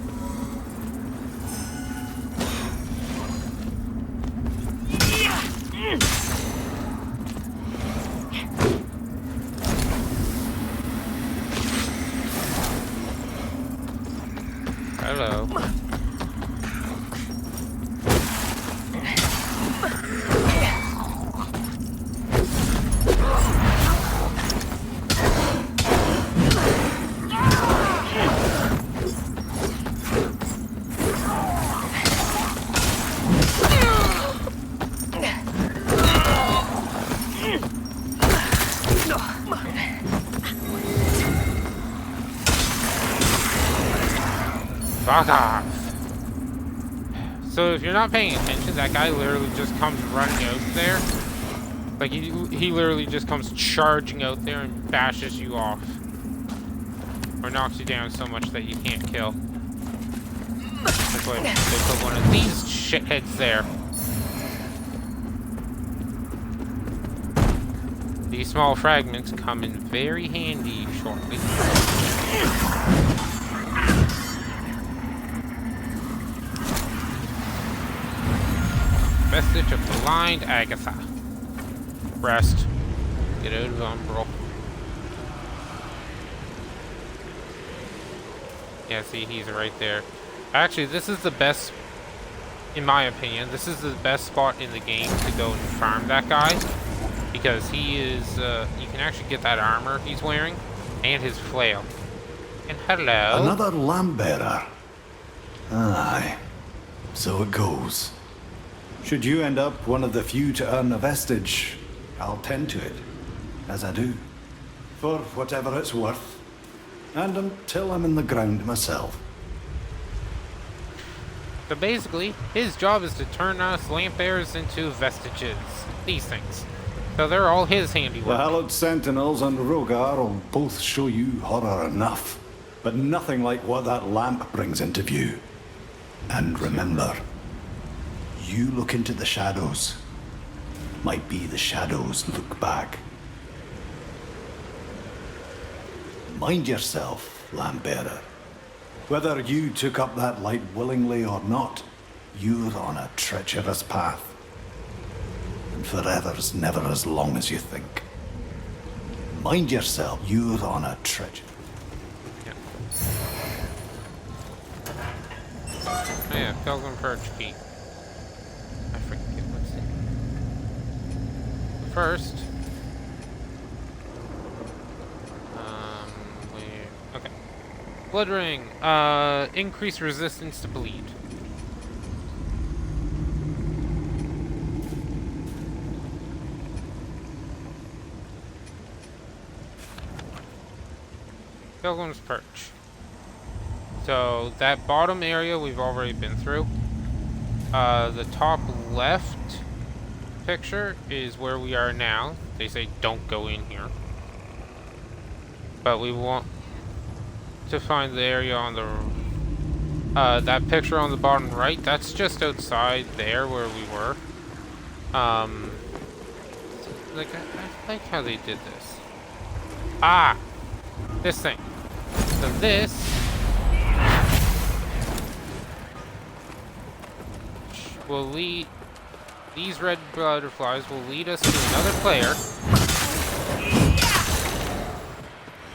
Hello. Fuck off. So if you're not paying attention, that guy literally just comes running out there. Like he literally just comes charging out there and bashes you off. Or knocks you down so much that you can't kill. That's why they put one of these shitheads there. These small fragments come in very handy shortly. Vestige of blind Agatha. Rest. Get out of Umbral. Yeah, see, he's right there. Actually, this is the best, in my opinion, this is the best spot in the game to go and farm that guy. Because he is, you can actually get that armor he's wearing, and his flail. And hello. Another lamp bearer. Aye. So it goes. Should you end up one of the few to earn a vestige, I'll tend to it, as I do, for whatever it's worth, and until I'm in the ground myself. So basically, his job is to turn us lamp bearers into vestiges. These things. So they're all his handiwork. The Hallowed Sentinels and Rogar will both show you horror enough, but nothing like what that lamp brings into view. And remember, you look into the shadows, might be the shadows look back. Mind yourself, Lampbearer. Whether you took up that light willingly or not, you're on a treacherous path. And forever's never as long as you think. Mind yourself, you're on a treacherous... Oh yeah, Pilgrim Perch Key. I forget what's it. First, okay. Blood Ring. Increase resistance to bleed. Pilgrim's Perch. So that bottom area we've already been through. The top left picture is where we are now. They say don't go in here. But we want to find the area on the that picture on the bottom right. That's just outside there where we were. Like I like how they did this. Ah, this thing. So this will lead. These red butterflies will lead us to another player.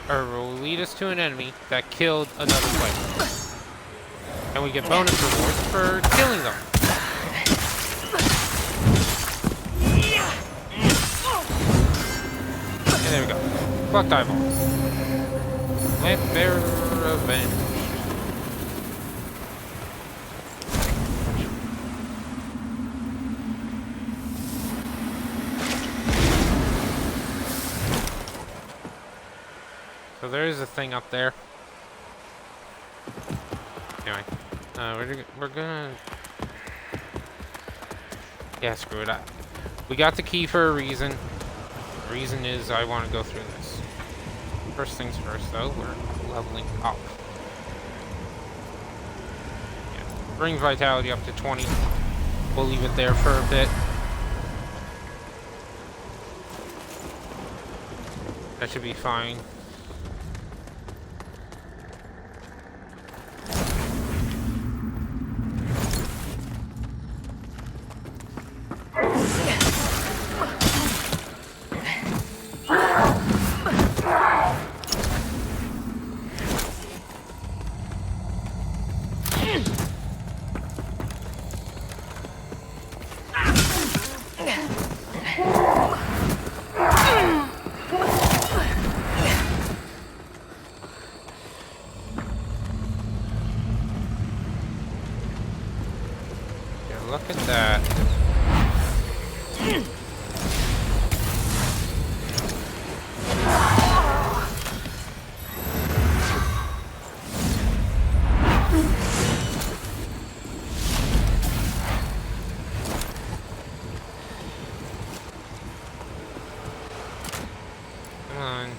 Or will lead us to an enemy that killed another player. And we get bonus rewards for killing them. And there we go. Fuck eyeballs. Lamp-bearer revenge. So there is a thing up there. Anyway, we're gonna... Yeah, screw it up. We got the key for a reason. The reason is I want to go through this. First things first, though, we're leveling up. Yeah, bring vitality up to 20. We'll leave it there for a bit. That should be fine. Look at that. Come on.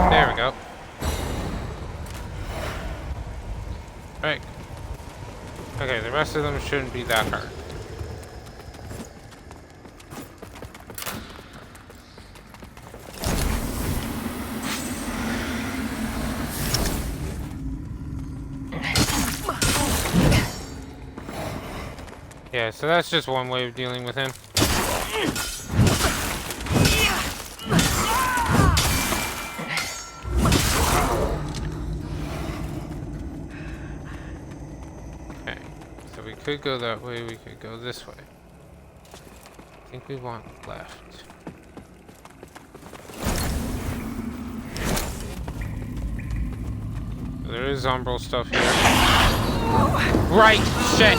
There we go. Right. Okay, the rest of them shouldn't be that hard. Yeah, so that's just one way of dealing with him. Okay, so we could go that way, we could go this way. I think we want left. There is umbral stuff here. Right! Shit!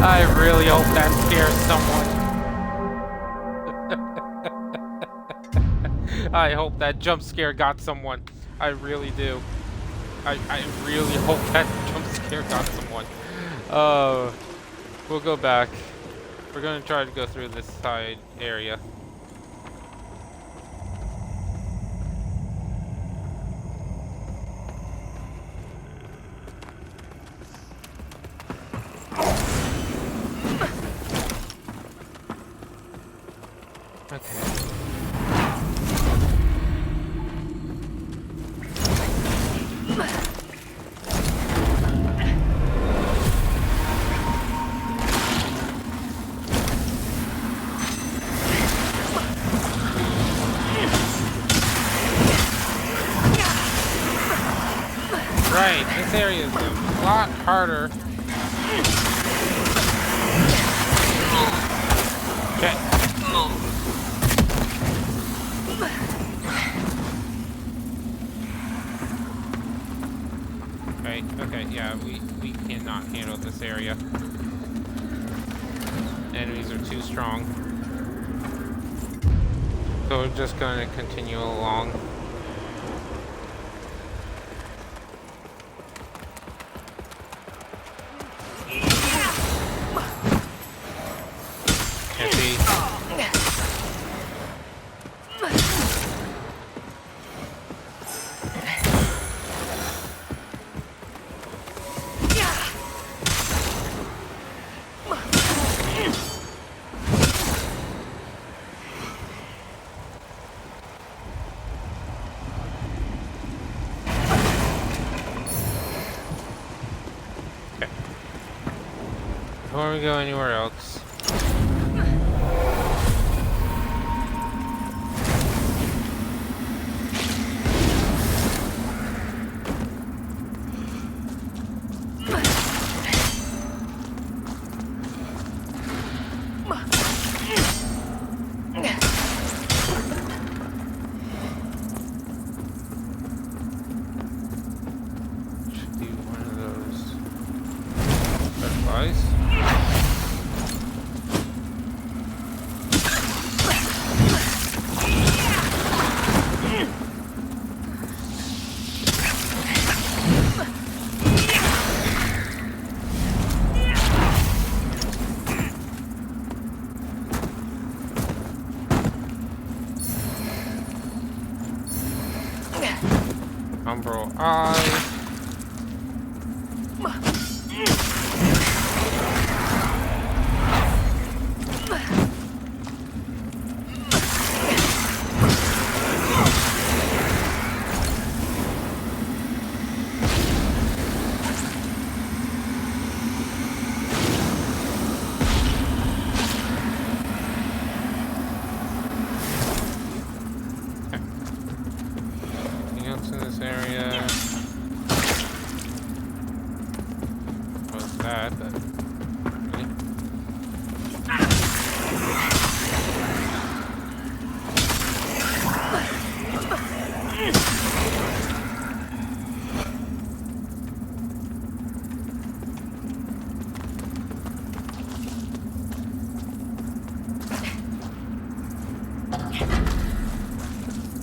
I really hope that scares someone. I hope that jump scare got someone. I really do. I really hope that jump scare got someone. We'll go back. We're gonna try to go through this side area. Right, this area is a lot harder. Okay. Right, okay, yeah, we cannot handle this area. Enemies are too strong. So we're just gonna continue along. Before we go anywhere else. Should be one of those butterflies. Umbral Eye. Anything else in this area? What's that? But really?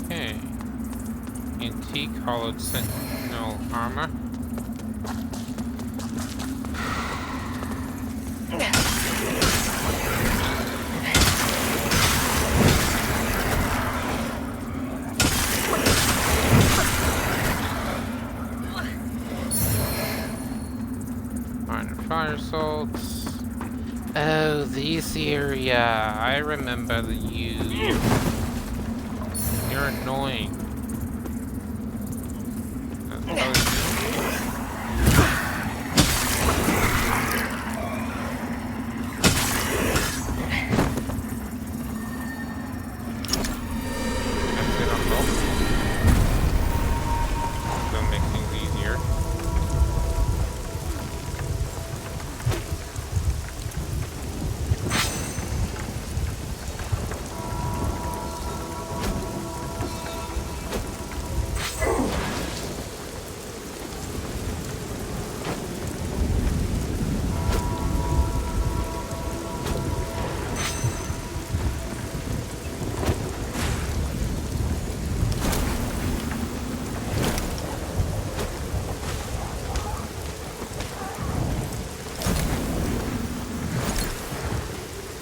Okay. Antique hollowed sentinel armor. Minor fire salts. Oh, this area. I remember you. You're annoying. That'll make things easier.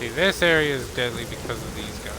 See, this area is deadly because of these guys.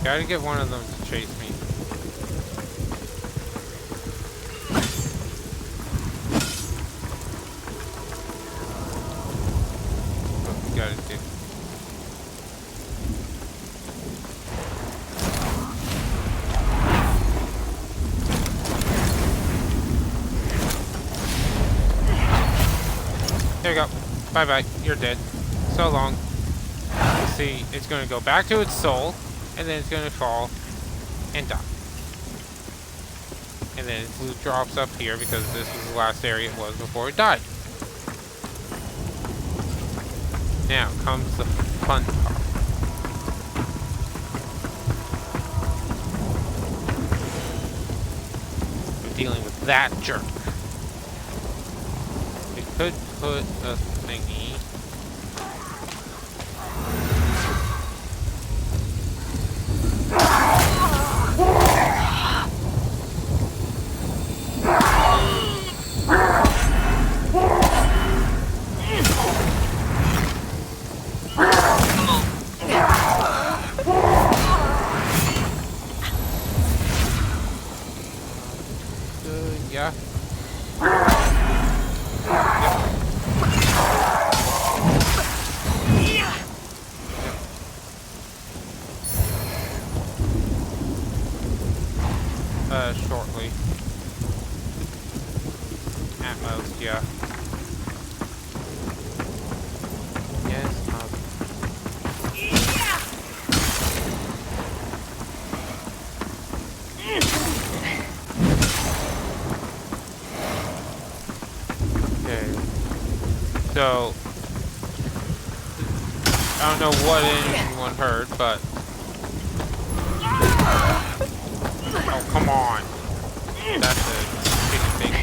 Gotta get one of them to chase me. What we gotta do. There you go. Bye-bye. You're dead. So long. See, it's gonna go back to its soul. And then it's going to fall and die. And then its loot drops up here because this was the last area it was before it died. Now comes the fun part. We're dealing with that jerk. We could put a thingy. Yeah. Shortly. At most, yeah. Yes, okay. So, I don't know what anyone heard, but... Oh, come on. That's a chicken thing.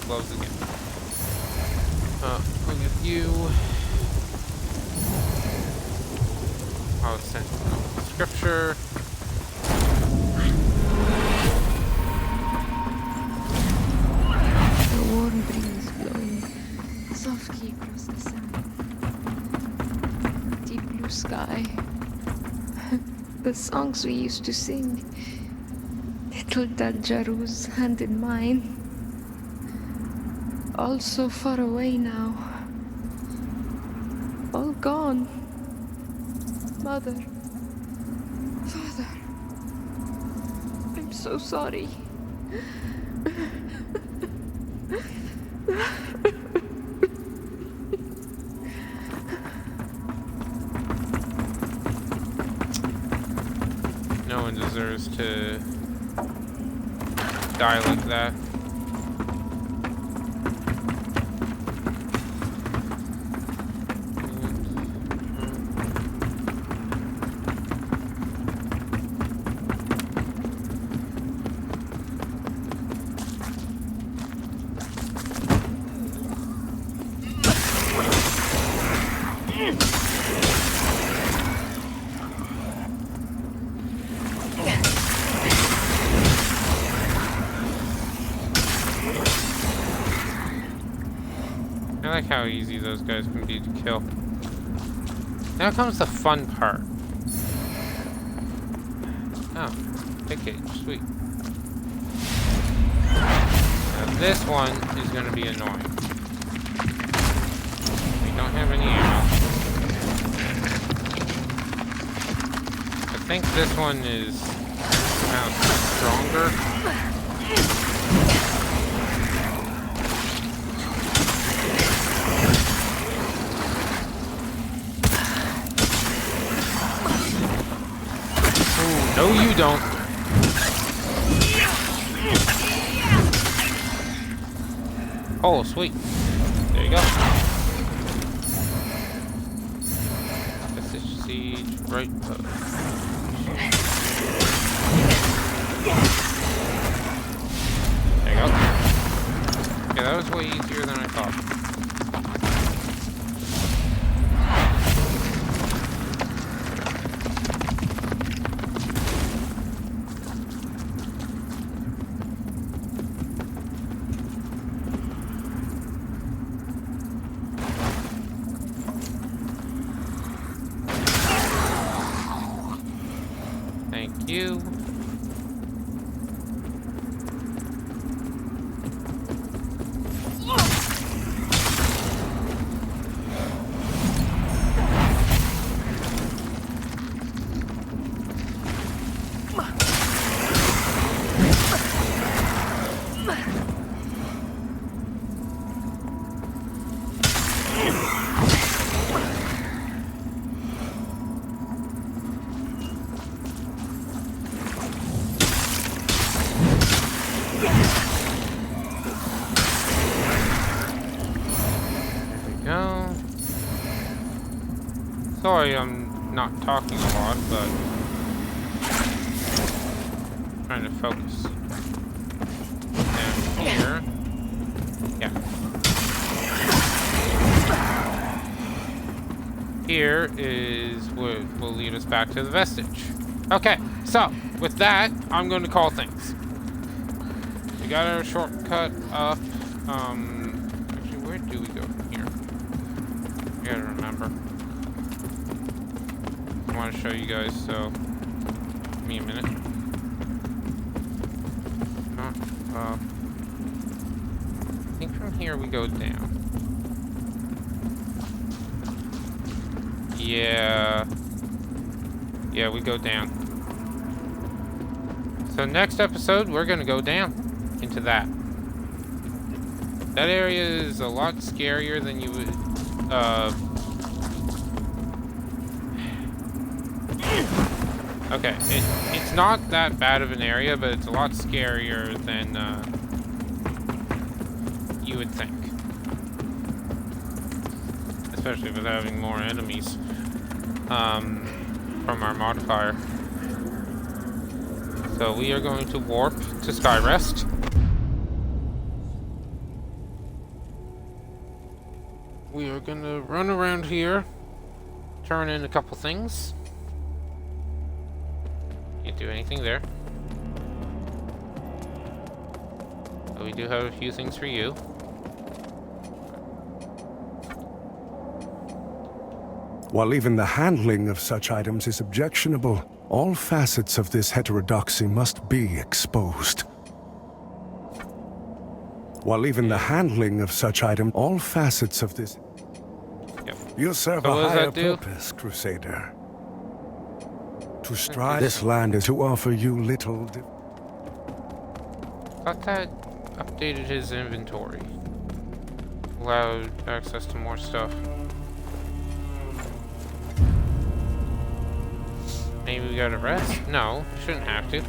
Close again. Look at you. Oh, it's sent scripture. The warm breeze blowing softly across the sand. Deep blue sky. The songs we used to sing. Little Daljaru's hand in mine. All so far away now. All gone. Mother. Father. I'm so sorry. No one deserves to die like that. I like how easy those guys can be to kill. Now comes the fun part. Oh, big cage, sweet. Now this one is going to be annoying. We don't think this one is stronger. Ooh, no, you don't. Oh, sweet. There you go. Message siege right post. There you go. Yeah, that was way easier than I thought. Thank you. Sorry, I'm not talking a lot, but I'm trying to focus. And here, yeah. Here is what will lead us back to the vestige. Okay, so with that, I'm going to call things. We got our shortcut up. Actually, where do we go from here? I gotta remember. I want to show you guys, so give me a minute. I think from here we go down. Yeah, we go down. So next episode, we're gonna go down into that. That area is a lot scarier than you would, okay, it's not that bad of an area, but it's a lot scarier than you would think. Especially with having more enemies from our modifier. So we are going to warp to Skyrest. We are going to run around here, turn in a couple things. Can't do anything there. But we do have a few things for you. While even the handling of such items is objectionable, all facets of this heterodoxy must be exposed. While even the handling of such items, all facets of this... Yep. You serve So a what does higher that do? purpose, Crusader. To strive this land is to offer you little... Thought that updated his inventory. Allowed access to more stuff. Maybe we gotta rest? No, shouldn't have to.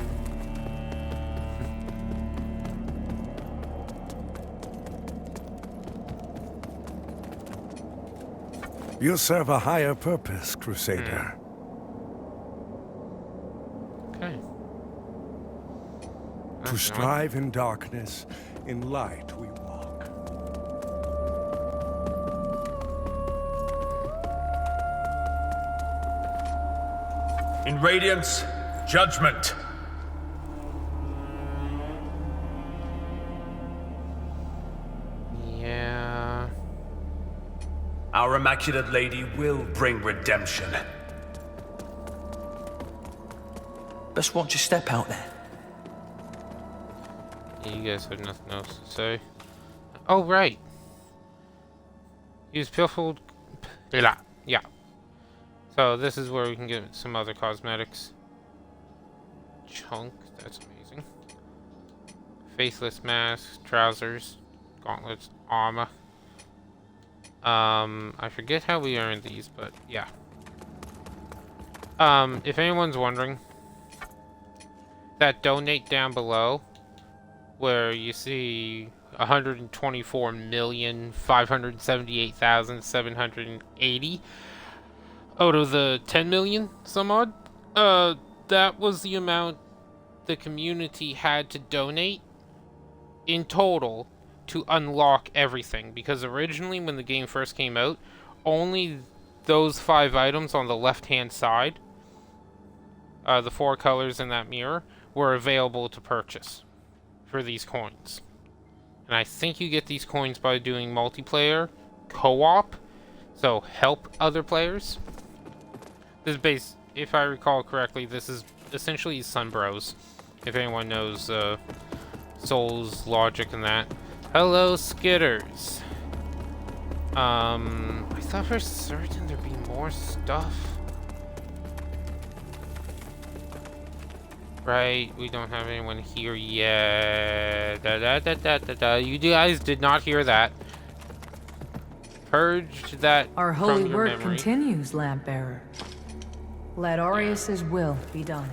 You serve a higher purpose, Crusader. Okay. To strive in darkness, in light we walk. In Radiance, judgment. Yeah. Our Immaculate Lady will bring redemption. Best watch your step out there. You guys have nothing else to say. Oh, right. Use pilfered... Yeah. So this is where we can get some other cosmetics. chunk. That's amazing. Faceless mask, trousers, gauntlets, armor. I forget how we earned these, but yeah. If anyone's wondering, that donate down below, where you see 124,578,780 out of the 10 million some odd, that was the amount the community had to donate in total to unlock everything, because originally when the game first came out, only those 5 items on the left hand side, the 4 colors in that mirror, were available to purchase for these coins. And I think you get these coins by doing multiplayer co-op, so help other players. This base, if I recall correctly, this is essentially Sunbros, if anyone knows Souls logic and that. Hello, Skitters. I thought for certain there'd be more stuff. Right, we don't have anyone here yet. You guys did not hear that. Purged that Our from holy your work memory. continues, Lampbearer. Let Aureus' will be done.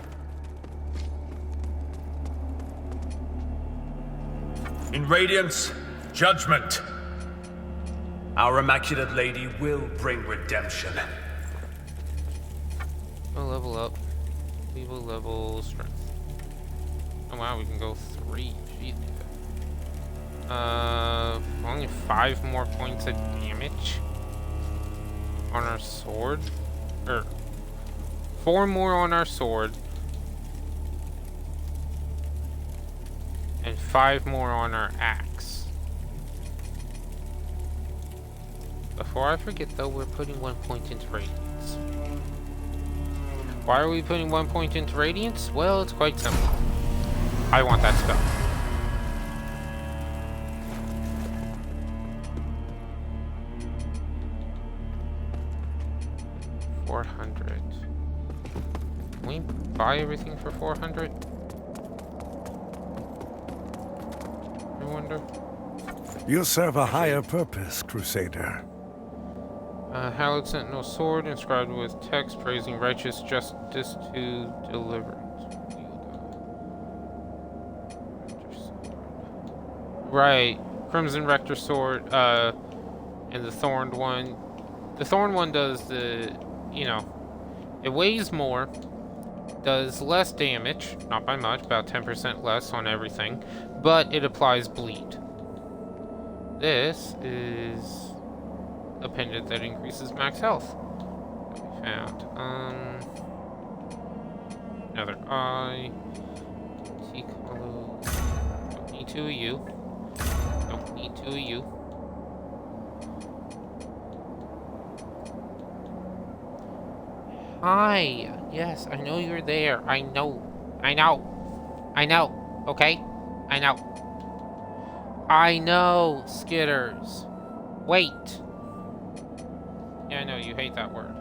In Radiance, judgment. Our Immaculate Lady will bring redemption. We'll level up. We will level strength. Oh wow, we can go 3. Jeez. Only 5 more points of damage on our sword. Or 4 more on our sword. And 5 more on our axe. Before I forget though, we're putting 1 point into Radiance. Why are we putting 1 point into Radiance? Well, it's quite simple. I want that spell. $400. Can we buy everything for 400? I wonder. You serve a higher purpose, Crusader. Hallowed Sentinel sword inscribed with text praising righteous justice to deliverance. Right, Crimson Rector sword, and the Thorned one. The Thorned one does the, you know, it weighs more, does less damage, not by much, about 10% less on everything, but it applies bleed. This is a pendant that increases max health that we found. Another eye. T-Color. Don't need 2 of you. Don't need 2 of you. Hi. Yes, I know you're there. I know. I know. I know. Okay? I know. I know, Skitters. Wait. Yeah, I know, you hate that word.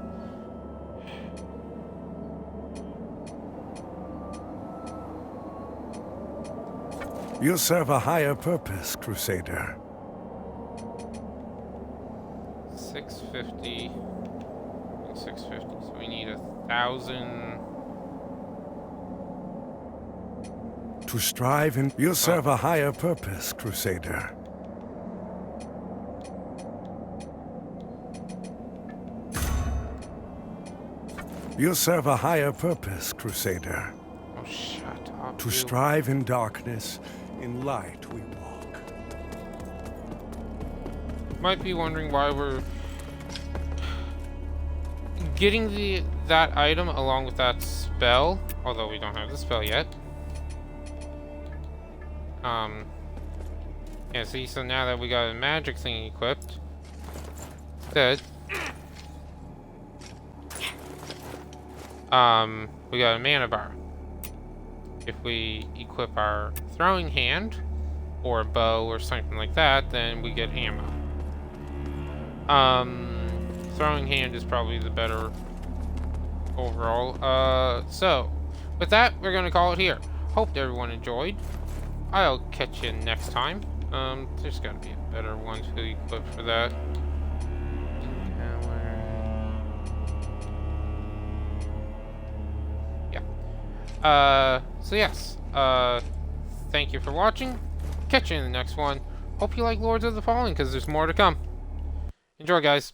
You serve a higher purpose, Crusader. 650. 650. So we need 1,000. To strive in... You serve a higher purpose, Crusader. You serve a higher purpose, Crusader. Oh, shut up. To strive in darkness, in light we walk. Might be wondering why we're getting that item along with that spell, although we don't have the spell yet. Yeah, see, so now that we got a magic thing equipped, good. We got a mana bar. If we equip our throwing hand, or a bow, or something like that, then we get ammo. Throwing hand is probably the better overall. So, with that, we're going to call it here. Hope everyone enjoyed. I'll catch you next time. There's got to be a better one to equip for that. Yeah. So yes. Thank you for watching. Catch you in the next one. Hope you like Lords of the Fallen, because there's more to come. Enjoy, guys.